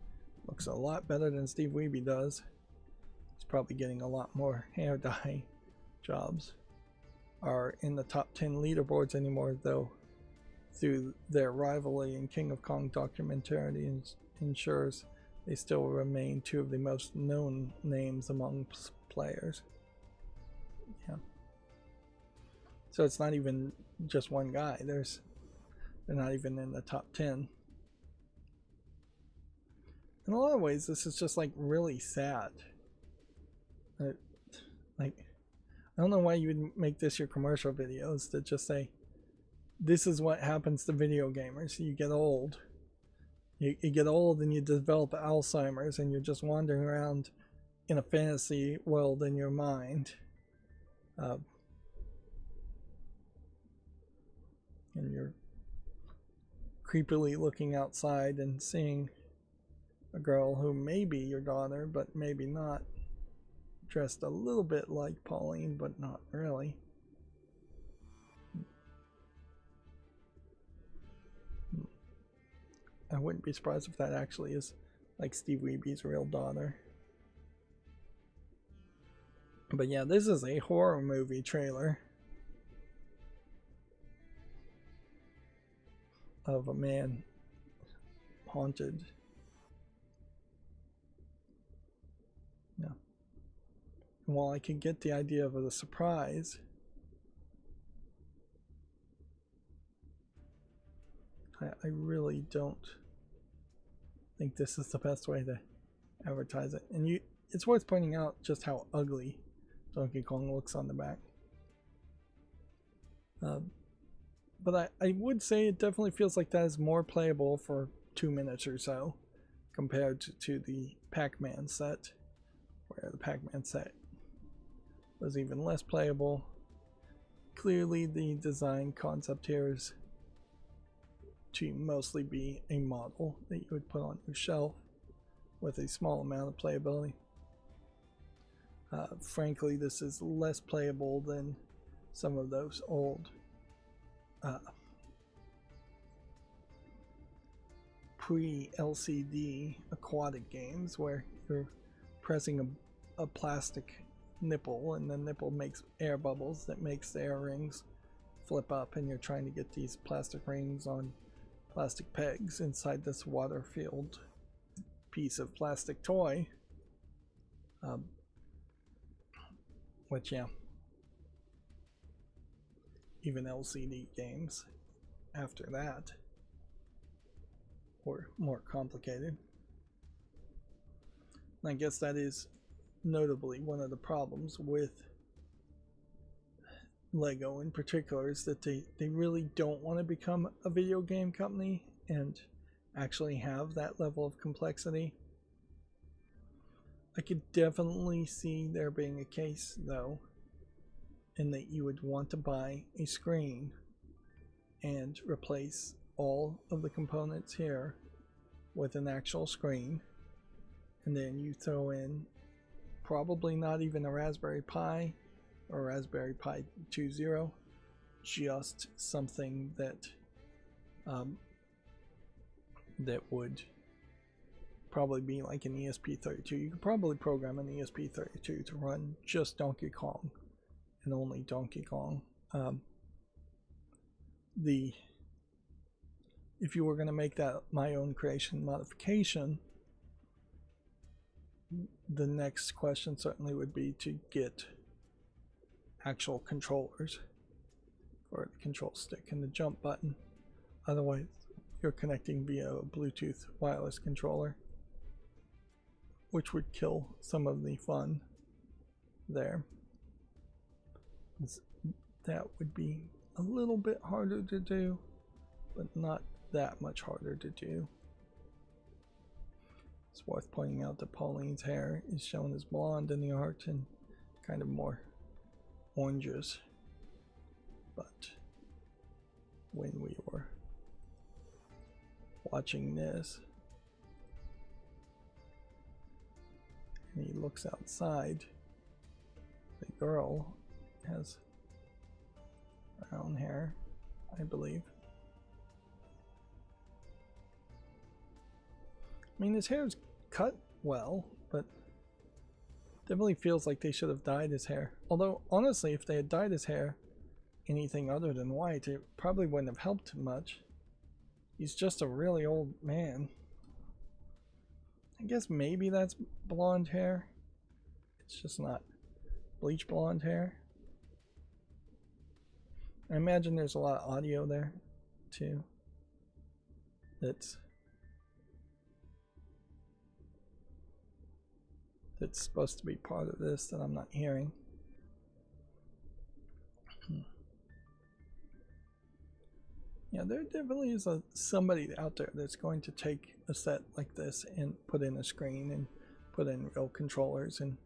looks a lot better than Steve Wiebe does, he's probably getting a lot more hair dye jobs, are in the top 10 leaderboards anymore, though through their rivalry in King of Kong documentary ensures they still remain two of the most known names among players. Yeah. So it's not even just one guy. They're not even in the top 10. In a lot of ways, this is just like really sad. Like, I don't know why you would make this your commercial videos, to just say, this is what happens to video gamers. You get old. You get old and you develop Alzheimer's, and you're just wandering around in a fantasy world in your mind. And you're creepily looking outside and seeing a girl who may be your daughter, but maybe not, dressed a little bit like Pauline, but not really. I wouldn't be surprised if that actually is like Steve Wiebe's real daughter. But yeah, this is a horror movie trailer of a man haunted. Yeah. And while I can get the idea of a surprise, I really don't think this is the best way to advertise it. And it's worth pointing out just how ugly Donkey Kong looks on the back. But I would say it definitely feels like that is more playable for 2 minutes or so compared to the Pac-Man set, where the Pac-Man set was even less playable. Clearly the design concept here is to mostly be a model that you would put on your shelf with a small amount of playability. Frankly, this is less playable than some of those old pre-LCD aquatic games where you're pressing a plastic nipple, and the nipple makes air bubbles that makes the air rings flip up, and you're trying to get these plastic rings on plastic pegs inside this water-filled piece of plastic toy. Which, yeah, even LCD games after that were more complicated. And I guess that is notably one of the problems with Lego in particular, is that they really don't want to become a video game company and actually have that level of complexity. I could definitely see there being a case, though, in that you would want to buy a screen and replace all of the components here with an actual screen, and then you throw in probably not even a Raspberry Pi or Raspberry Pi 2.0, just something that that would probably be like an ESP32. You could probably program an ESP32 to run just Donkey Kong and only Donkey Kong. If you were going to make that my own creation modification, the next question certainly would be to get actual controllers for the control stick and the jump button. Otherwise, you're connecting via a Bluetooth wireless controller, which would kill some of the fun there. That would be a little bit harder to do, but not that much harder to do. It's worth pointing out that Pauline's hair is shown as blonde in the art and kind of more oranges. But when we were watching this, and he looks outside, the girl has brown hair, I believe. I mean, his hair is cut well, but definitely feels like they should have dyed his hair. Although, honestly, if they had dyed his hair anything other than white, it probably wouldn't have helped much. He's just a really old man. I guess maybe that's blonde hair. It's just not bleach blonde hair. I imagine there's a lot of audio there, too. That's supposed to be part of this that I'm not hearing. Yeah, there definitely is somebody out there that's going to take a set like this and put in a screen and put in real controllers and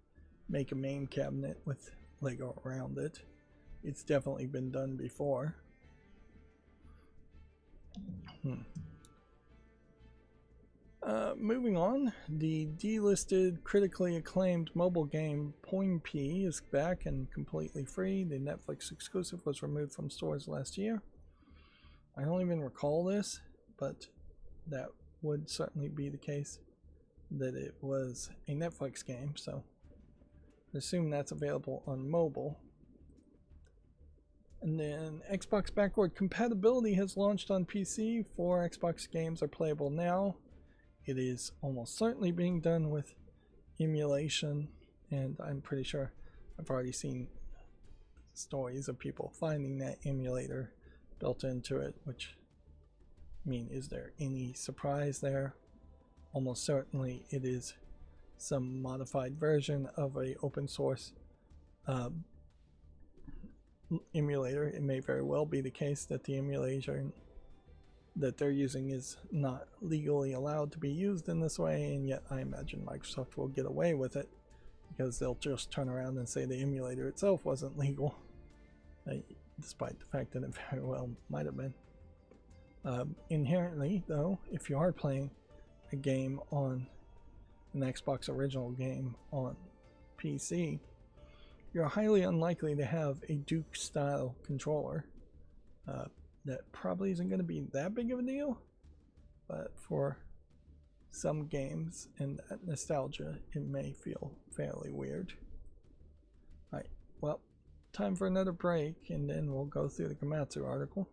make a main cabinet with Lego around it. It's definitely been done before. Moving on, the delisted, critically acclaimed mobile game Point P is back and completely free. The Netflix exclusive was removed from stores last year. I don't even recall this, but that would certainly be the case, that it was a Netflix game, so I assume that's available on mobile. And then Xbox backward compatibility has launched on PC. 4 Xbox games are playable now. It is almost certainly being done with emulation, and I'm pretty sure I've already seen stories of people finding that emulator built into it, which, I mean, is there any surprise there? Almost certainly it is some modified version of a open source emulator. It may very well be the case that the emulator that they're using is not legally allowed to be used in this way, and yet I imagine Microsoft will get away with it because they'll just turn around and say the emulator itself wasn't legal, despite the fact that it very well might have been. Inherently, though, if you are playing a game on an Xbox original game on PC, you're highly unlikely to have a Duke style controller. That probably isn't going to be that big of a deal, but for some games and that nostalgia, it may feel fairly weird. Alright, well, time for another break, and then we'll go through the Komatsu article.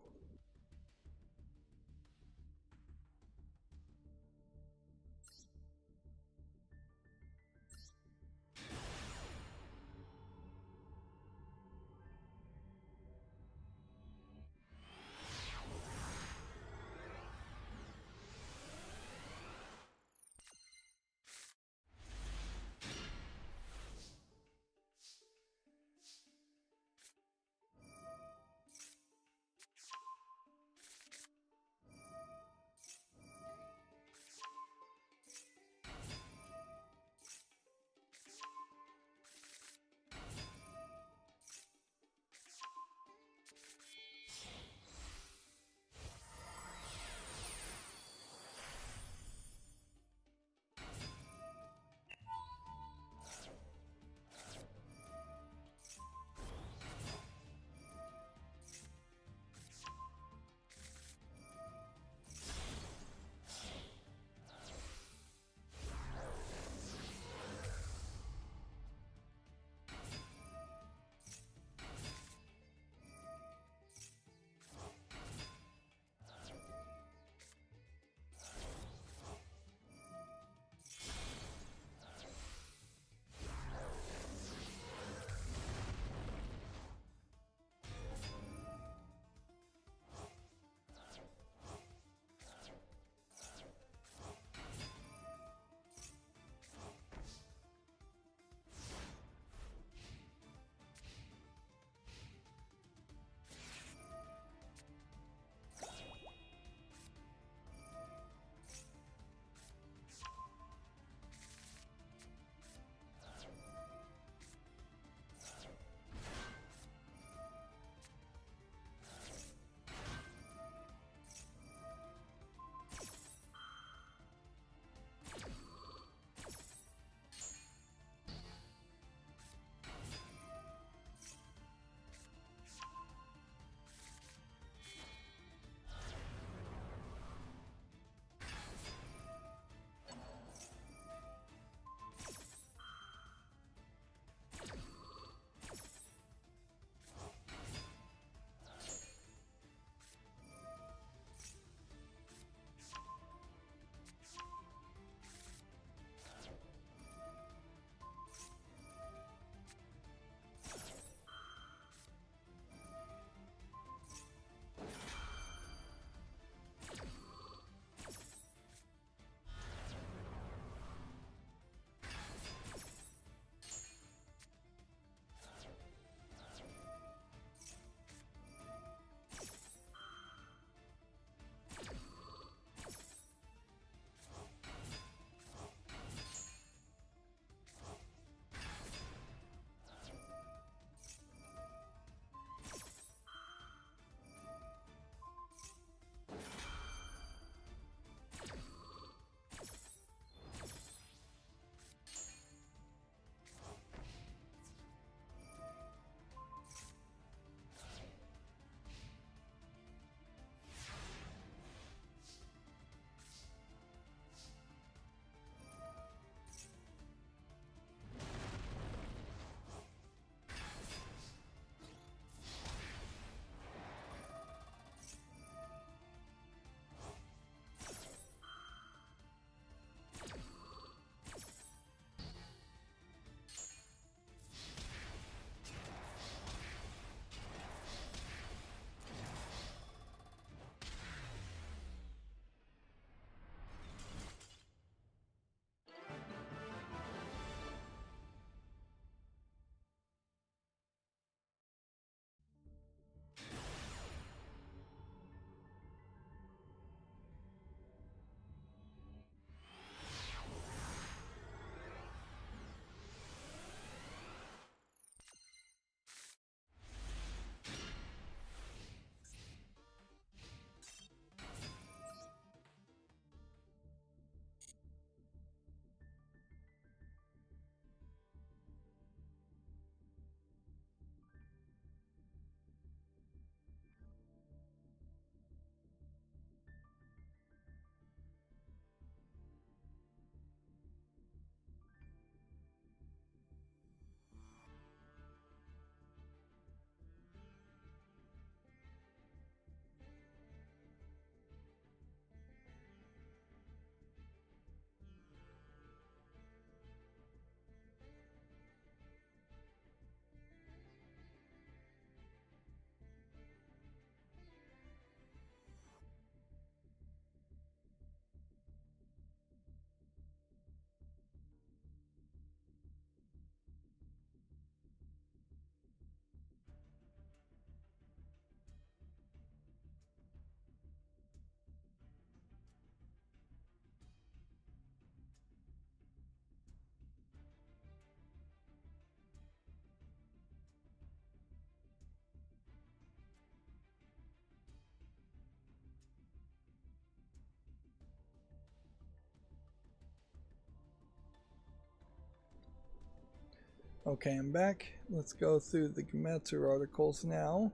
Okay, I'm back. Let's go through the Gematsu articles now.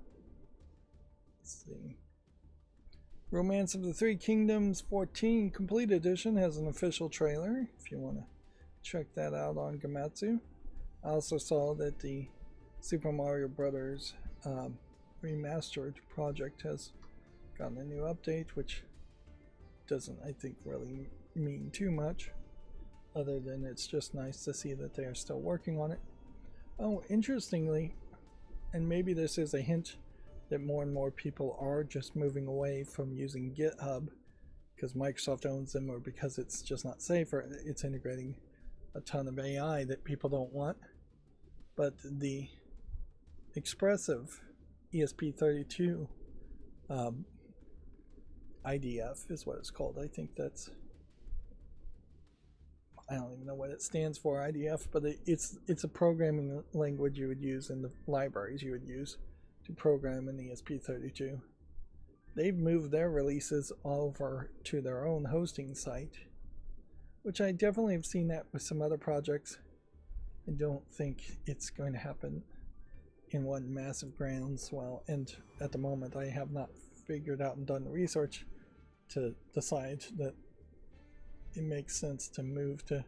Let's see. Romance of the Three Kingdoms 14 Complete Edition has an official trailer if you want to check that out on Gematsu. I also saw that the Super Mario Brothers remastered project has gotten a new update, which doesn't, I think, really mean too much, other than it's just nice to see that they are still working on it. Oh, interestingly, and maybe this is a hint that more and more people are just moving away from using GitHub because Microsoft owns them, or because it's just not safe, or it's integrating a ton of AI that people don't want. But the expressive ESP32 IDF is what it's called. I think that's, I don't even know what it stands for, IDF, but it's a programming language you would use in the libraries you would use to program an ESP32. They've moved their releases over to their own hosting site, which I definitely have seen that with some other projects. I don't think it's going to happen in one massive groundswell, and at the moment I have not figured out and done the research to decide that it makes sense to move to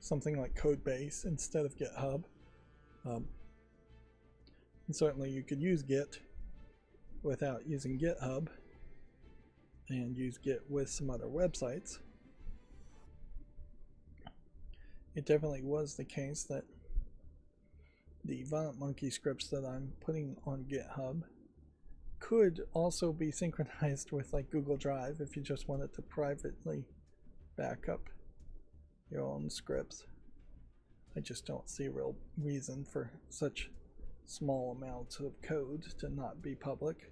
something like Codebase instead of GitHub. And certainly you could use Git without using GitHub and use Git with some other websites. It definitely was the case that the Violent Monkey scripts that I'm putting on GitHub could also be synchronized with like Google Drive if you just wanted to privately back up your own scripts. I just don't see a real reason for such small amounts of code to not be public.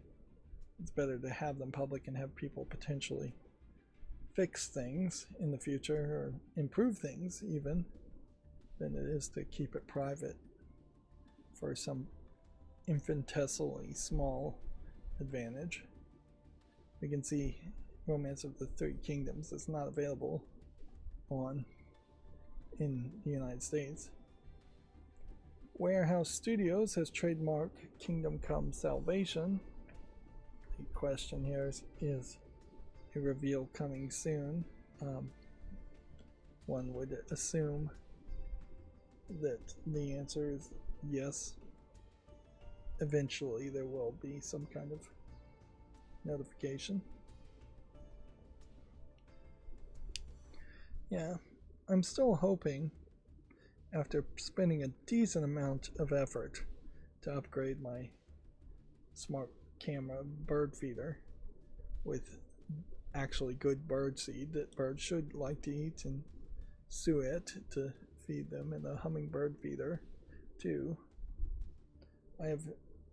It's better to have them public and have people potentially fix things in the future or improve things even than it is to keep it private for some infinitesimally small advantage. We can see Romance of the Three Kingdoms is not available in the United States. Warehouse Studios has trademarked Kingdom Come Salvation. The question here is a reveal coming soon? One would assume that the answer is yes. Eventually there will be some kind of notification. Yeah, I'm still hoping, after spending a decent amount of effort to upgrade my smart camera bird feeder with actually good bird seed that birds should like to eat, and suet to feed them, and a hummingbird feeder too. I have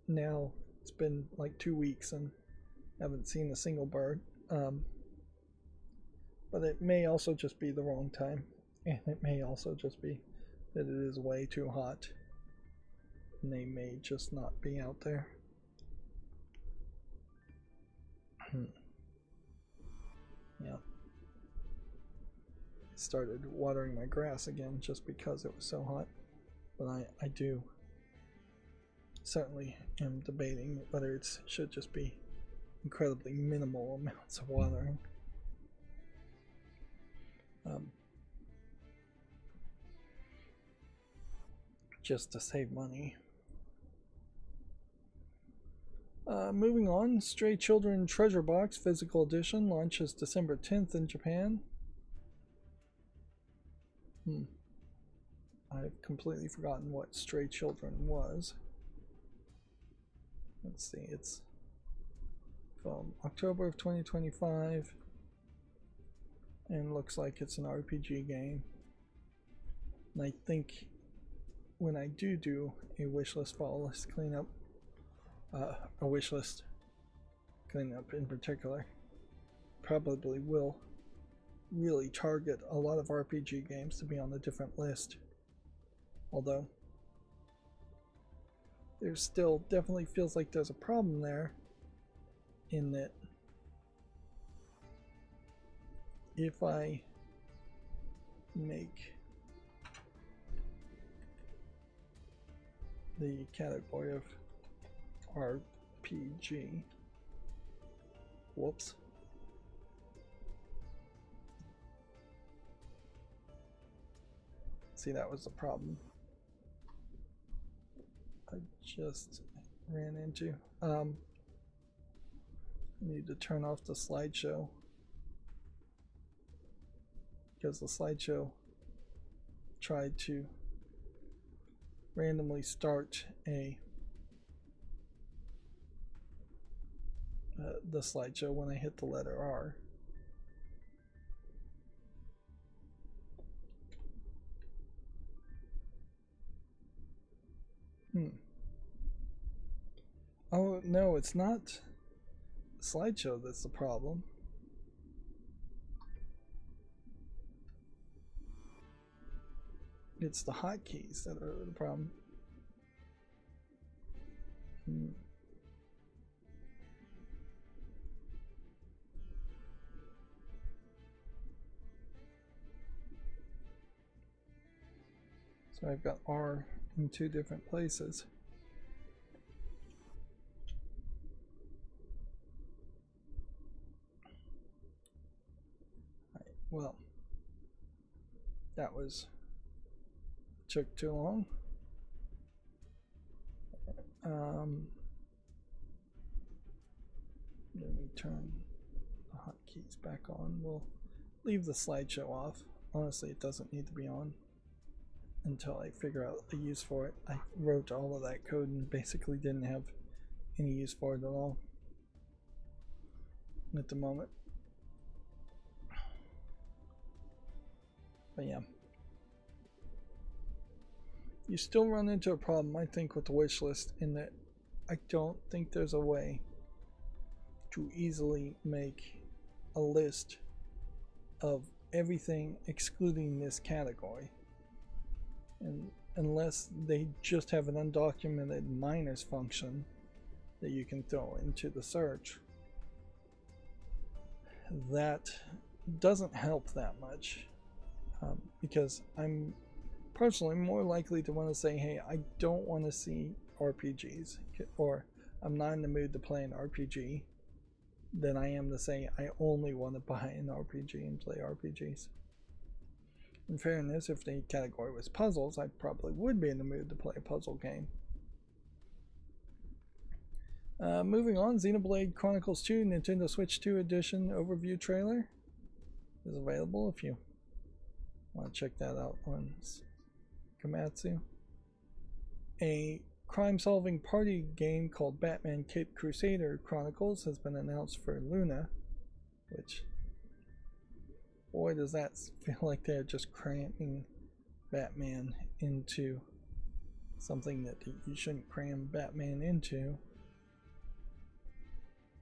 now, it's been like 2 weeks and haven't seen a single bird. But it may also just be the wrong time, and it may also just be that it is way too hot and they may just not be out there. Yeah. I started watering my grass again just because it was so hot, but I do certainly am debating whether it should just be incredibly minimal amounts of watering. Just to save money. Moving on, Stray Children Treasure Box Physical Edition launches December 10th in Japan. I've completely forgotten what Stray Children was. Let's see, it's from October of 2025 and looks like it's an RPG game. And I think when I do a wishlist fall list cleanup, a wishlist cleanup in particular, probably will really target a lot of RPG games to be on a different list. Although there still definitely feels like there's a problem there, in that if I make the category of RPG. Whoops. See, that was the problem I just ran into. I need to turn off the slideshow because the slideshow tried to randomly start the slideshow when I hit the letter R. Oh no, it's not the slideshow that's the problem. It's the hotkeys that are the problem. So I've got R in two different places. Right, well, that took too long. Let me turn the hotkeys back on. We'll leave the slideshow off. Honestly, it doesn't need to be on until I figure out a use for it. I wrote all of that code and basically didn't have any use for it at all at the moment. But yeah. You still run into a problem, I think, with the wish list in that I don't think there's a way to easily make a list of everything excluding this category. And unless they just have an undocumented minus function that you can throw into the search, that doesn't help that much, because I'm personally more likely to want to say, hey, I don't want to see RPGs, or I'm not in the mood to play an RPG, than I am to say I only want to buy an RPG and play RPGs. In fairness, if the category was puzzles, I probably would be in the mood to play a puzzle game. Moving on, Xenoblade Chronicles 2 Nintendo Switch 2 Edition overview trailer is available if you want to check that out on Komatsu. A crime-solving party game called Batman Caped Crusader Chronicles has been announced for Luna, which, boy, does that feel like they're just cramming Batman into something that you shouldn't cram Batman into.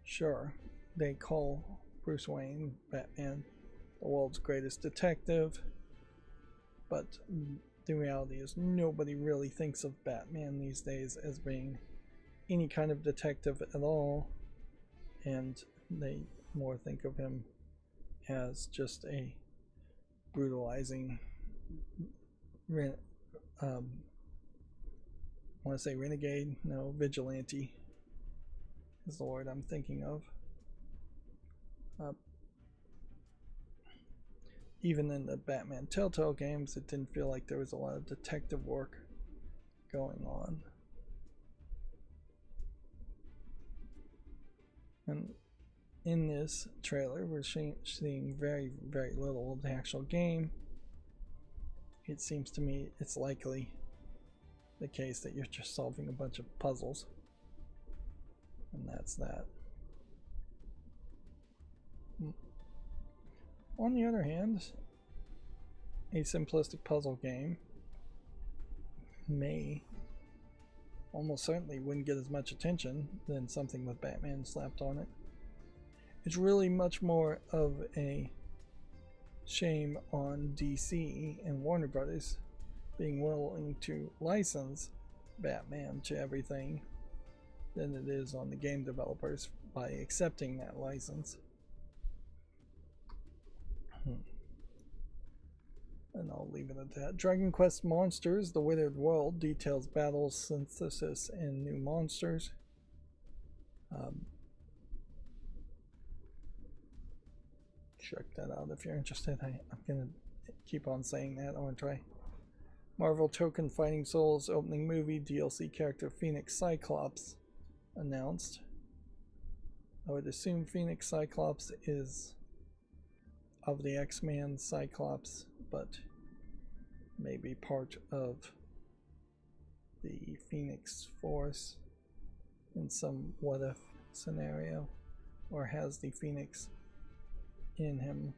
Sure, they call Bruce Wayne, Batman, the world's greatest detective, but the reality is nobody really thinks of Batman these days as being any kind of detective at all, and they more think of him as just a brutalizing, I want to say renegade, no, vigilante is the word I'm thinking of. Even in the Batman Telltale games, it didn't feel like there was a lot of detective work going on. And in this trailer, we're seeing very, very little of the actual game. It seems to me it's likely the case that you're just solving a bunch of puzzles. And that's that. On the other hand, a simplistic puzzle game may almost certainly wouldn't get as much attention than something with Batman slapped on it. It's really much more of a shame on DC and Warner Brothers being willing to license Batman to everything than it is on the game developers by accepting that license. And I'll leave it at that. Dragon Quest Monsters, The Withered World details battles, synthesis, and new monsters. Check that out if you're interested. I'm going to keep on saying that. I want to try. Marvel Token Fighting Souls opening movie, DLC character Phoenix Cyclops announced. I would assume Phoenix Cyclops is of the X-Men Cyclops, but maybe part of the Phoenix Force in some what-if scenario, or has the Phoenix in him.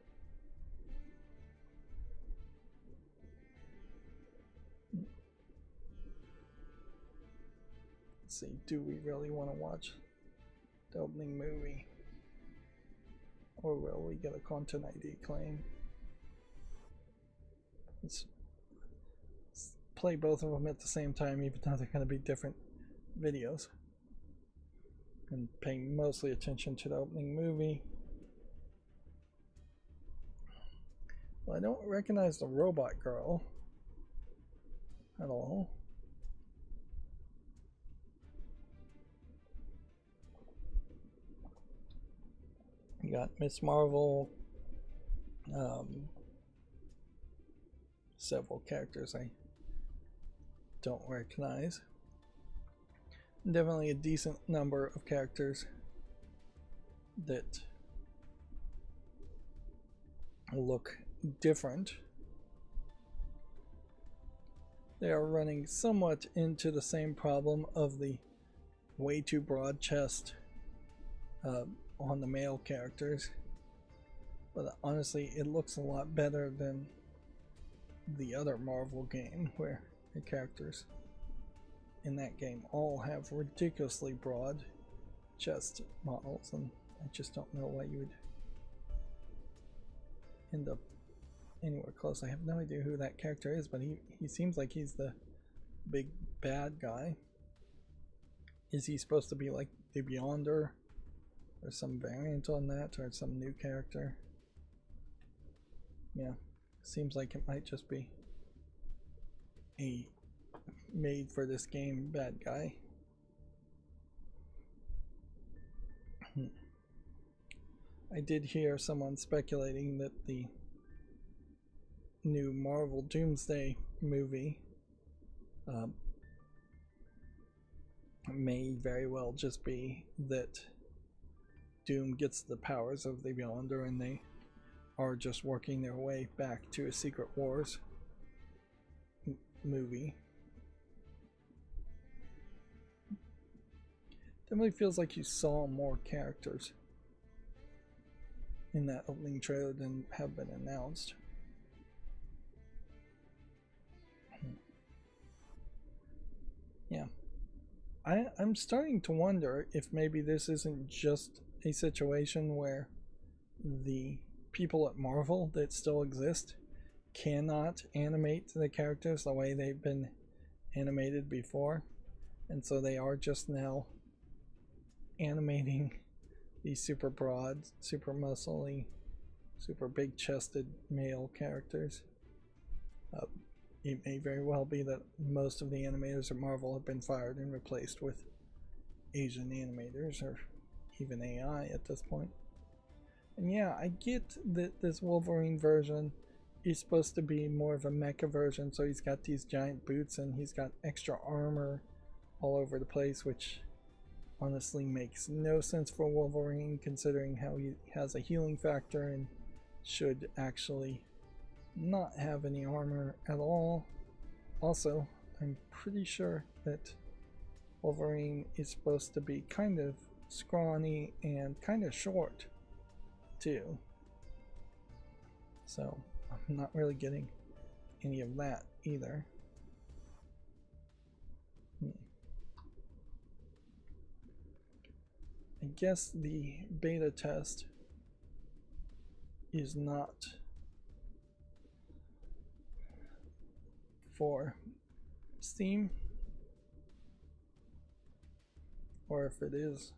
Let's see, do we really want to watch the opening movie? Or will we get a Content ID claim? Let's play both of them at the same time, even though they're going to be different videos. And paying mostly attention to the opening movie. Well, I don't recognize the robot girl at all. You got Miss Marvel, several characters I don't recognize. Definitely a decent number of characters that look different. They are running somewhat into the same problem of the way too broad chest on the male characters, but honestly it looks a lot better than the other Marvel game where the characters in that game all have ridiculously broad chest models, and I just don't know why you would end up anywhere close. I have no idea who that character is, but he seems like he's the big bad guy. Is he supposed to be like the Beyonder or some variant on that, or some new character? Yeah, seems like it might just be a made for this game bad guy. I did hear someone speculating that the new Marvel Doomsday movie may very well just be that Doom gets the powers of the Beyonder and they are just working their way back to a Secret Wars movie. Definitely feels like you saw more characters in that opening trailer than have been announced. Yeah. I'm starting to wonder if maybe this isn't just a situation where the people at Marvel that still exist cannot animate the characters the way they've been animated before, and so they are just now animating these super broad, super muscly, super big chested male characters. It may very well be that most of the animators at Marvel have been fired and replaced with Asian animators or even AI at this point. And yeah, I get that this Wolverine version is supposed to be more of a mecha version, so he's got these giant boots and he's got extra armor all over the place, which honestly makes no sense for Wolverine considering how he has a healing factor and should actually not have any armor at all. Also, I'm pretty sure that Wolverine is supposed to be kind of scrawny and kind of short too, so I'm not really getting any of that either. I guess the beta test is not for Steam, or if it is,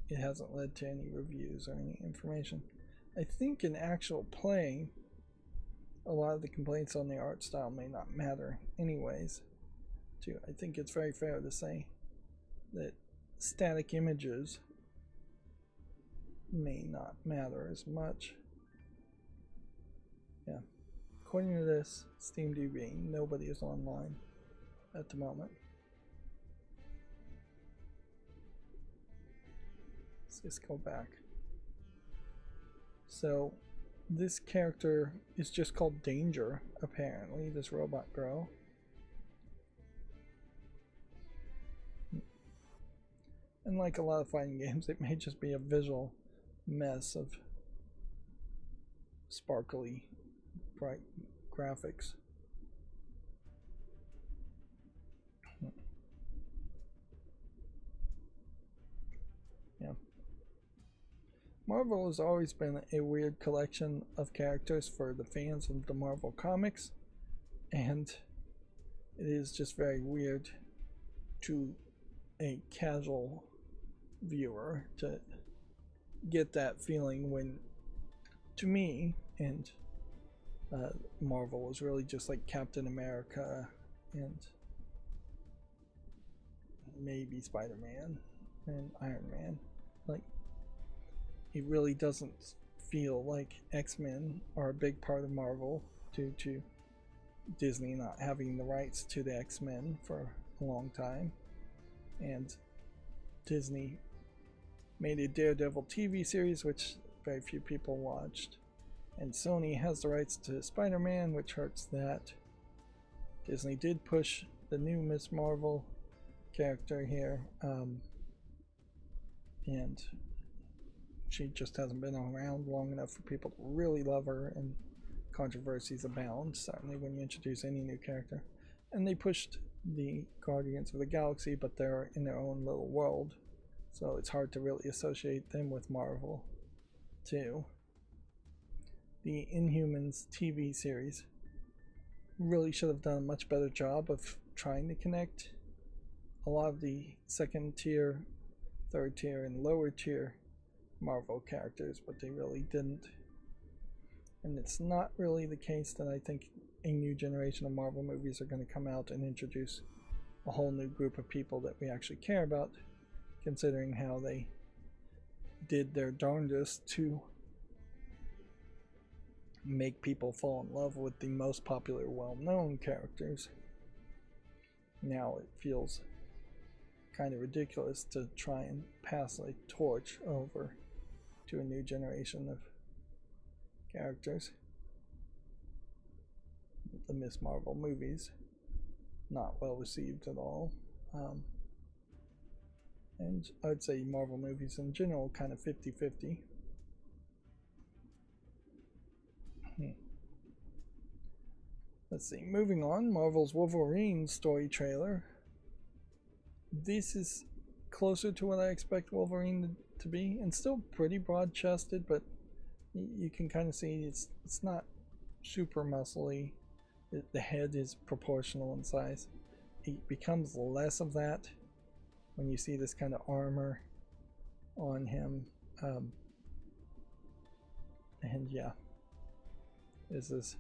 it hasn't led to any reviews or any information. I think in actual play a lot of the complaints on the art style may not matter anyways. Too, I think it's very fair to say that static images may not matter as much. Yeah. According to this, SteamDB, nobody is online at the moment. Let's just go back. So this character is just called Danger, apparently, this robot girl. And like a lot of fighting games, it may just be a visual mess of sparkly, bright graphics. Yeah. Marvel has always been a weird collection of characters for the fans of the Marvel comics, and it is just very weird to a casual viewer to get that feeling when, to me, and Marvel is really just like Captain America and maybe Spider-Man and Iron Man. Like, it really doesn't feel like X-Men are a big part of Marvel due to Disney not having the rights to the X-Men for a long time, and Disney made a Daredevil TV series which very few people watched, and Sony has the rights to Spider-Man, which hurts that. Disney did push the new Miss Marvel character here, and she just hasn't been around long enough for people to really love her, and controversies abound, certainly when you introduce any new character. And they pushed the Guardians of the Galaxy, but they're in their own little world, so it's hard to really associate them with Marvel too. The Inhumans TV series really should have done a much better job of trying to connect a lot of the second tier, third tier, and lower tier Marvel characters, but they really didn't. And it's not really the case that I think a new generation of Marvel movies are going to come out and introduce a whole new group of people that we actually care about, considering how they did their darndest to make people fall in love with the most popular, well-known characters. Now it feels kind of ridiculous to try and pass a torch over to a new generation of characters. The Miss Marvel movies, not well received at all. And I'd say Marvel movies in general kind of 50-50. Let's see, moving on, Marvel's Wolverine story trailer. This is closer to what I expect Wolverine to be, and still pretty broad-chested, but you can kind of see it's not super muscly. The head is proportional in size. It becomes less of that when you see this kind of armor on him. And yeah, this is,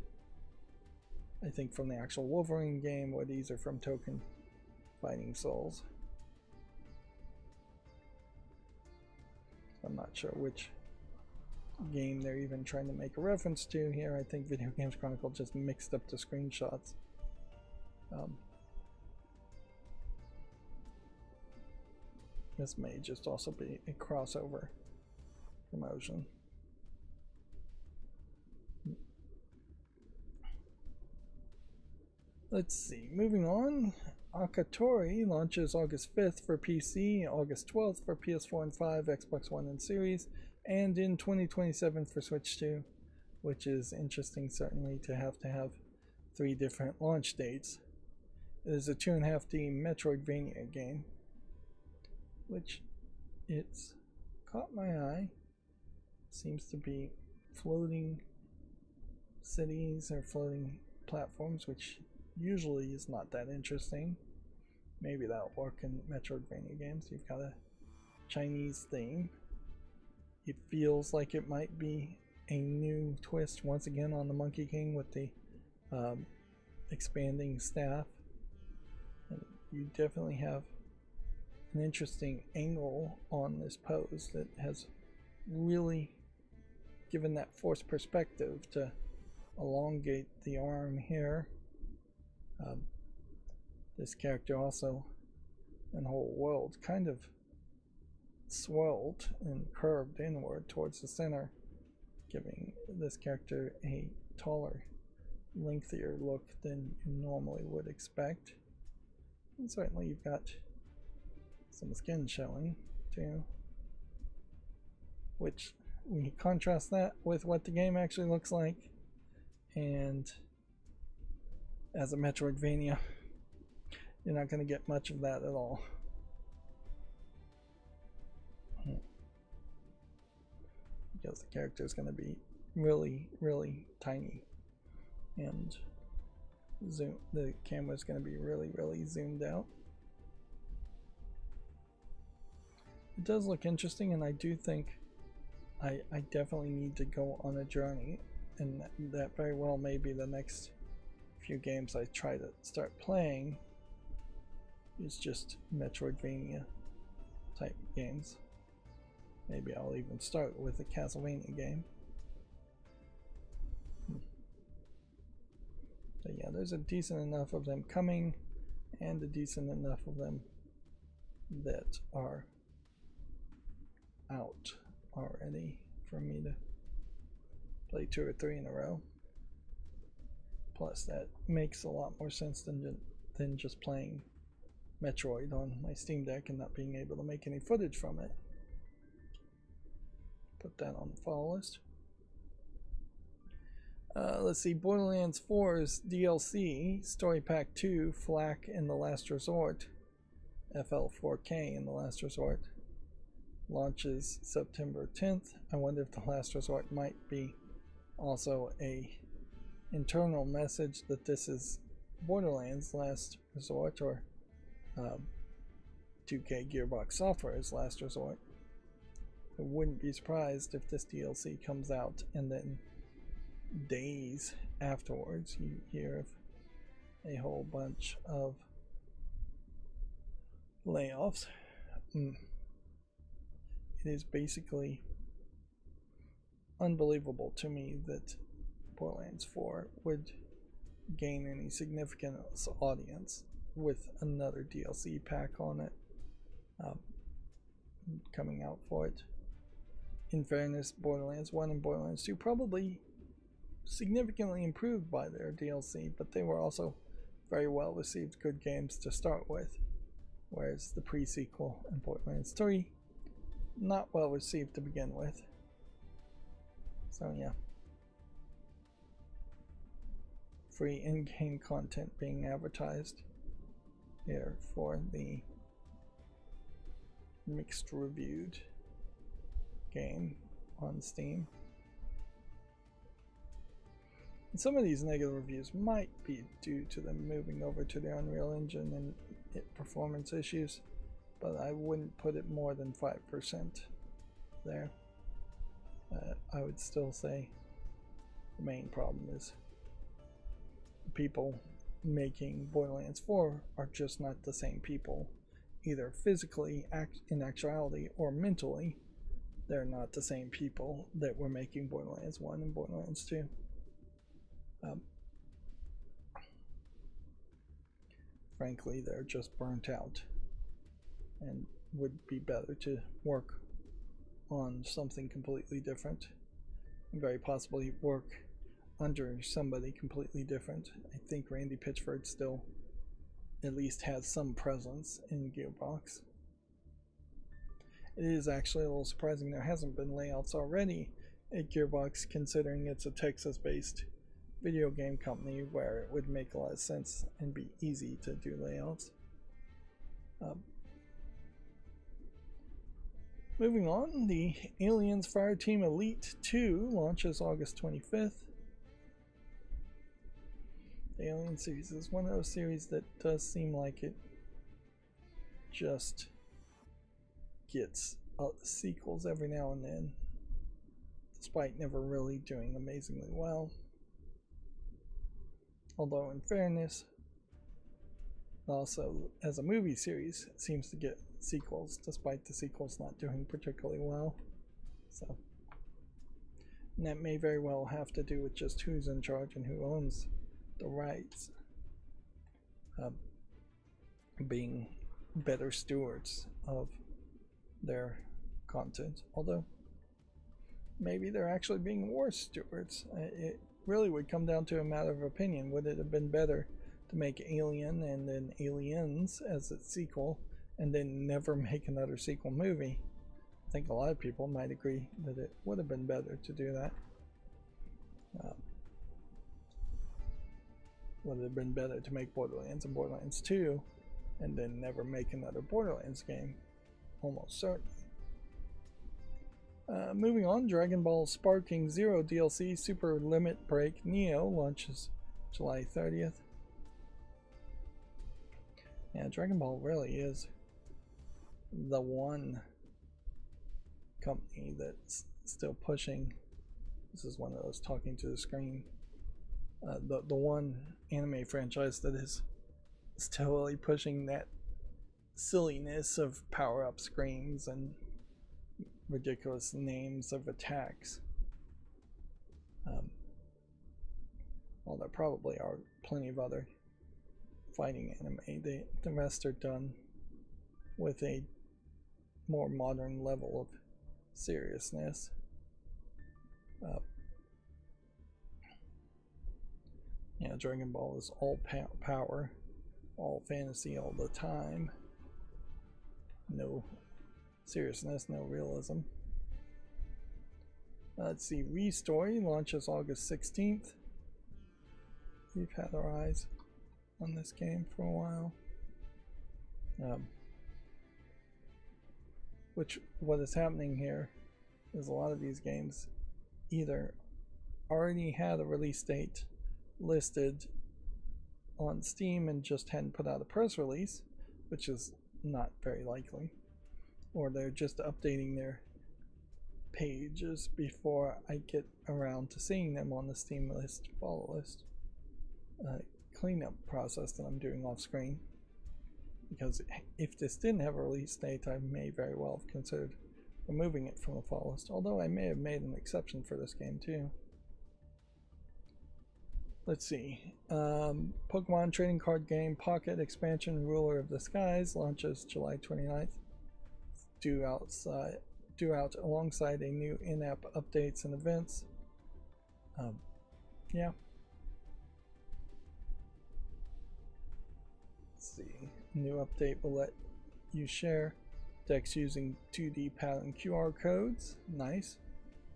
I think, from the actual Wolverine game, where these are from Token Fighting Souls. I'm not sure which game they're even trying to make a reference to here. I think Video Games Chronicle just mixed up the screenshots. This may just also be a crossover promotion. Let's see, moving on. Akatori launches August 5th for PC, August 12th for PS4 and 5, Xbox One and Series, and in 2027 for Switch 2, which is interesting certainly to have 3 different launch dates. It is a 2.5D Metroidvania game, which it's caught my eye. Seems to be floating cities or floating platforms, which usually is not that interesting. Maybe that'll work in Metroidvania games. You've got a Chinese theme. It feels like it might be a new twist once again on the Monkey King with the expanding staff. And you definitely have an interesting angle on this pose that has really given that forced perspective to elongate the arm here. This character also, and the whole world, kind of swelled and curved inward towards the center, giving this character a taller, lengthier look than you normally would expect. And certainly you've got some skin showing too, which when you contrast that with what the game actually looks like, and as a Metroidvania, you're not going to get much of that at all. Because the character is going to be really, really tiny, and the camera is going to be really, really zoomed out. It does look interesting, and I do think I definitely need to go on a journey, and that very well may be the next few games I try to start playing. It's just Metroidvania type games. Maybe I'll even start with a Castlevania game. But yeah, there's a decent enough of them coming, and a decent enough of them that are out already for me to play 2 or 3 in a row. Plus, that makes a lot more sense than just playing Metroid on my Steam Deck and not being able to make any footage from it. Put that on the follow list. Let's see, Borderlands 4's DLC, Story Pack 2, Flak in the Last Resort, FL4K in the Last Resort, launches September 10th. I wonder if the Last Resort might be also a internal message that this is Borderlands Last Resort, or 2K Gearbox Software's Last Resort. I wouldn't be surprised if this DLC comes out and then days afterwards you hear of a whole bunch of layoffs. It is basically unbelievable to me that Borderlands 4 would gain any significant audience with another DLC pack on it coming out for it. In fairness, Borderlands 1 and Borderlands 2 probably significantly improved by their DLC, but they were also very well received good games to start with, whereas the pre-sequel and Borderlands 3 not well received to begin with. So yeah, free in-game content being advertised here for the mixed reviewed game on Steam. And some of these negative reviews might be due to them moving over to the Unreal Engine and performance issues, but I wouldn't put it more than 5% there. I would still say the main problem is people making Borderlands 4 are just not the same people, either physically in actuality or mentally. They're not the same people that were making Borderlands 1 and Borderlands 2. Frankly, they're just burnt out and would be better to work on something completely different, and very possibly work under somebody completely different. I think Randy Pitchford still at least has some presence in Gearbox. It is actually a little surprising there hasn't been layouts already at Gearbox, considering it's a Texas-based video game company where it would make a lot of sense and be easy to do layouts. Moving on, the Aliens Fireteam Elite 2 launches August 25th. The Alien series is one of those series that does seem like it just gets sequels every now and then. despite never really doing amazingly well. Although in fairness, also as a movie series, it seems to get sequels, despite the sequels not doing particularly well. So, and that may very well have to do with just who's in charge and who owns the rights, being better stewards of their content. Although maybe they're actually being worse stewards. It really would come down to a matter of opinion. Would it have been better to make Alien and then Aliens as its sequel and then never make another sequel movie? I think a lot of people might agree that it would have been better to do that. Would it have been better to make Borderlands and Borderlands 2 and then never make another Borderlands game? Almost certainly. Moving on, Dragon Ball Sparking Zero DLC Super Limit Break Neo launches July 30th. Yeah, Dragon Ball really is the one company that's still pushing. This is one of those talking to the screen. The one anime franchise that is still really pushing that silliness of power-up screens and ridiculous names of attacks. Well, there probably are plenty of other fighting anime. The rest are done with a more modern level of seriousness. Yeah, Dragon Ball is all power, all fantasy all the time. No seriousness, no realism. Let's see, Restory launches August 16th. We've had our eyes on this game for a while. What is happening here is a lot of these games either already had a release date listed on Steam and just hadn't put out a press release, which is not very likely, or they're just updating their pages before I get around to seeing them on the Steam list, follow list, cleanup process that I'm doing off screen. Because if this didn't have a release date, I may very well have considered removing it from the follow list, although I may have made an exception for this game too. Let's see, Pokemon trading card game Pocket Expansion Ruler of the Skies launches July 29th. Due out alongside a new in-app updates and events. Yeah. Let's see, new update will let you share decks using 2D pattern QR codes. Nice.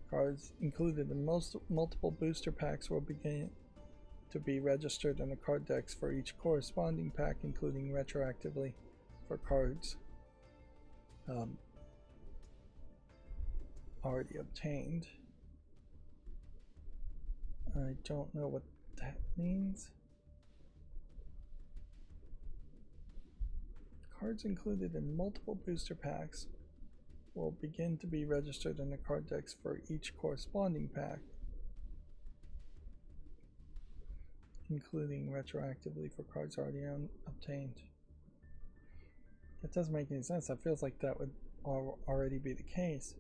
Cards included in multiple booster packs will begin to be registered in the card decks for each corresponding pack, including retroactively for cards already obtained. I don't know what that means. Cards included in multiple booster packs will begin to be registered in the card decks for each corresponding pack, including retroactively for cards already obtained. That doesn't make any sense. That feels like that would already be the case.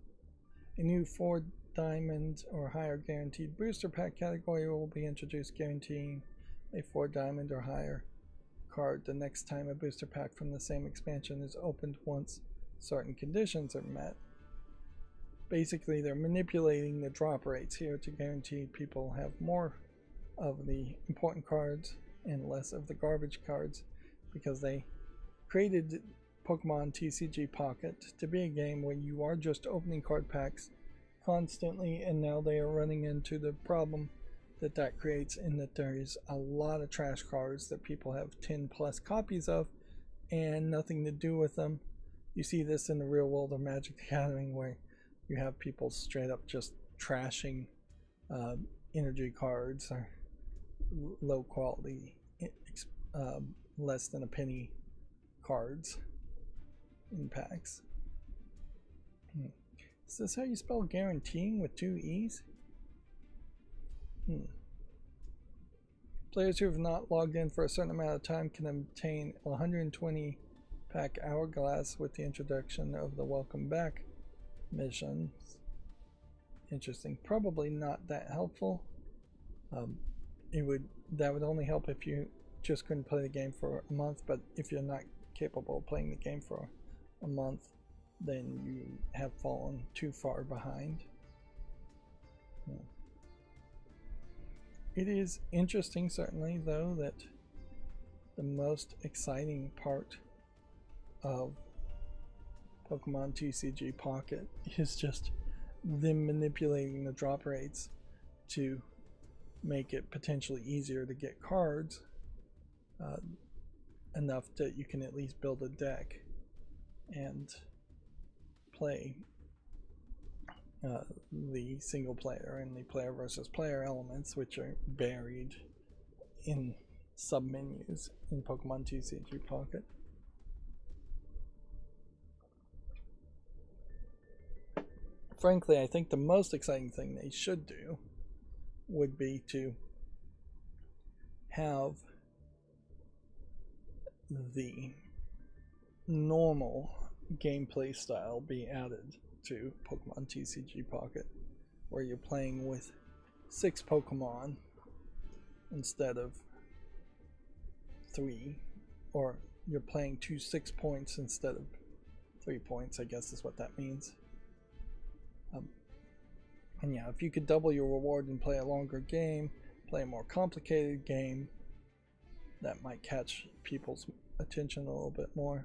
A new 4 diamond or higher guaranteed booster pack category will be introduced, guaranteeing a 4 diamond or higher card the next time a booster pack from the same expansion is opened once certain conditions are met. Basically, they're manipulating the drop rates here to guarantee people have more of the important cards and less of the garbage cards, because they created Pokemon TCG Pocket to be a game where you are just opening card packs constantly, and now they are running into the problem that creates in that there is a lot of trash cards that people have 10 plus copies of and nothing to do with them. You see this in the real world of Magic the Gathering, where you have people straight up just trashing energy cards or low quality, less than a penny cards in packs. Is this how you spell guaranteeing with 2 E's? Players who have not logged in for a certain amount of time can obtain 120 pack hourglass with the introduction of the welcome back missions. Interesting. Probably not that helpful. That would only help if you just couldn't play the game for a month, but if you're not capable of playing the game for a month, then you have fallen too far behind. It is interesting, certainly, though, that the most exciting part of Pokemon TCG Pocket is just them manipulating the drop rates to make it potentially easier to get cards, enough that you can at least build a deck and play the single player and the player versus player elements, which are buried in sub-menus in Pokemon TCG Pocket. Frankly, I think the most exciting thing they should do would be to have the normal gameplay style be added to Pokemon TCG Pocket, where you're playing with 6 Pokemon instead of 3, or you're playing 2 6 points instead of 3 points, I guess is what that means. And yeah, if you could double your reward and play a longer game, play a more complicated game, that might catch people's attention a little bit more.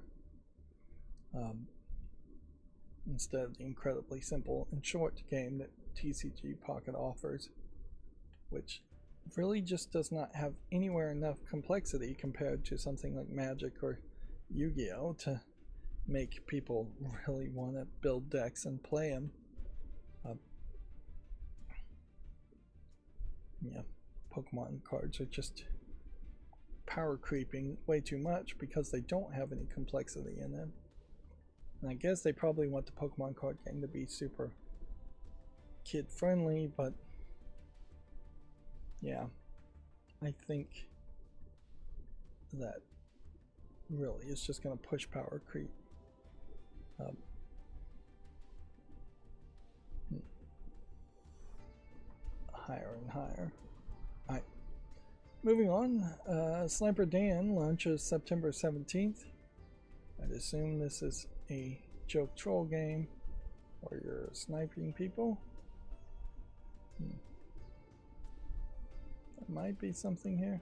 Instead of the incredibly simple and short game that TCG Pocket offers, which really just does not have anywhere enough complexity compared to something like Magic or Yu-Gi-Oh! To make people really want to build decks and play them. Yeah, Pokemon cards are just power creeping way too much because they don't have any complexity in them. And I guess they probably want the Pokemon card game to be super kid friendly, but yeah, I think that really is just going to push power creep. Higher and higher. Alright, moving on. Sniper Dan launches September 17th. I'd assume this is a joke troll game where you're sniping people. There might be something here.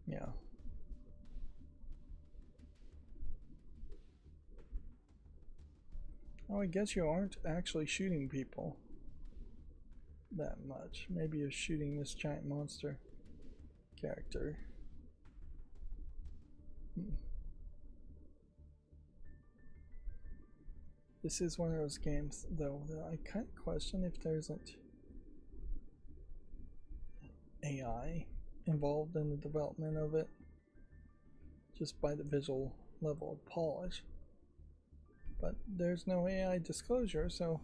Yeah. Oh, I guess you aren't actually shooting people that much. Maybe you're shooting this giant monster character. This is one of those games, though, that I kind of question if there isn't AI involved in the development of it, just by the visual level of polish. But there's no AI disclosure, so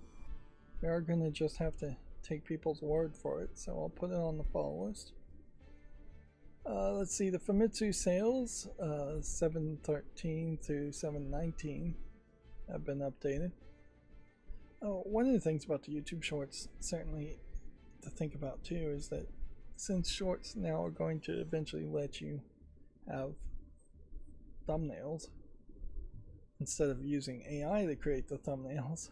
we are going to just have to take people's word for it, so I'll put it on the follow list. Let's see, the Famitsu sales, 7/13 through 7/19, have been updated. Oh, one of the things about the YouTube Shorts, certainly to think about too, is that since Shorts now are going to eventually let you have thumbnails, instead of using AI to create the thumbnails,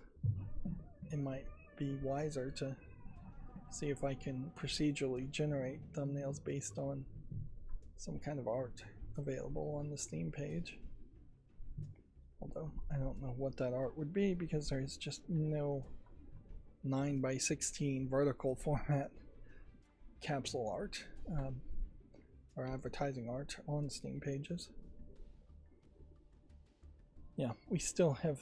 it might be wiser to see if I can procedurally generate thumbnails based on some kind of art available on the Steam page. Although I don't know what that art would be because there's just no 9:16 vertical format capsule art or advertising art on Steam pages. Yeah, we still have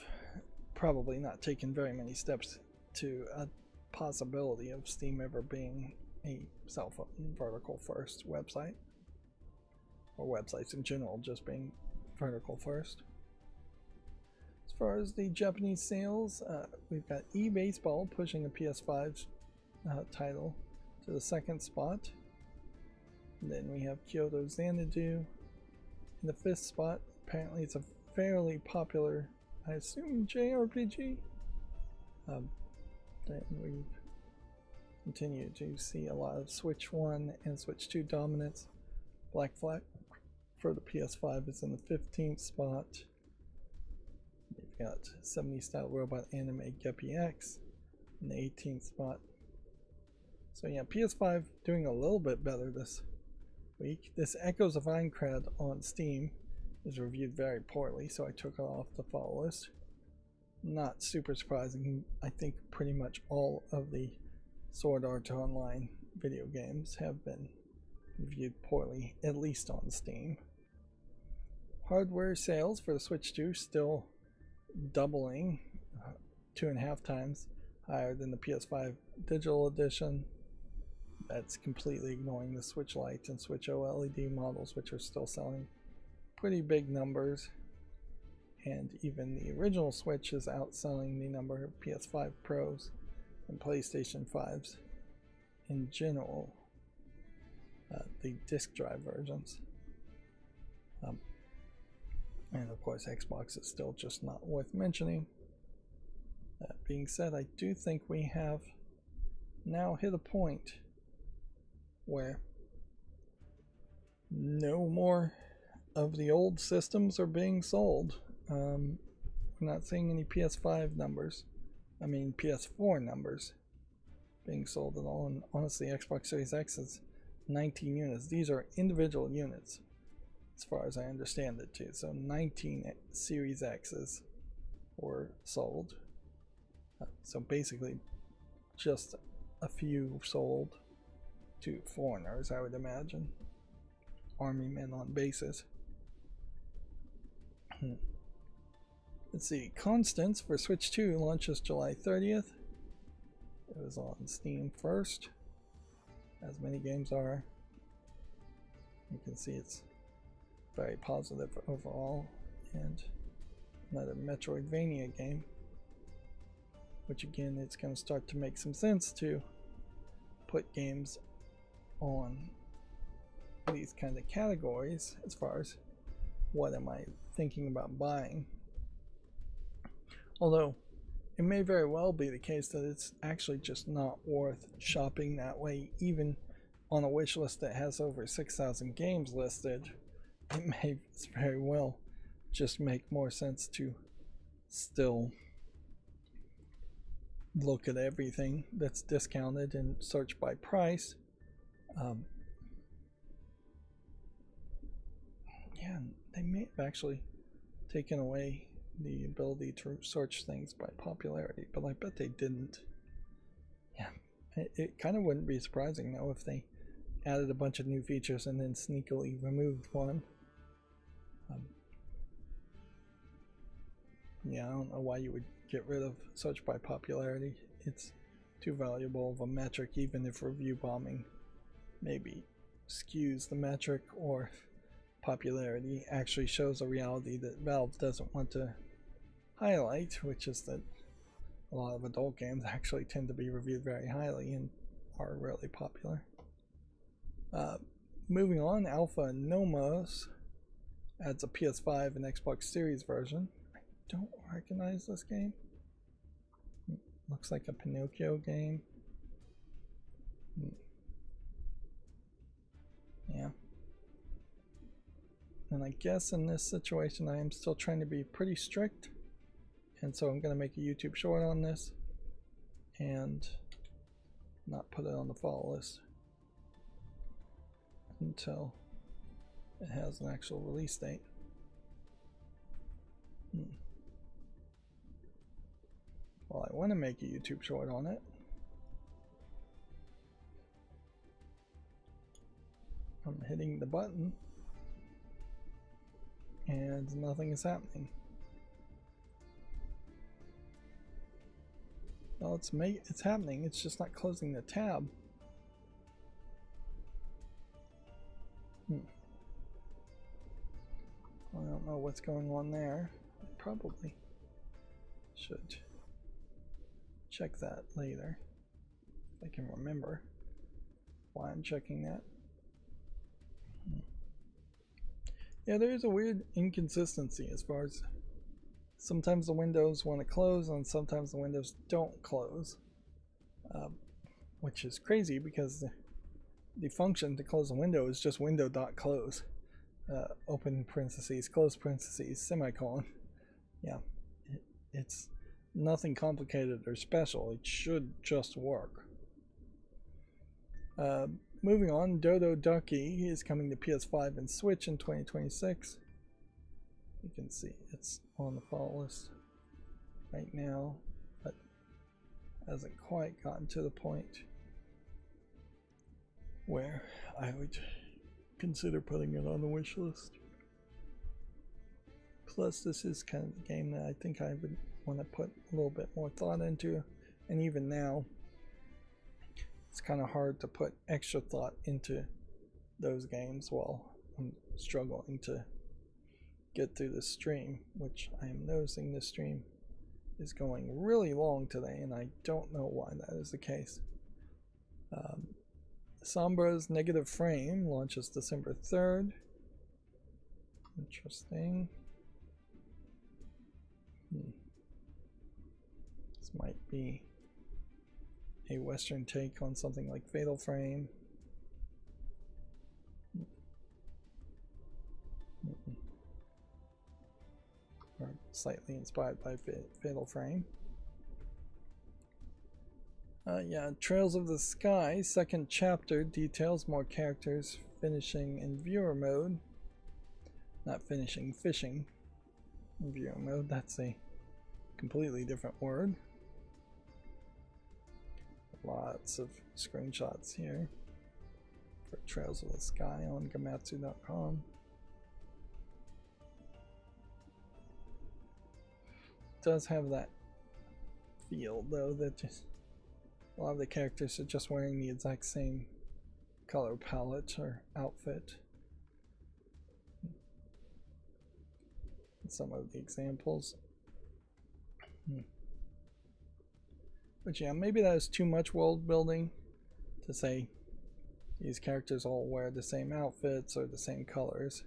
probably not taken very many steps to a possibility of Steam ever being a cell phone vertical first website. or websites in general just being vertical first. As far as the Japanese sales, we've got eBaseball pushing a PS5 title to the second spot. And then we have Kyoto Xanadu in the 5th spot. Apparently it's a fairly popular, I assume, JRPG. Then we've continued to see a lot of Switch 1 and Switch 2 dominance. Black Flag for the PS5 is in the 15th spot. We've got 70 style robot anime Geppy X in the 18th spot. So yeah, PS5 doing a little bit better this week. This Echoes of Aincrad on Steam is reviewed very poorly, so I took it off the follow list. Not super surprising. I think pretty much all of the Sword Art Online video games have been reviewed poorly, at least on Steam. Hardware sales for the Switch 2 still doubling, 2.5 times higher than the PS5 digital edition. That's completely ignoring the Switch Lite and Switch OLED models, which are still selling pretty big numbers. And even the original Switch is outselling the number of PS5 Pros and PlayStation 5s in general, the disk drive versions. And of course, Xbox is still just not worth mentioning. That being said, I do think we have now hit a point where no more of the old systems are being sold. We're not seeing any PS5 numbers, PS4 numbers being sold at all. And honestly, Xbox Series X is 19 units. These are individual units as far as I understand it too. So 19 Series X's were sold. So basically just a few sold to foreigners, I would imagine. Army men on bases. Let's see, Constance for Switch 2 launches July 30th. It was on Steam first, as many games are. You can see it's very positive overall, and another Metroidvania game, which again, it's going to start to make some sense to put games on these kind of categories as far as what am I thinking about buying. Although it may very well be the case that it's actually just not worth shopping that way, even on a wish list that has over 6,000 games listed. It may very well just make more sense to still look at everything that's discounted and search by price. Yeah, they may have actually taken away the ability to search things by popularity, but I bet they didn't. Yeah, it kind of wouldn't be surprising though if they added a bunch of new features and then sneakily removed one. Yeah, I don't know why you would get rid of search by popularity. It's too valuable of a metric, even if review bombing maybe skews the metric, or popularity actually shows a reality that Valve doesn't want to highlight, which is that a lot of adult games actually tend to be reviewed very highly and are really popular. Moving on, Alpha Nomos adds a PS5 and Xbox Series version. I don't recognize this game. Looks like a Pinocchio game. Yeah. And I guess in this situation I am still trying to be pretty strict, and so I'm going to make a YouTube short on this and not put it on the follow list until it has an actual release date. Well, I want to make a YouTube short on it. I'm hitting the button and nothing is happening. Well, it's happening. It's just not closing the tab. know what's going on there. I probably should check that later if I can remember why I'm checking that. Yeah, there is a weird inconsistency as far as sometimes the windows want to close and sometimes the windows don't close, which is crazy because the function to close a window is just window.close, open parentheses, close parentheses, semicolon. Yeah, it's nothing complicated or special. It should just work. Moving on, Dodo Ducky is coming to PS5 and Switch in 2026. You can see it's on the fall list right now, but hasn't quite gotten to the point where I would consider putting it on the wish list. Plus, this is kind of the game that I think I would want to put a little bit more thought into, and even now it's kind of hard to put extra thought into those games while I'm struggling to get through the stream, which I am noticing this stream is going really long today, and I don't know why that is the case. Sombra's Negative Frame launches December 3rd. Interesting. This might be a Western take on something like Fatal Frame. Or slightly inspired by Fatal Frame. Yeah, Trails of the Sky, second chapter, details more characters finishing in viewer mode. Not finishing, fishing in viewer mode. That's a completely different word. Lots of screenshots here for Trails of the Sky on Gamatsu.com. Does have that feel though that just a lot of the characters are just wearing the exact same color palette or outfit. Some of the examples. But yeah, maybe that is too much world building to say these characters all wear the same outfits or the same colors.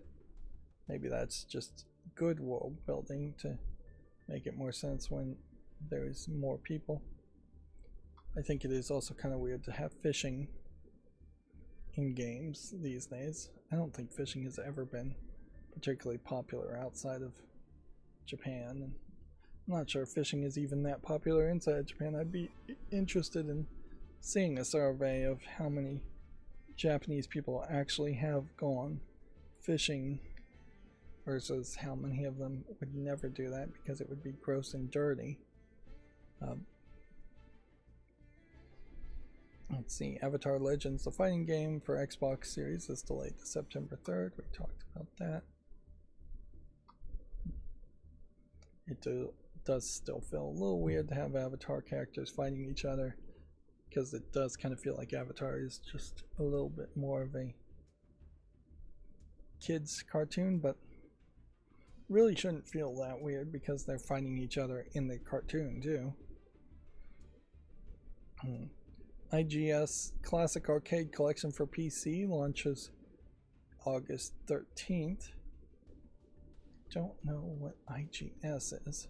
Maybe that's just good world building to make it more sense when there's more people. I think it is also kind of weird to have fishing in games these days. I don't think fishing has ever been particularly popular outside of Japan, and I'm not sure if fishing is even that popular inside Japan. I'd be interested in seeing a survey of how many Japanese people actually have gone fishing versus how many of them would never do that because it would be gross and dirty. Let's see, Avatar Legends, the fighting game for Xbox Series, is delayed to September 3rd. We talked about that. It does still feel a little weird to have Avatar characters fighting each other, because it does kind of feel like Avatar is just a little bit more of a kids cartoon, but really shouldn't feel that weird because they're fighting each other in the cartoon too. IGS Classic Arcade Collection for PC launches August 13th. Don't know what IGS is.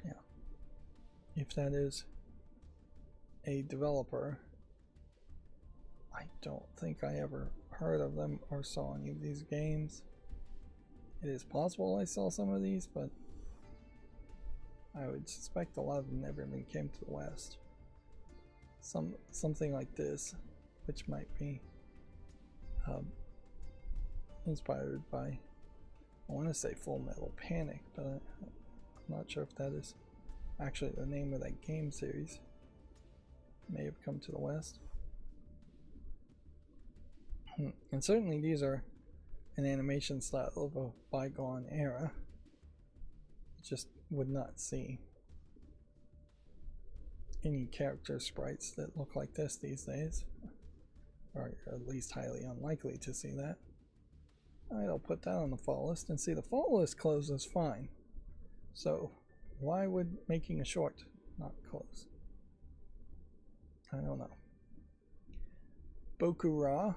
Yeah, if that is a developer, I don't think I ever heard of them or saw any of these games. It is possible I saw some of these, but I would suspect a lot of them never even came to the West. Something like this, which might be inspired by, I want to say Full Metal Panic, but I'm not sure if that is actually the name of that game series. May have come to the West. And certainly these are an animation style of a bygone era. Just would not see any character sprites that look like this these days. or at least highly unlikely to see that. Alright, I'll put that on the fall list, and see, the fall list closes fine. So why would making a short not close? I don't know. Bokura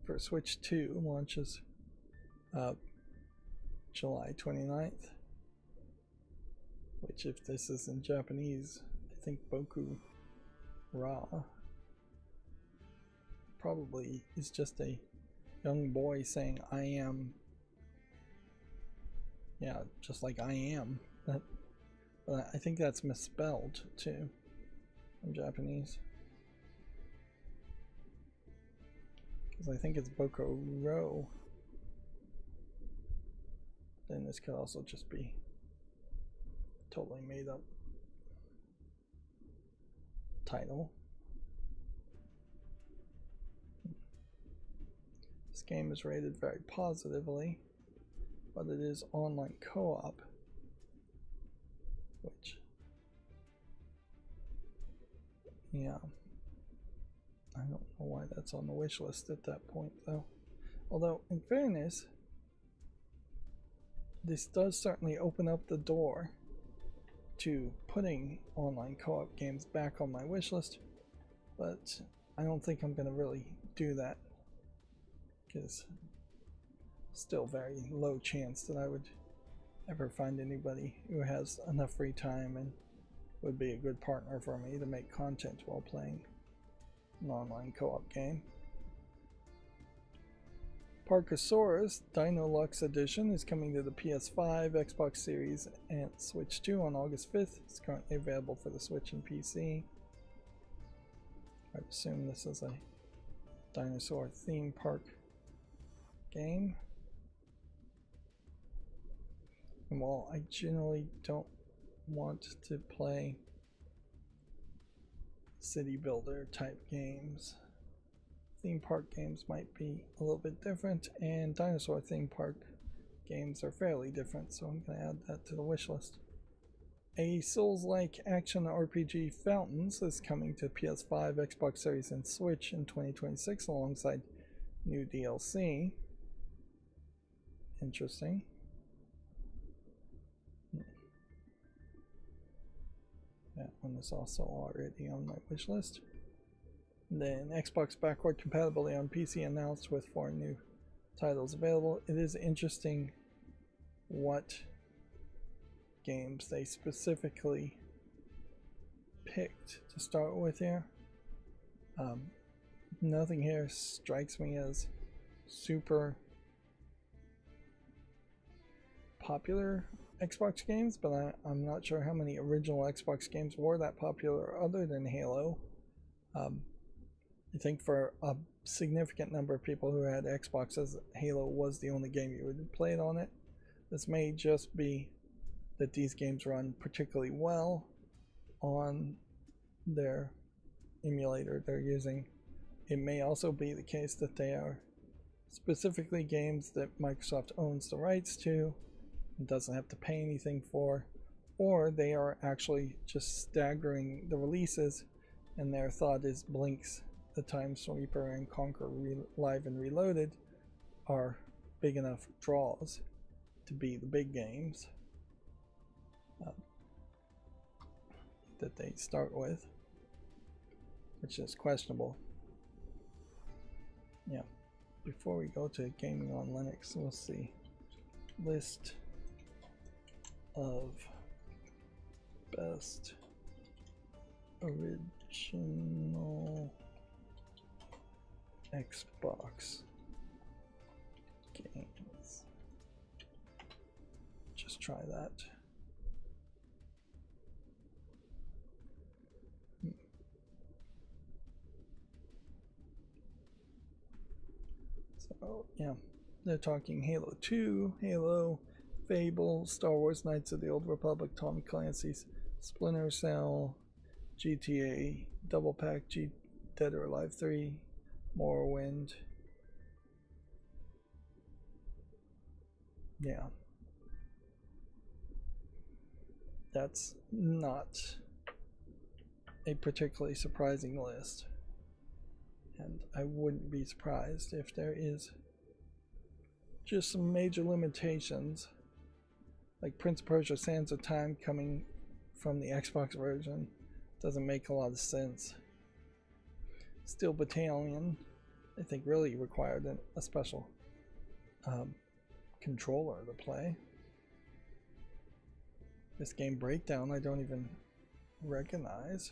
for Switch 2 launches July 29th, which, if this is in Japanese, I think Bokura probably is just a young boy saying I am. Yeah, just like I am. But I think that's misspelled too in Japanese. Because I think it's Bokuro. Then this could also just be totally made up title. This game is rated very positively, but it is online co-op, which, yeah, I don't know why that's on the wish list at that point though. Although, in fairness, this does certainly open up the door to putting online co-op games back on my wish list, but I don't think I'm going to really do that, because still very low chance that I would ever find anybody who has enough free time and would be a good partner for me to make content while playing an online co-op game. Parkasaurus Dino Lux Edition is coming to the PS5, Xbox Series, and Switch 2 on August 5th. It's currently available for the Switch and PC. I assume this is a dinosaur theme park game. And while I generally don't want to play city builder type games, theme park games might be a little bit different, and dinosaur theme park games are fairly different, so I'm going to add that to the wish list. A Souls-like action RPG, Fountains, is coming to PS5, Xbox Series, and Switch in 2026 alongside new DLC. Interesting. That one is also already on my wish list. Then Xbox backward compatibility on PC announced with 4 new titles available. It is interesting what games they specifically picked to start with here. Nothing here strikes me as super popular Xbox games, but I'm not sure how many original Xbox games were that popular other than Halo. I think for a significant number of people who had Xboxes, Halo was the only game you would play it on it. This may just be that these games run particularly well on their emulator they're using. It may also be the case that they are specifically games that Microsoft owns the rights to and doesn't have to pay anything for, or they are actually just staggering the releases, and their thought is Blinks, the Time Sweeper, and Conquer Live and Reloaded are big enough draws to be the big games that they start with, which is questionable. Yeah. Before we go to gaming on Linux, we'll see list of best original Xbox games. Just try that. So yeah, they're talking Halo 2, Halo, Fable, Star Wars Knights of the Old Republic, Tom Clancy's Splinter Cell, GTA, Double Pack, Dead or Alive 3, Morrowind. Yeah. That's not a particularly surprising list. And I wouldn't be surprised if there is just some major limitations, like Prince of Persia Sands of Time coming from the Xbox version doesn't make a lot of sense. Steel Battalion, I think, really required a special controller to play. This game Breakdown I don't even recognize.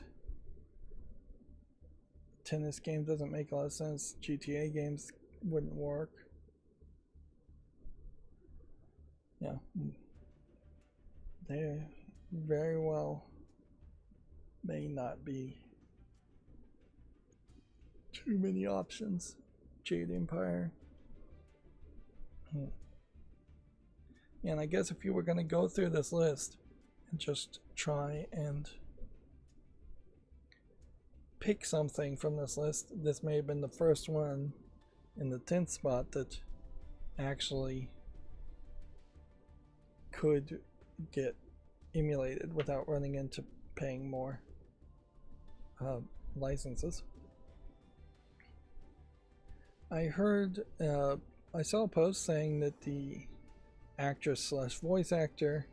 Tennis game doesn't make a lot of sense. GTA games wouldn't work. Yeah, they very well may not be too many options. Jade Empire. And I guess if you were going to go through this list and just try and pick something from this list, this may have been the first one in the 10th spot that actually could get emulated without running into paying more licenses. I heard, I saw a post saying that the actress slash voice actor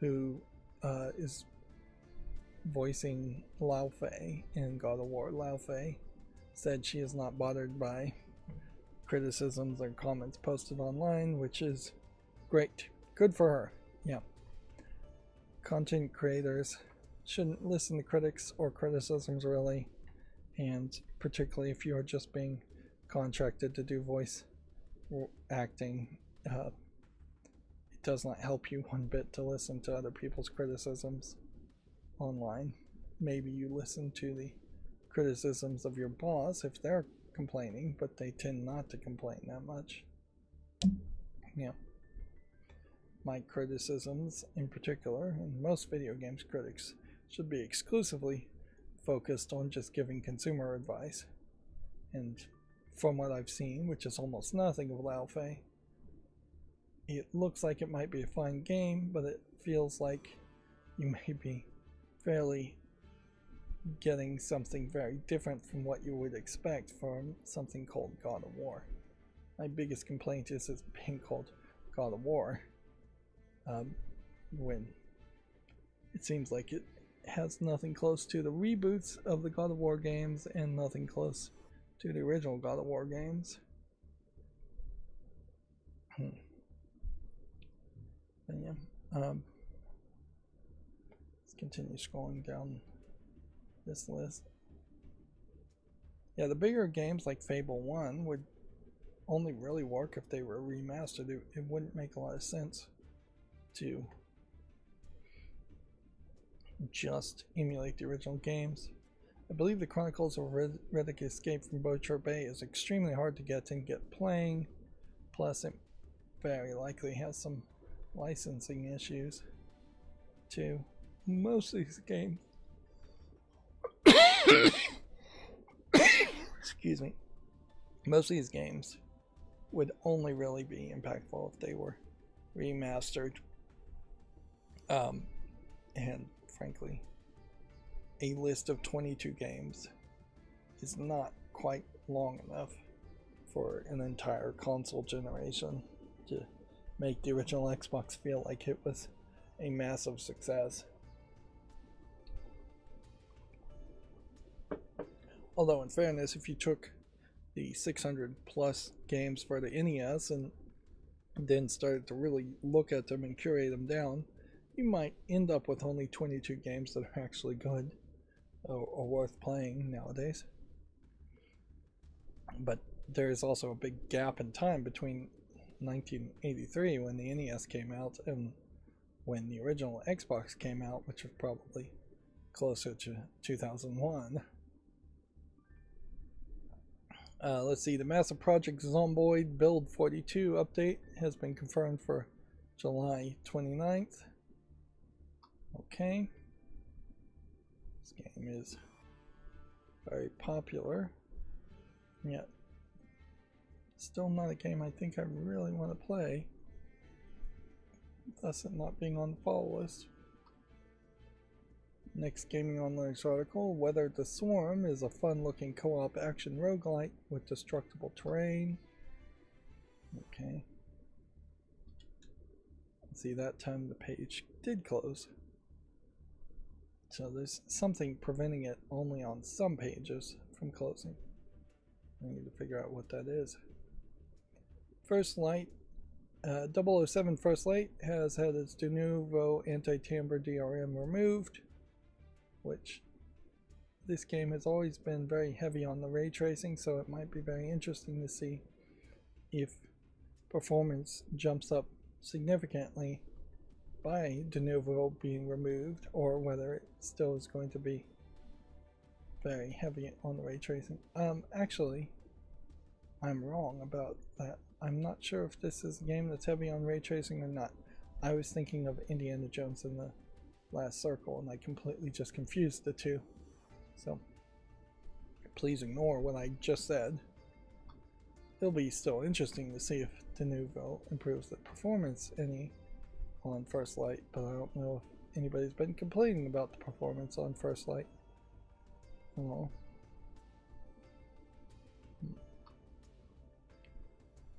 who is voicing Lao Fei in God of War, Lao Fei, said she is not bothered by criticisms or comments posted online, which is great. Good for her. Yeah. Content creators shouldn't listen to critics or criticisms, really, and particularly if you're just being contracted to do voice acting, it does not help you one bit to listen to other people's criticisms online. Maybe you listen to the criticisms of your boss if they're complaining, but they tend not to complain that much. Yeah. My criticisms in particular, and most video games critics, should be exclusively focused on just giving consumer advice. And from what I've seen, which is almost nothing of Lao Fei, it looks like it might be a fine game, but it feels like you may be fairly getting something very different from what you would expect from something called God of War. My biggest complaint is it's being called God of War, when it seems like it has nothing close to the reboots of the God of War games and nothing close to the original God of War games. But yeah, let's continue scrolling down this list. Yeah, the bigger games like Fable 1 would only really work if they were remastered. It wouldn't make a lot of sense to just emulate the original games. I believe the Chronicles of Riddick Escape from Butcher Bay is extremely hard to get and get playing, plus it very likely has some licensing issues too. Most of these games excuse me, most of these games would only really be impactful if they were remastered, and frankly a list of 22 games is not quite long enough for an entire console generation to make the original Xbox feel like it was a massive success. Although in fairness, if you took the 600 plus games for the NES and then started to really look at them and curate them down, you might end up with only 22 games that are actually good or worth playing nowadays. But there is also a big gap in time between 1983, when the NES came out, and when the original Xbox came out, which was probably closer to 2001. Let's see, the Massive Project Zomboid Build 42 update has been confirmed for July 29th. Okay. This game is very popular, yet still not a game I think I really want to play, thus it not being on the follow list. Next Gaming Online article, Weather the Swarm is a fun-looking co-op action roguelite with destructible terrain. Okay. See, that time the page did close. So there's something preventing it only on some pages from closing. I need to figure out what that is. First Light, 007 First Light has had its de novo anti-tamper DRM removed, which this game has always been very heavy on the ray tracing, so it might be very interesting to see if performance jumps up significantly by de novo being removed, or whether it still is going to be very heavy on the ray tracing. Actually, I'm wrong about that. I'm not sure if this is a game that's heavy on ray tracing or not. I was thinking of Indiana Jones in the Last Circle, and I completely just confused the two. So please ignore what I just said. It'll be still interesting to see if de novo improves the performance any on First Light, but I don't know if anybody's been complaining about the performance on First Light. Oh.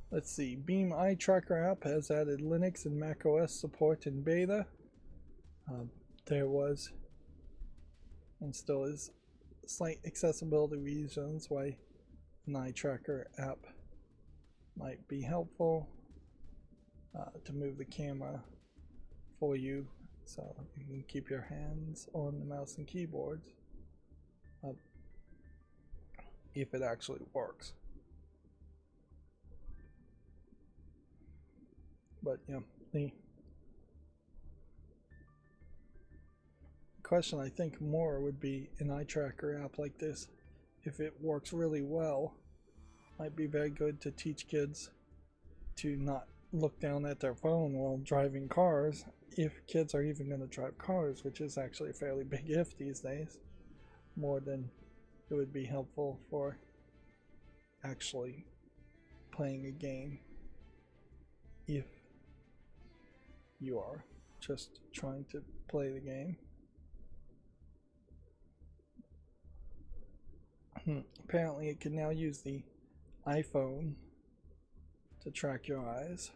Let's see, Beam Eye Tracker app has added Linux and macOS support in beta. There was, and still is, slight accessibility reasons why an eye tracker app might be helpful to move the camera for you, so you can keep your hands on the mouse and keyboard if it actually works. But yeah, the question I think more would be an eye tracker app like this, if it works really well, might be very good to teach kids to not look down at their phone while driving cars, if kids are even going to drive cars, which is actually a fairly big if these days, more than it would be helpful for actually playing a game if you are just trying to play the game. Apparently it can now use the iPhone to track your eyes,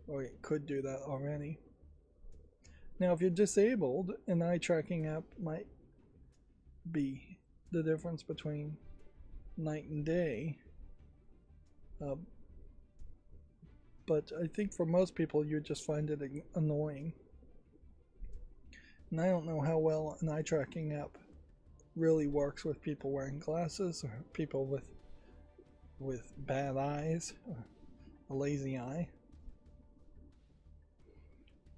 or it could do that already. Now if you're disabled, an eye tracking app might be the difference between night and day, but I think for most people you just find it annoying. And I don't know how well an eye tracking app really works with people wearing glasses, or people with bad eyes, or a lazy eye.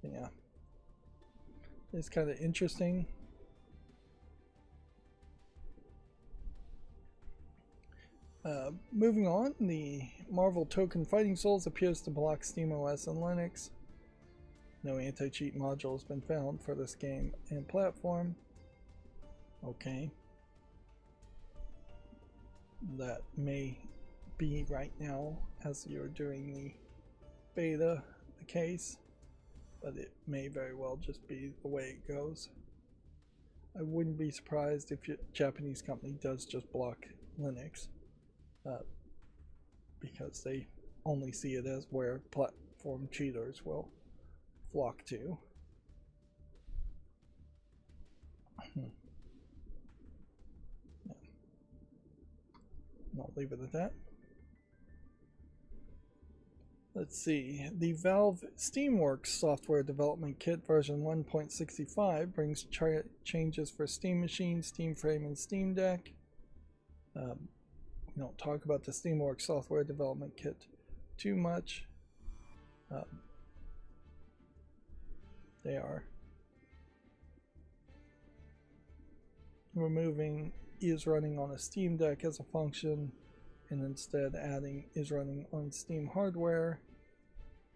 Yeah, it's kind of interesting. Moving on, the Marvel token Fighting Souls appears to block SteamOS and Linux. No anti-cheat module has been found for this game and platform. Okay. That may be right now, as you're doing the beta, the case, but it may very well just be the way it goes. I wouldn't be surprised if a Japanese company does just block Linux, because they only see it as where platform cheaters will flock to. I'll leave it at that. Let's see, the Valve Steamworks software development kit version 1.65 brings changes for Steam Machine, Steam Frame, and Steam Deck. We don't talk about the Steamworks software development kit too much. They are removing is running on a Steam Deck as a function, and instead adding is running on Steam hardware,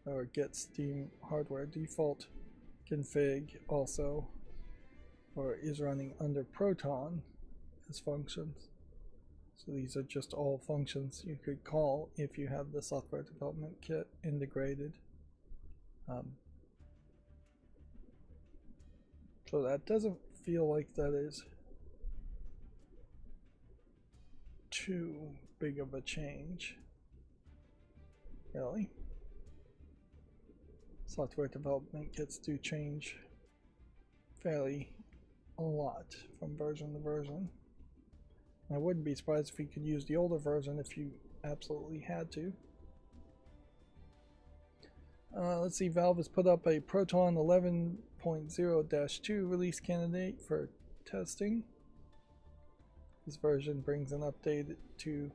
or get Steam hardware default config also, or is running under Proton as functions. So these are just all functions you could call if you have the software development kit integrated. So that doesn't feel like that is too big of a change. Really? Software development kits do change fairly a lot from version to version. I wouldn't be surprised if you could use the older version if you absolutely had to. Let's see, Valve has put up a Proton 11.0-2 release candidate for testing. This version brings an update to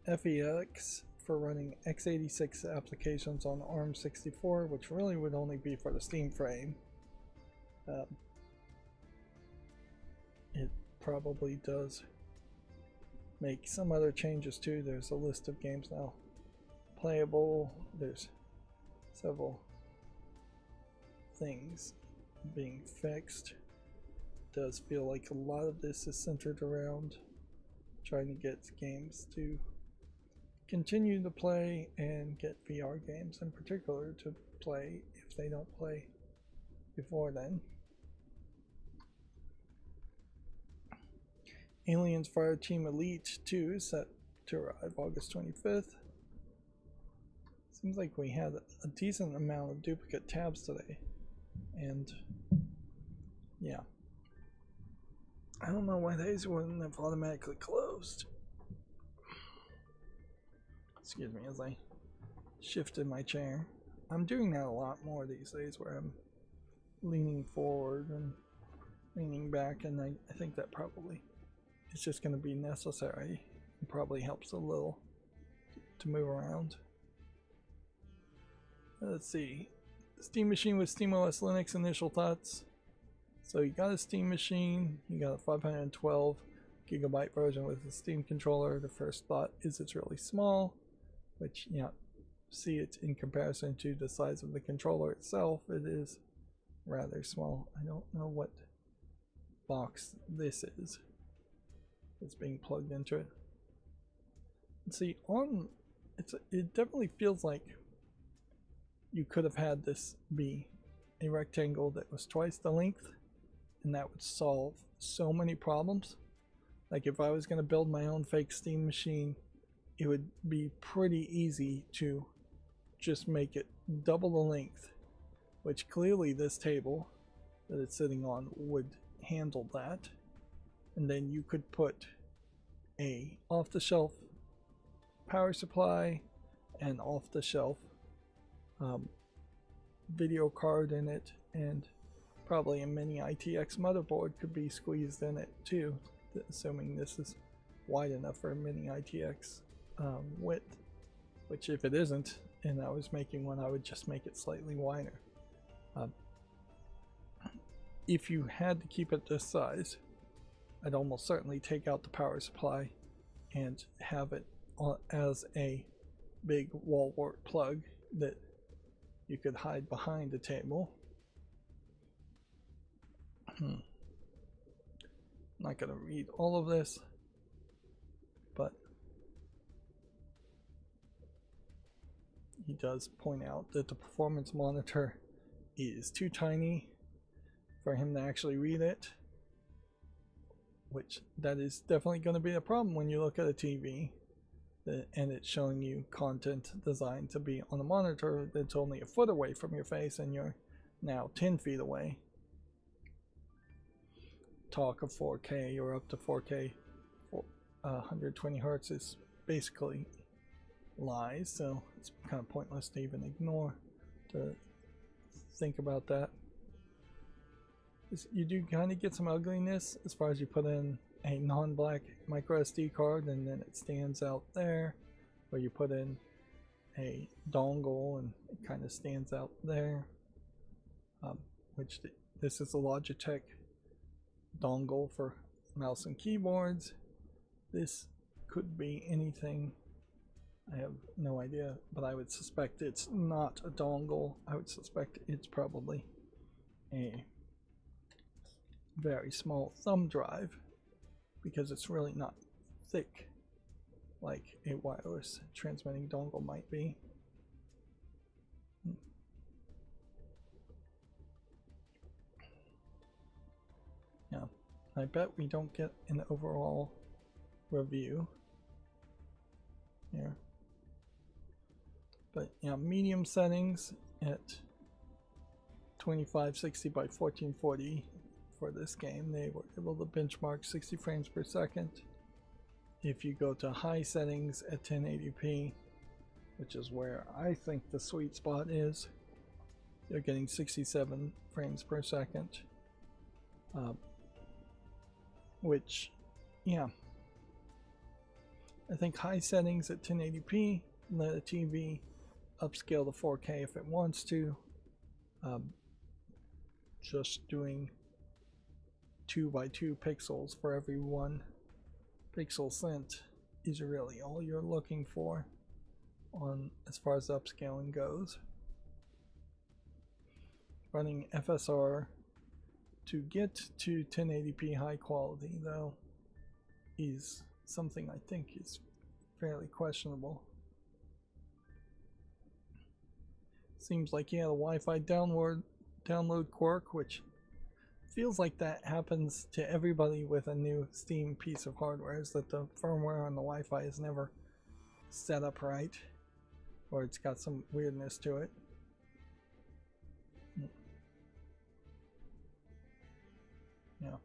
FEX for running x86 applications on ARM64, which really would only be for the Steam frame. It probably does make some other changes too. There's a list of games now playable. There's several things being fixed. It does feel like a lot of this is centered around trying to get games to continue to play and get VR games in particular to play if they don't play before then. Aliens Fireteam Elite 2 is set to arrive August 25th. Seems like we had a decent amount of duplicate tabs today, and yeah, I don't know why these wouldn't have automatically closed. Excuse me as I shift in my chair. I'm doing that a lot more these days, where I'm leaning forward and leaning back, and I think that probably is just going to be necessary. It probably helps a little to move around. Let's see. Steam machine with SteamOS Linux initial thoughts. So you got a Steam machine, you got a 512 gigabyte version with a Steam controller. The first thought is it's really small, which, yeah, see it in comparison to the size of the controller itself, it is rather small. I don't know what box this is that's being plugged into it. Let's see, it definitely feels like you could have had this be a rectangle that was twice the length, and that would solve so many problems. Like if I was going to build my own fake Steam machine, it would be pretty easy to just make it double the length, which clearly this table that it's sitting on would handle that. And then you could put a off-the-shelf power supply and off-the-shelf video card in it, and probably a mini ITX motherboard could be squeezed in it too, assuming this is wide enough for a mini ITX width, which if it isn't and I was making one, I would just make it slightly wider. If you had to keep it this size, I'd almost certainly take out the power supply and have it as a big wall wart plug that you could hide behind the table. I'm not going to read all of this, but he does point out that the performance monitor is too tiny for him to actually read it, which that is definitely going to be a problem when you look at a TV and it's showing you content designed to be on a monitor that's only a foot away from your face and you're now 10 feet away. Talk of 4K or up to 4K 120 hertz is basically lies, so it's kind of pointless to even ignore to think about that. You do kind of get some ugliness as far as you put in a non-black micro SD card and then it stands out there, or you put in a dongle and it kind of stands out there, which this is a Logitech dongle for mouse and keyboards. This could be anything, I have no idea, but I would suspect it's not a dongle. I would suspect it's probably a very small thumb drive, because it's really not thick like a wireless transmitting dongle might be. Yeah, I bet we don't get an overall review here. But yeah, medium settings at 2560 by 1440 for this game. They were able to benchmark 60 frames per second. If you go to high settings at 1080p, which is where I think the sweet spot is, you're getting 67 frames per second. Which, yeah, I think high settings at 1080p, let a TV upscale to 4K if it wants to. Just doing 2 by 2 pixels for every 1 pixel sent is really all you're looking for on as far as upscaling goes. Running FSR to get to 1080p high quality, though, is something I think is fairly questionable. Seems like, yeah, the Wi-Fi download quirk, which feels like that happens to everybody with a new Steam piece of hardware, is that the firmware on the Wi-Fi is never set up right, or it's got some weirdness to it. Yeah.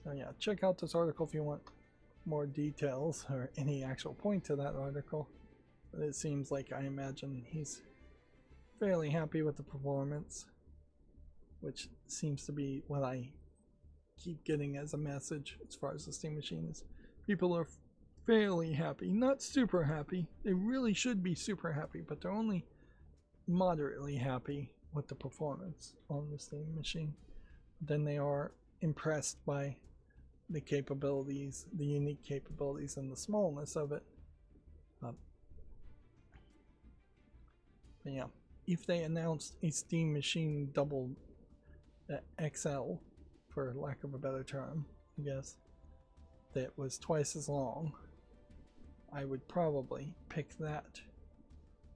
So yeah, check out this article if you want more details or any actual point to that article. But it seems like, I imagine he's fairly happy with the performance, which seems to be what I keep getting as a message as far as the Steam machine is. People are fairly happy, not super happy. They really should be super happy, but they're only moderately happy with the performance on the Steam machine. Then they are impressed by the capabilities, the unique capabilities, and the smallness of it. But yeah, if they announced a Steam machine double XL, for lack of a better term, I guess, that was twice as long, I would probably pick that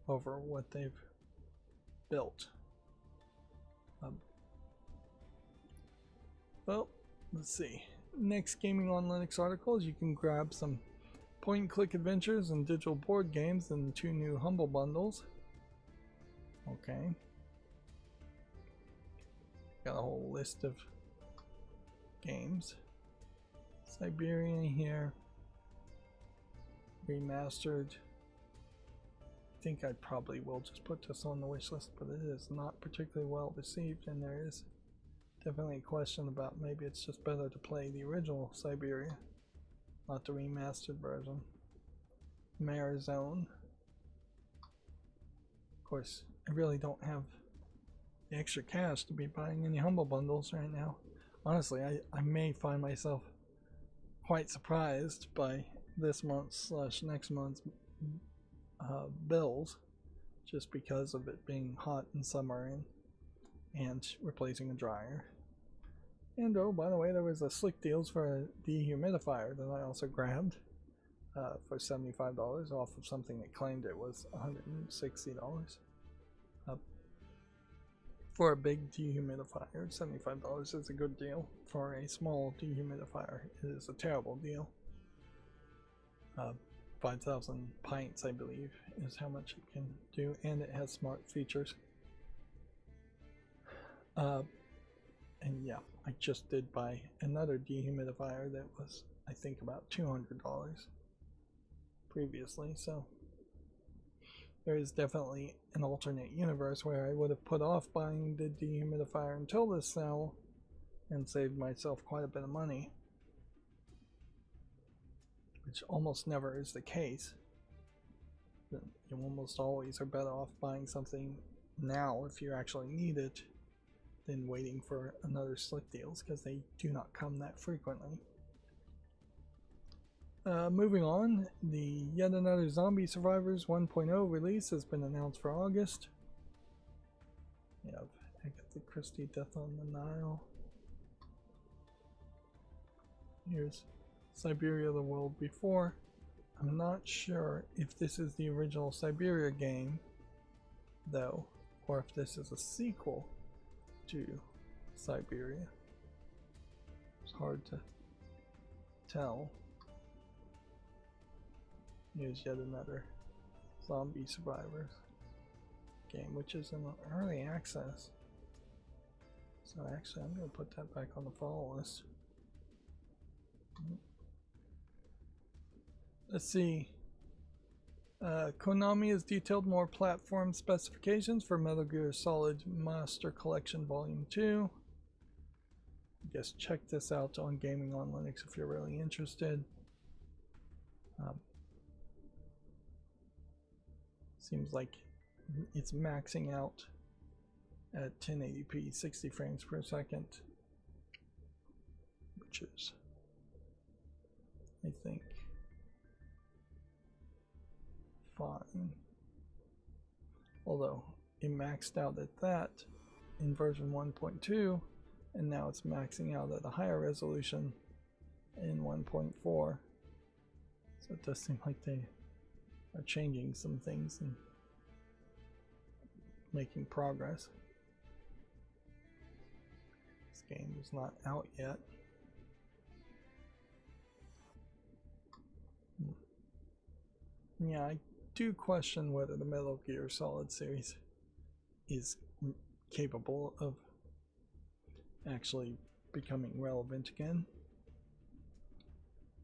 over what they've built. Well, let's see. Next Gaming on Linux article is you can grab some point-and-click adventures and digital board games in 2 new Humble bundles. Okay. Got a whole list of games. Siberia here. Remastered. I think I probably will just put this on the wish list, but it is not particularly well received, and there is definitely a question about maybe it's just better to play the original Siberia, not the remastered version. Marazone. Of course, I really don't have the extra cash to be buying any Humble bundles right now. Honestly, I may find myself quite surprised by this month's / next month's bills, just because of it being hot and summer and replacing a dryer. And oh, by the way, there was a slick deals for a dehumidifier that I also grabbed for $75 off of something that claimed it was $160. For a big dehumidifier, $75 is a good deal. For a small dehumidifier, it is a terrible deal. 5,000 pints, I believe, is how much it can do, and it has smart features. And yeah, I just did buy another dehumidifier that was, I think, about $200 previously, so there is definitely an alternate universe where I would have put off buying the dehumidifier until this sale and saved myself quite a bit of money, which almost never is the case. You almost always are better off buying something now if you actually need it than waiting for another slick deals, because they do not come that frequently. Moving on, the yet another Zombie Survivors 1.0 release has been announced for August. We have Agatha Christie Death on the Nile. Here's Siberia the World Before. I'm not sure if this is the original Siberia game, though, or if this is a sequel to Siberia. It's hard to tell. Here's yet another Zombie Survivors game, which is in early access. So actually, I'm going to put that back on the follow list. Let's see. Konami has detailed more platform specifications for Metal Gear Solid Master Collection Volume 2. I guess check this out on Gaming on Linux if you're really interested. Seems like it's maxing out at 1080p 60 frames per second, which is, I think, fine. Although it maxed out at that in version 1.2, and now it's maxing out at a higher resolution in 1.4. So it does seem like they are changing some things and making progress. This game is not out yet. Yeah, I do question whether the Metal Gear Solid series is capable of actually becoming relevant again.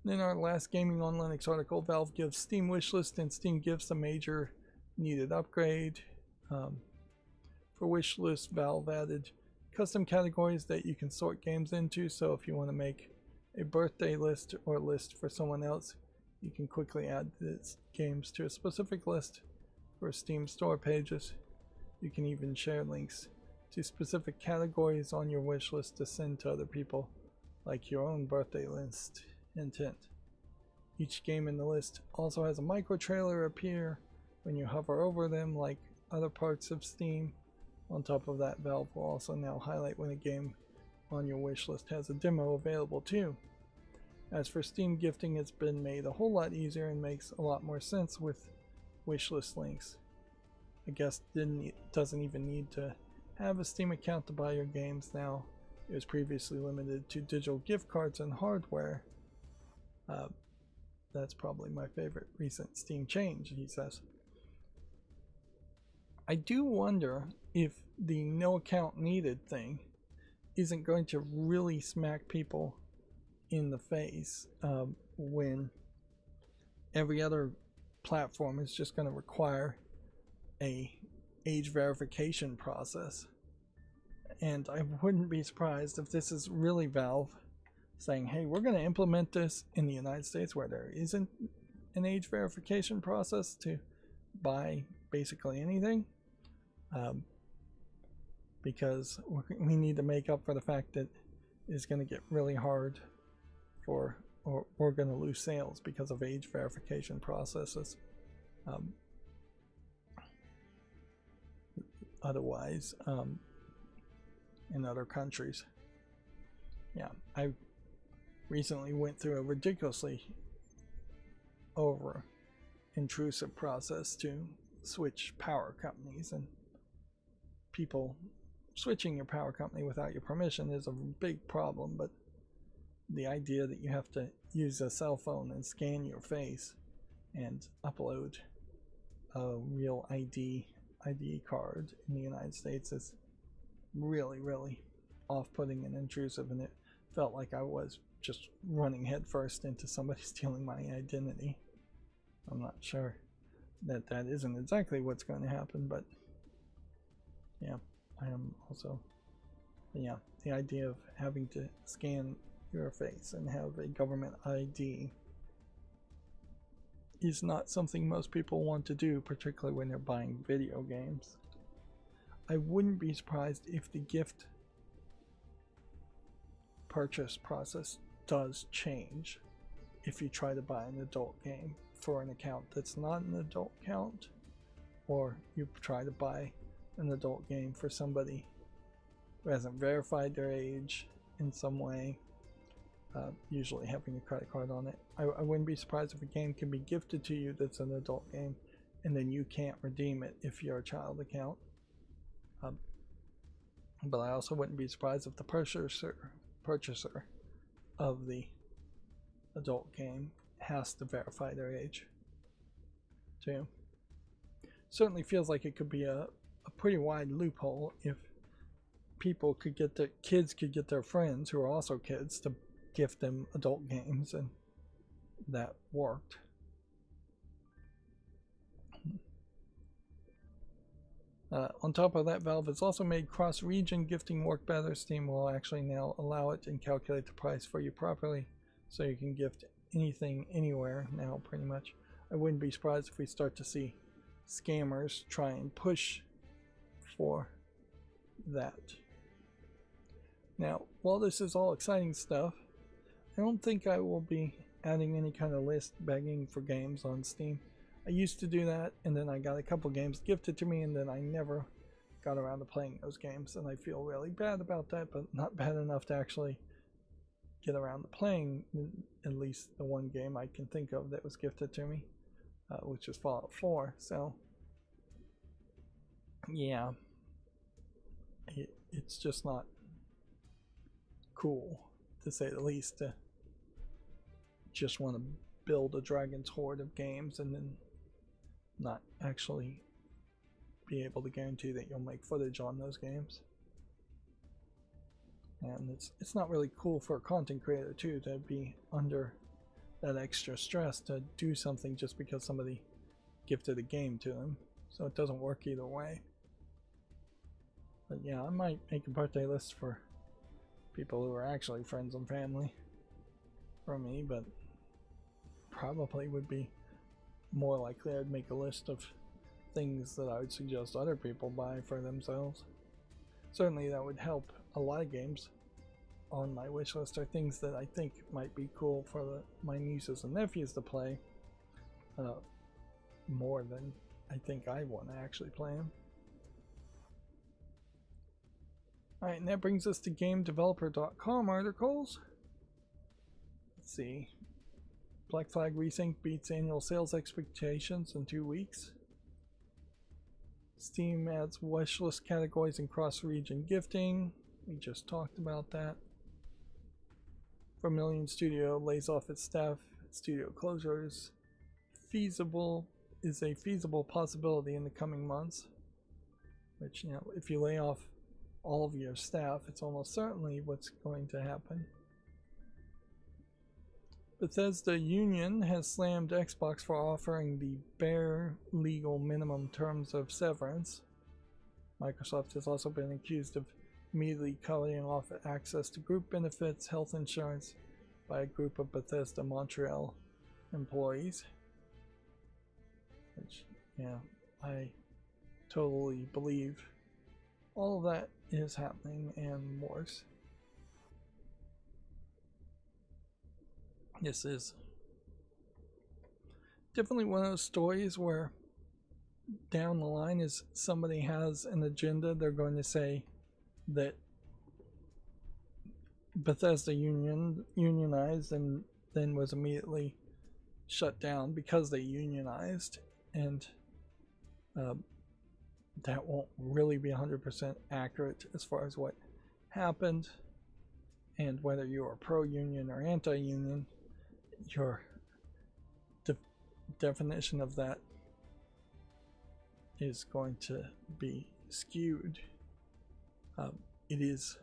In our last Gaming on Linux article, Valve gives Steam Wishlist and Steam Gifts a major needed upgrade. For Wishlist, Valve added custom categories that you can sort games into, so if you want to make a birthday list or list for someone else, you can quickly add these games to a specific list for Steam store pages. You can even share links to specific categories on your wish list to send to other people, like your own birthday list intent. Each game in the list also has a micro trailer appear when you hover over them, like other parts of Steam. On top of that, Valve will also now highlight when a game on your wish list has a demo available too. As for Steam gifting, it's been made a whole lot easier and makes a lot more sense with wishlist links. I guess doesn't even need to have a Steam account to buy your games now. It was previously limited to digital gift cards and hardware. That's probably my favorite recent Steam change, he says. I do wonder if the no account needed thing isn't going to really smack people in the face when every other platform is just going to require a age verification process. And I wouldn't be surprised if this is really Valve saying, hey, we're going to implement this in the United States where there isn't an age verification process to buy basically anything, because we need to make up for the fact that it's going to get really hard or we're going to lose sales because of age verification processes. Otherwise, in other countries. Yeah, I recently went through a ridiculously over intrusive process to switch power companies, and people switching your power company without your permission is a big problem, but the idea that you have to use a cell phone and scan your face and upload a real ID card in the United States is really, really off-putting and intrusive, and it felt like I was just running headfirst into somebody stealing my identity. I'm not sure that that isn't exactly what's going to happen, but yeah, I am also, yeah, the idea of having to scan your face and have a government ID is not something most people want to do, particularly when they're buying video games. I wouldn't be surprised if the gift purchase process does change if you try to buy an adult game for an account that's not an adult account, or you try to buy an adult game for somebody who hasn't verified their age in some way, usually having a credit card on it. I wouldn't be surprised if a game can be gifted to you that's an adult game and then you can't redeem it if you're a child account. But I also wouldn't be surprised if the purchaser of the adult game has to verify their age too. Certainly feels like it could be a pretty wide loophole if people could get their kids could get their friends who are also kids to gift them adult games, and that worked. On top of that, Valve has also made cross-region gifting work better. Steam will actually now allow it and calculate the price for you properly, so you can gift anything anywhere now, pretty much. I wouldn't be surprised if we start to see scammers try and push for that. Now, while this is all exciting stuff, I don't think I will be adding any kind of list begging for games on Steam. I used to do that, and then I got a couple games gifted to me, and then I never got around to playing those games, and I feel really bad about that, but not bad enough to actually get around to playing at least the one game I can think of that was gifted to me, which is Fallout 4. So yeah, it's just not cool, to say the least, to just want to build a dragon's hoard of games and then not actually be able to guarantee that you'll make footage on those games. And it's not really cool for a content creator too to be under that extra stress to do something just because somebody gifted a game to them. So it doesn't work either way. But yeah, I might make a birthday list for people who are actually friends and family from me, but probably would be more likely I'd make a list of things that I would suggest other people buy for themselves. Certainly that would help. A lot of games on my wish list are things that I think might be cool for my nieces and nephews to play, more than I think I want to actually play them. Alright, and that brings us to GameDeveloper.com articles. Let's see. Black Flag Resync beats annual sales expectations in 2 weeks. Steam adds wishlist categories and cross-region gifting. We just talked about that. Vermilion Studio lays off its staff. Studio closures is a feasible possibility in the coming months. Which, you know, if you lay off all of your staff, it's almost certainly what's going to happen. Bethesda Union has slammed Xbox for offering the bare legal minimum terms of severance. Microsoft has also been accused of immediately cutting off access to group benefits, health insurance by a group of Bethesda Montreal employees. Which, yeah, I totally believe all of that is happening and worse. This is definitely one of those stories where down the line is somebody has an agenda. They're going to say that Bethesda unionized and then was immediately shut down because they unionized, and that won't really be 100% accurate as far as what happened, and whether you are pro-union or anti-union, your definition of that is going to be skewed. It is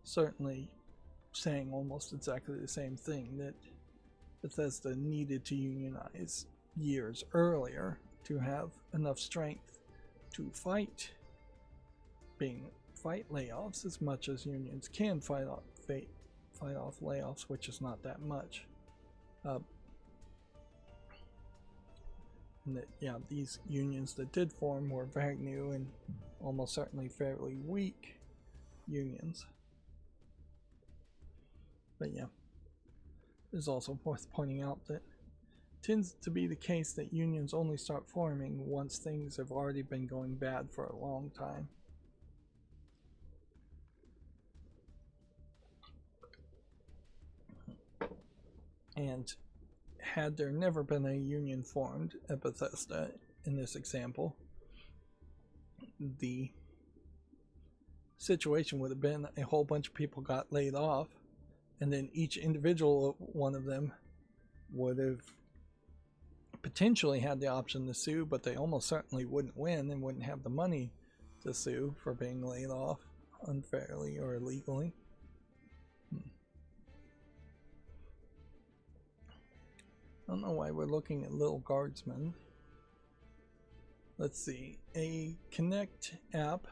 certainly saying almost exactly the same thing, that Bethesda needed to unionize years earlier to have enough strength to fight layoffs as much as unions can fight off layoffs, which is not that much. And that, yeah, these unions that did form were very new and almost certainly fairly weak unions. But yeah, it is also worth pointing out that it tends to be the case that unions only start forming once things have already been going bad for a long time. And had there never been a union formed at Bethesda in this example, the situation would have been a whole bunch of people got laid off, and then each individual one of them would have potentially had the option to sue, but they almost certainly wouldn't win and wouldn't have the money to sue for being laid off unfairly or illegally. I don't know why we're looking at Little Guardsman. Let's see. A Kinect app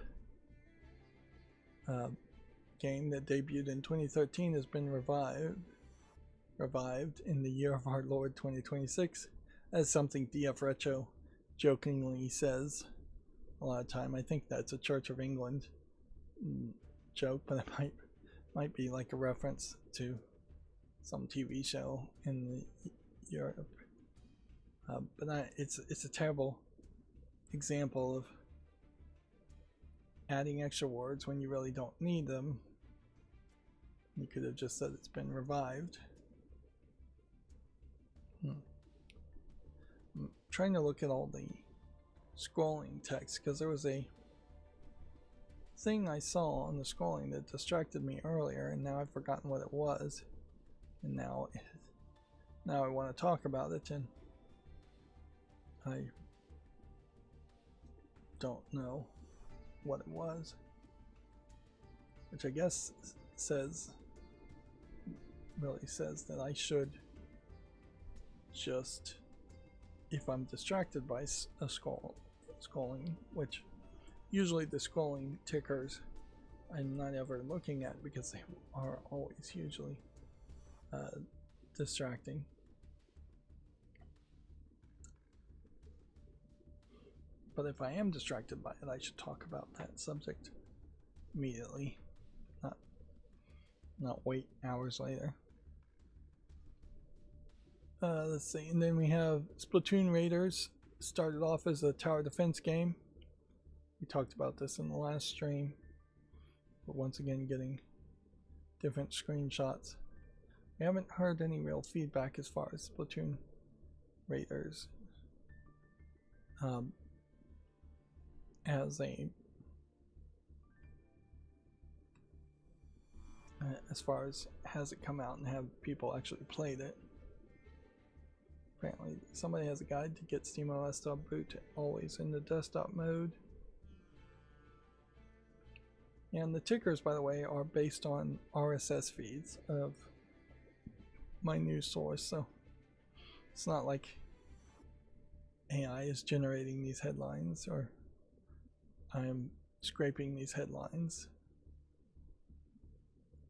game that debuted in 2013 has been revived in the year of our Lord 2026, as something DF Retro jokingly says a lot of time. I think that's a Church of England joke, but it might be like a reference to some TV show in Europe. But it's a terrible example of adding extra words when you really don't need them. You could have just said it's been revived. I'm trying to look at all the scrolling text because there was a thing I saw on the scrolling that distracted me earlier, and now I've forgotten what it was, and now I want to talk about it, and I don't know what it was, which I guess really says that I should just, if I'm distracted by a scrolling, which usually the scrolling tickers I'm not ever looking at because they are always hugely distracting. But if I am distracted by it, I should talk about that subject immediately, not wait hours later. Let's see, and then we have Splatoon Raiders. Started off as a tower defense game. We talked about this in the last stream, but once again getting different screenshots. We haven't heard any real feedback as far as Splatoon Raiders as far as has it come out and have people actually played it. Apparently somebody has a guide to get SteamOS to boot always in the desktop mode. And the tickers, by the way, are based on RSS feeds of my news source, so it's not like AI is generating these headlines or I am scraping these headlines.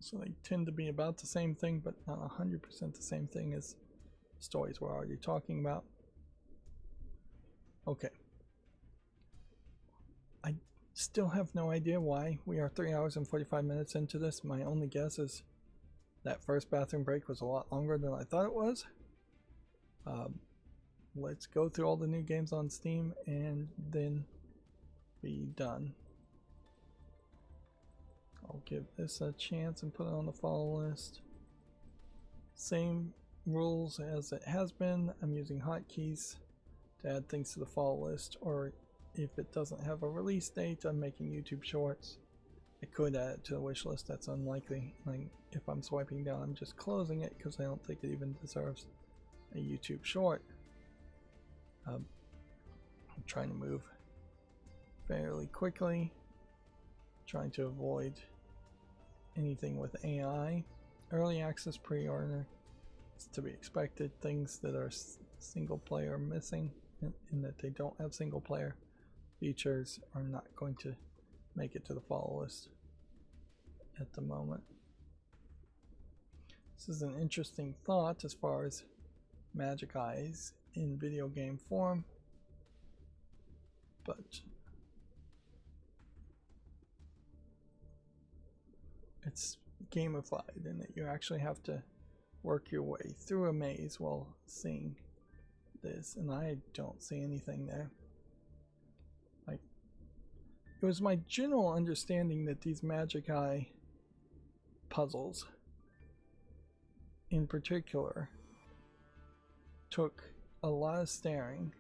So they tend to be about the same thing, but not 100% the same thing as stories we're already talking about. Okay. I still have no idea why we are 3 hours and 45 minutes into this. My only guess is that first bathroom break was a lot longer than I thought it was. Let's go through all the new games on Steam and then be done. I'll give this a chance and put it on the follow list. Same rules as it has been. I'm using hotkeys to add things to the follow list, or if it doesn't have a release date, I'm making YouTube shorts. I could add it to the wish list. That's unlikely. Like if I'm swiping down, I'm just closing it because I don't think it even deserves a YouTube short. I'm trying to move fairly quickly, trying to avoid anything with AI. Early access pre-order is to be expected. Things that are single player missing in that they don't have single player features are not going to make it to the follow list at the moment. This is an interesting thought as far as magic eyes in video game form, but it's gamified in that you actually have to work your way through a maze while seeing this, and I don't see anything there. Like, it was my general understanding that these magic eye puzzles in particular took a lot of staring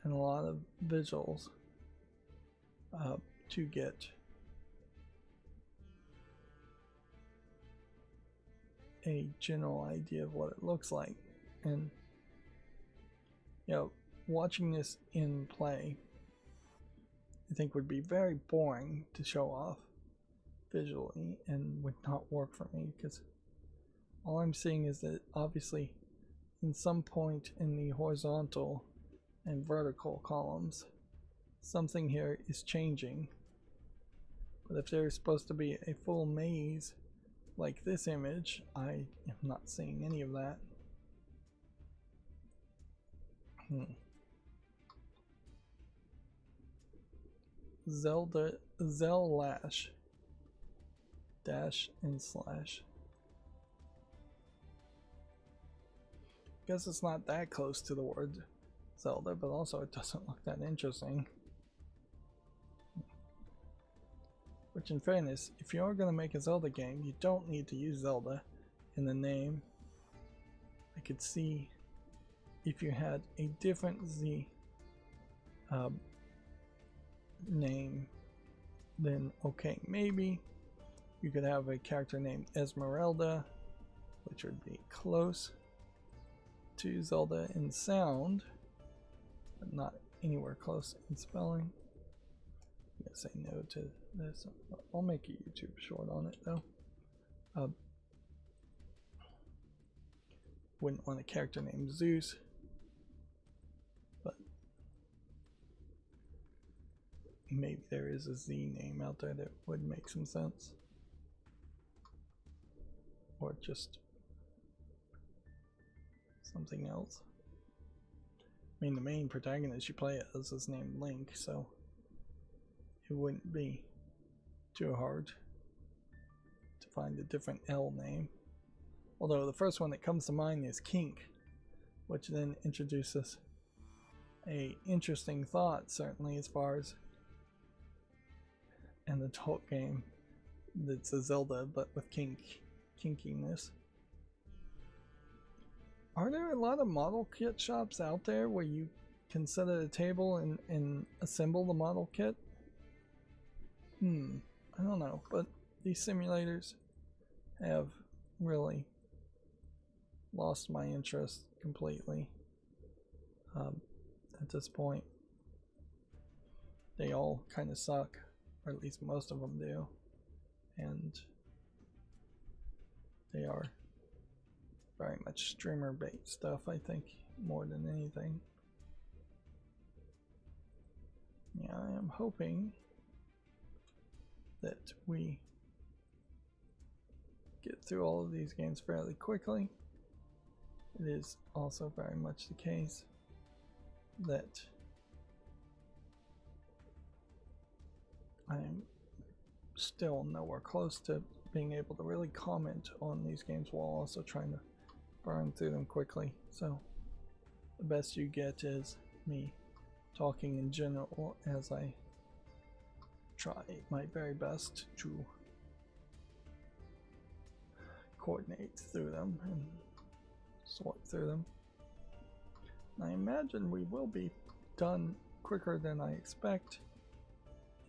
and a lot of visuals to get a general idea of what it looks like. And you know, watching this in play, I think would be very boring to show off visually and would not work for me, because all I'm seeing is that obviously in some point in the horizontal and vertical columns something here is changing, but if there's supposed to be a full maze like this image, I am not seeing any of that. Zelda Zellash dash and slash. Guess it's not that close to the word Zelda, but also it doesn't look that interesting. Which, in fairness, if you're going to make a Zelda game, you don't need to use Zelda in the name. I could see if you had a different Z name, then okay, maybe you could have a character named Esmeralda, which would be close to Zelda in sound, but not anywhere close in spelling. I'm gonna say no to this. I'll make a YouTube short on it though. Wouldn't want a character named Zeus, but maybe there is a Z name out there that would make some sense, or just something else. I mean, the main protagonist you play as is named Link, so it wouldn't be too hard to find a different L name. Although the first one that comes to mind is Kink, which then introduces a interesting thought, certainly, as far as an adult game that's a Zelda but with kinkiness. Are there a lot of model kit shops out there where you can set at a table and assemble the model kit? I don't know, but these simulators have really lost my interest completely at this point. They all kind of suck, or at least most of them do, and they are very much streamer bait stuff, I think, more than anything. Yeah, I am hoping that we get through all of these games fairly quickly. It is also very much the case that I am still nowhere close to being able to really comment on these games while also trying to burn through them quickly. So the best you get is me talking in general as I try my very best to coordinate through them and sort through them. I imagine we will be done quicker than I expect,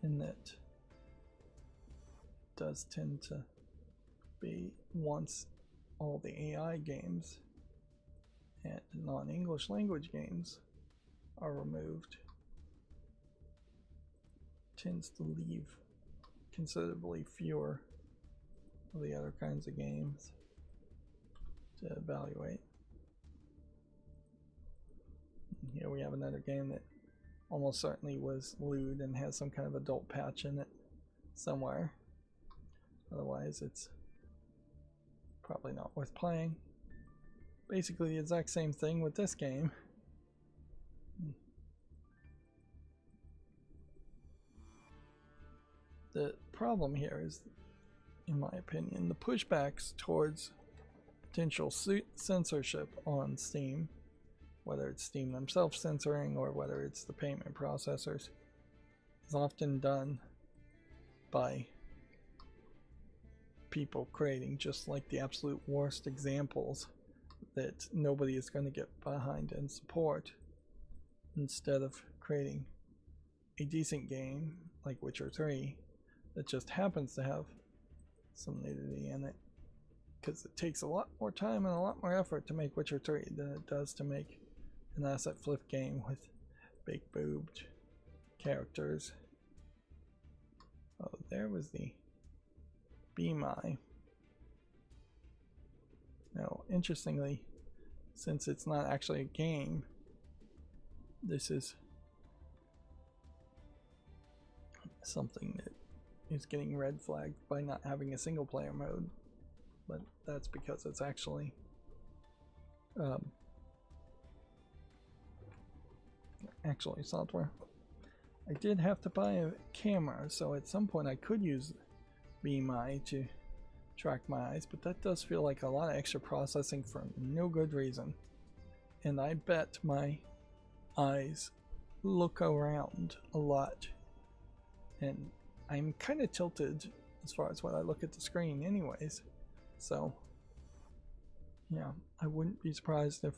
in that it does tend to be once all the AI games and non-English language games are removed, tends to leave considerably fewer of the other kinds of games to evaluate. Here we have another game that almost certainly was lewd and has some kind of adult patch in it somewhere. Otherwise, it's probably not worth playing. Basically the exact same thing with this game. The problem here is, in my opinion, the pushbacks towards potential censorship on Steam, whether it's Steam themselves censoring or whether it's the payment processors, is often done by people creating just like the absolute worst examples that nobody is going to get behind and support, instead of creating a decent game like Witcher 3 that just happens to have some nudity in it. because it takes a lot more time and a lot more effort to make Witcher 3 than it does to make an asset flip game with big boobed characters. Oh, there was the BMI. Now, interestingly, since it's not actually a game, this is something that is getting red flagged by not having a single player mode, but that's because it's actually software. I did have to buy a camera, so at some point I could use BMI to track my eyes, but that does feel like a lot of extra processing for no good reason. And I bet my eyes look around a lot, and I'm kind of tilted as far as what I look at the screen anyways, so yeah, I wouldn't be surprised if,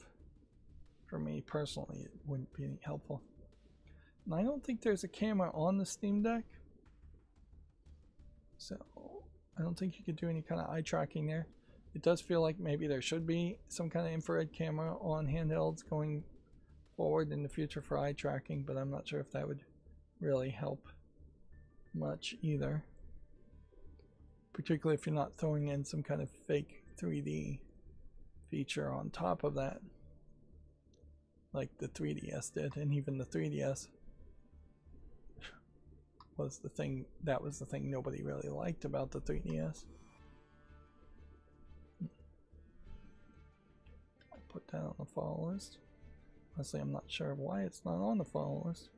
for me personally, it wouldn't be any helpful. And I don't think there's a camera on the Steam Deck, so I don't think you could do any kind of eye tracking there. It does feel like maybe there should be some kind of infrared camera on handhelds going forward in the future for eye tracking, but I'm not sure if that would really help much either, particularly if you're not throwing in some kind of fake 3D feature on top of that, like the 3DS did. And even the 3DS was the thing, that was the thing nobody really liked about the 3DS. I put that on the follow list. Honestly, I'm not sure why it's not on the follow list.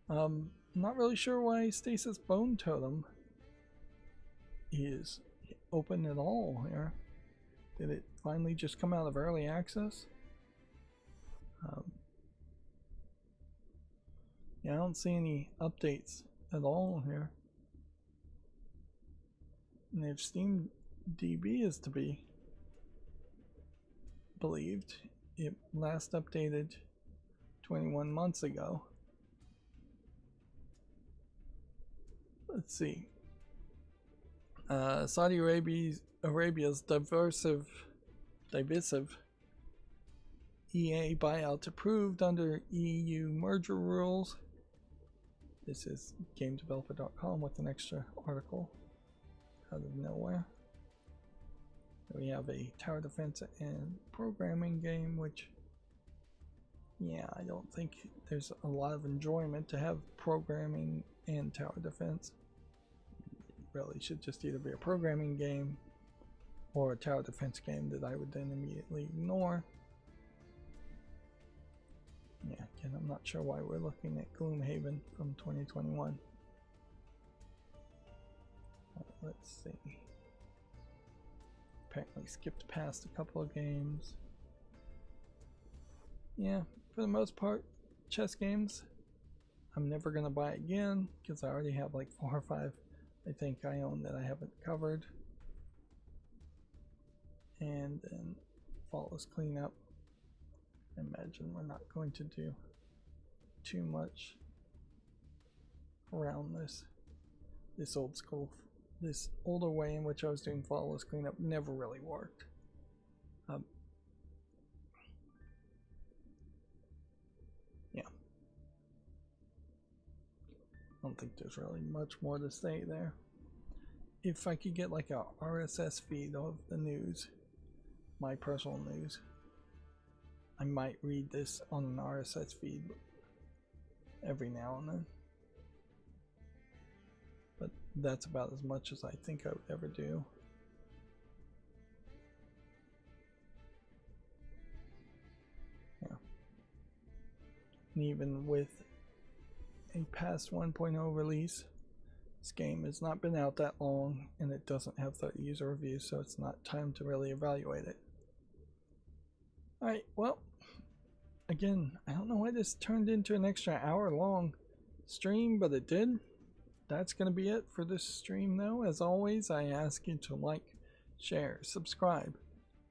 I'm not really sure why Stasis Bone Totem is open at all here. Did it finally just come out of early access? Yeah, I don't see any updates at all here. And if Steam DB is to be believed, it last updated 21 months ago. Let's see. Saudi Arabia's divisive EA buyout approved under EU merger rules. This is GameDeveloper.com with an extra article out of nowhere. We have a tower defense and programming game, which, yeah, I don't think there's a lot of enjoyment to have programming and tower defense. It really should just either be a programming game or a tower defense game that I would then immediately ignore. Yeah, again, I'm not sure why we're looking at Gloomhaven from 2021. Let's see. Apparently skipped past a couple of games. Yeah, for the most part, chess games, I'm never going to buy again because I already have like 4 or 5 I think I own that I haven't covered. And then Flawless Cleanup. I imagine we're not going to do too much around this old school, this older way in which I was doing Flawless Cleanup never really worked. Yeah, I don't think there's really much more to say there. If I could get like a RSS feed of the news, my personal news, I might read this on an RSS feed every now and then. But that's about as much as I think I would ever do. Yeah. And even with a past 1.0 release, this game has not been out that long and it doesn't have 30 user reviews, so it's not time to really evaluate it. Alright, well, again, I don't know why this turned into an extra hour-long stream, but it did. That's going to be it for this stream, though. As always, I ask you to like, share, subscribe,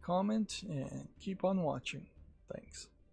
comment, and keep on watching. Thanks.